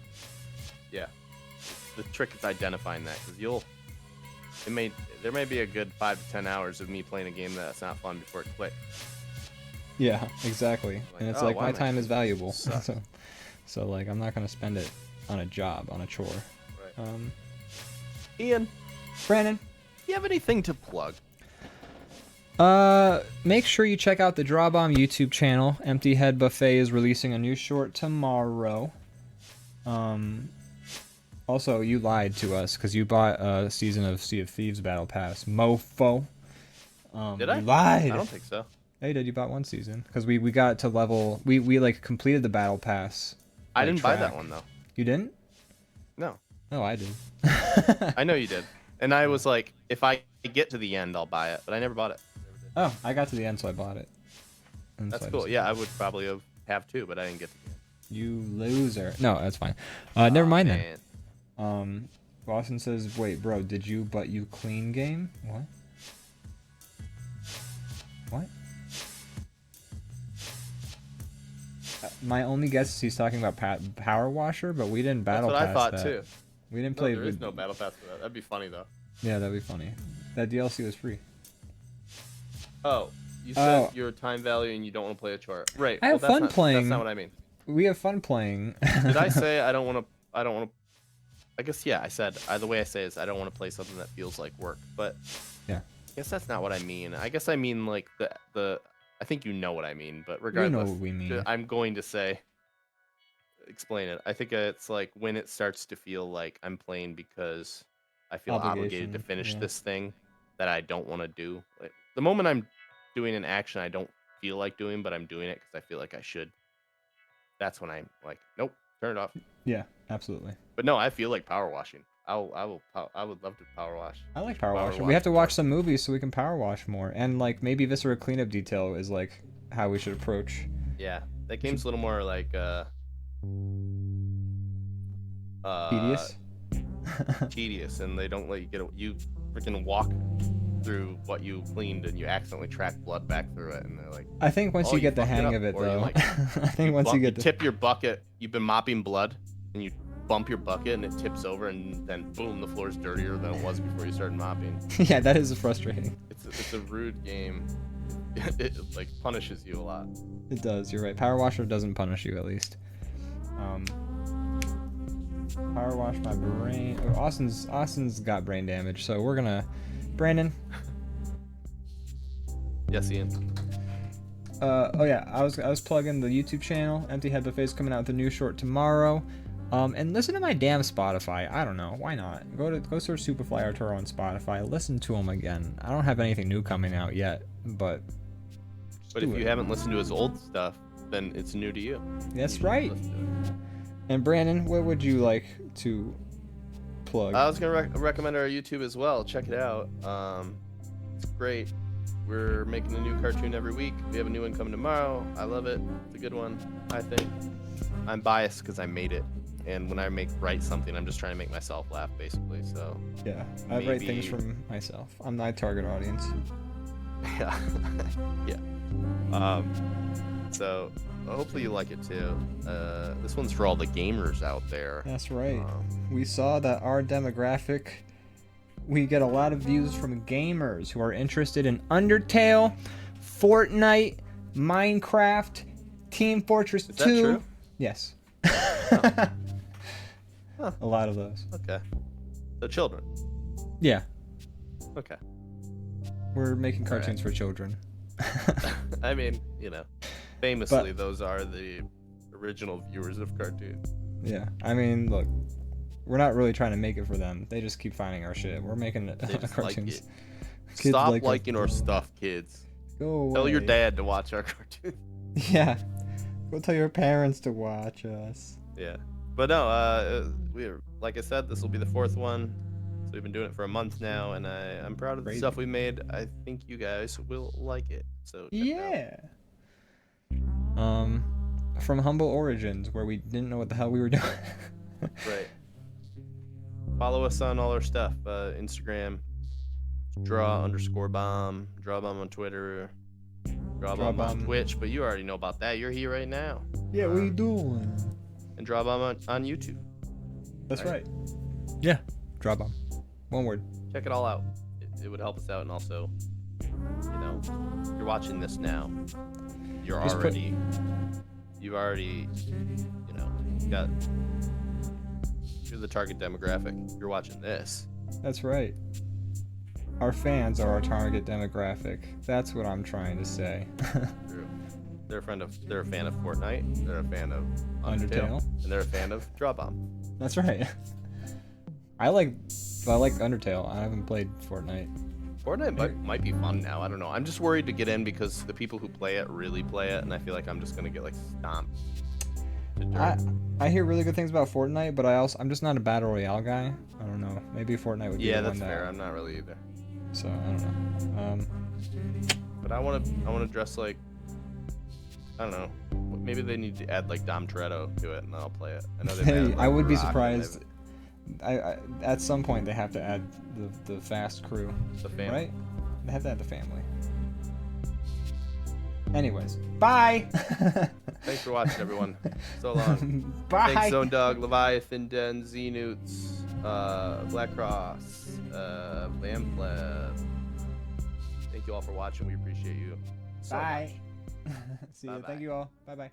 S2: Yeah, the trick is identifying that because there may be a good 5 to 10 hours of me playing a game that's not fun before it clicks.
S1: Yeah, exactly.
S2: Like,
S1: And it's
S2: oh,
S1: like
S2: why
S1: my
S2: am I
S1: time is
S2: doing
S1: valuable,
S2: this? Sucks.
S1: so like I'm not gonna spend it on a job, on a chore.
S2: Right. Ian,
S1: Brandon.
S2: do you have anything to plug?
S1: Make sure you check out the DrawBomb YouTube channel. Empty Head Buffet is releasing a new short tomorrow. Also, you lied to us because you bought a season of Sea of Thieves Battle Pass. Mofo.
S2: Did I?
S1: You lied.
S2: I don't think so.
S1: Yeah, you did. You bought one season because we got to level. We like completed the Battle Pass.
S2: I
S1: like,
S2: didn't buy that
S1: track.
S2: one though.
S1: You didn't?
S2: No,
S1: Oh, I did.
S2: I know you did. And I was like, if I get to the end, I'll buy it. But I never bought it.
S1: Oh, I got to the end, so I bought it. And
S2: That's
S1: so I
S2: cool.
S1: just-
S2: Yeah, I would probably have too, but I didn't get to the end.
S1: You loser. No, that's fine. Never mind then.
S2: Man.
S1: Boston says, "Wait, bro, did you but you clean game? What? What?" My only guess is he's talking about Power Washer, but we didn't
S2: That's
S1: battle
S2: what
S1: pass
S2: I thought
S1: that.
S2: too.
S1: We didn't
S2: No,
S1: play.
S2: there is no battle pass for that. That'd be funny though.
S1: Yeah, that'd be funny. That DLC was free.
S2: Oh, you said
S1: Oh.
S2: your time value and you don't want to play a chore. Right.
S1: I have
S2: that's
S1: fun
S2: not,
S1: playing.
S2: That's not what I mean.
S1: We have fun playing.
S2: Did I say I don't want to? I don't want to. I guess yeah. I said the way I say is I don't want to play something that feels like work. But
S1: Yeah.
S2: I guess that's not what I mean. I guess I mean like the. I think you know what I mean. But
S1: You
S2: regardless,
S1: know what we mean.
S2: I'm going to say. Explain it. I think it's like when it starts to feel like I'm playing because I feel obligated to
S1: Obligation,
S2: finish
S1: yeah.
S2: this thing that I don't want to do. Like, the moment I'm doing an action I don't feel like doing, but I'm doing it because I feel like I should. That's when I'm like, nope, turn it off.
S1: Yeah, absolutely.
S2: But no, I feel like power washing. I would love to power wash.
S1: I like power
S2: Power
S1: washing. We have to
S2: wash.
S1: watch some movies so we can power wash more, and like maybe Viscera cleanup detail is like how we should approach.
S2: Yeah, that game's a little more like
S1: Tedious.
S2: tedious, and they don't let you you freaking walk through what you cleaned and you accidentally track blood back through it, and they're like,
S1: I think once
S2: Oh,
S1: you
S2: you
S1: get the
S2: fucked it
S1: hang
S2: up,
S1: of it,
S2: or you,
S1: though.
S2: like,
S1: I think once you get the
S2: tip your bucket, you've been mopping blood, and you bump your bucket and it tips over, and then boom, the floor's dirtier than it was before you started mopping.
S1: yeah, that is frustrating.
S2: It's a rude game. It like punishes you a lot.
S1: It does. You're right. Power washer doesn't punish you at least. Power wash my brain. Oh, Austin's got brain damage, so we're gonna. Brandon.
S2: Yes, Ian.
S1: Oh yeah, I was plugging the YouTube channel. Empty Head Buffet's coming out with a new short tomorrow. And listen to my damn Spotify. I don't know, why not? Go search Superfly Arturo on Spotify. Listen to him again. I don't have anything new coming out yet, but
S2: But if you haven't listened to his old stuff, then it's new to you.
S1: That's
S2: You should
S1: right.
S2: listen to it.
S1: And Brandon, what would you like to plug?
S2: I was gonna recommend our YouTube as well. Check it out. It's great. We're making a new cartoon every week. We have a new one coming tomorrow. I love it. It's a good one, I think. I'm biased because I made it, and when I write something, I'm just trying to make myself laugh, basically. So
S1: Yeah, I write
S2: maybe-
S1: things from myself. I'm my target audience.
S2: yeah, yeah. So hopefully you like it too. This one's for all the gamers out there.
S1: That's right. We saw that our demographic, we get a lot of views from gamers who are interested in Undertale, Fortnite, Minecraft, Team Fortress 2.
S2: Is that true?
S1: Yes.
S2: Huh.
S1: A lot of those.
S2: Okay. So children.
S1: Yeah,
S2: Okay.
S1: we're making cartoons for children.
S2: I mean, you know, famously, those are the original viewers of cartoons.
S1: Yeah, I mean, look, we're not really trying to make it for them. They just keep finding our shit. We're making
S2: They just like
S1: cartoons.
S2: it.
S1: Kids
S2: Stop
S1: like our-
S2: liking our stuff, kids.
S1: Go away.
S2: Tell your dad to watch our cartoons.
S1: Yeah. Go tell your parents to watch us.
S2: Yeah. But no, we're like I said, this will be the 4th one. So we've been doing it for a month now, and I'm proud of the
S1: Crazy.
S2: stuff we made. I think you guys will like it. So check it out.
S1: Yeah. From humble origins, where we didn't know what the hell we were doing.
S2: Right. Follow us on all our stuff. Instagram, draw_bomb, DrawBomb on Twitter, DrawBomb on
S1: DrawBomb.
S2: Twitch, but you already know about that. You're here right now.
S1: Yeah, what are you doing?
S2: And DrawBomb on YouTube.
S1: That's
S2: Right.
S1: right. Yeah. DrawBomb. One word.
S2: Check it all out. It would help us out, and also, you know, you're watching this now. You've already, you know, you're the target demographic. You're watching this.
S1: That's right. Our fans are our target demographic. That's what I'm trying to say.
S2: They're a fan of Fortnite. They're a fan of Undertale. And they're a fan of DrawBomb.
S1: That's right. I like Undertale. I haven't played Fortnite.
S2: Fortnite might be fun now. I don't know. I'm just worried to get in because the people who play it really play it, and I feel like I'm just gonna get like stomped to dirt.
S1: I hear really good things about Fortnite, but I'm just not a battle royale guy. I don't know. Maybe Fortnite would be
S2: Yeah,
S1: the
S2: that's
S1: one
S2: fair.
S1: that.
S2: I'm not really either.
S1: So I don't know.
S2: But I want to dress like, I don't know. Maybe they need to add like Dom Toretto to it, and I'll play it. I know they've added,
S1: I
S2: like,
S1: would be
S2: Rock and
S1: surprised. I at some point they have to add the fast crew,
S2: the fam.
S1: right? They have to add the family. Anyways, bye.
S2: Thanks for watching, everyone. So long.
S1: Bye.
S2: Thanks, Zone Dog, Leviathan Den, Z-Newts, Black Cross, Lampleb. Thank you all for watching. We appreciate you. So
S1: Bye.
S2: much.
S1: See you.
S2: Bye-bye.
S1: Thank you all. Bye bye.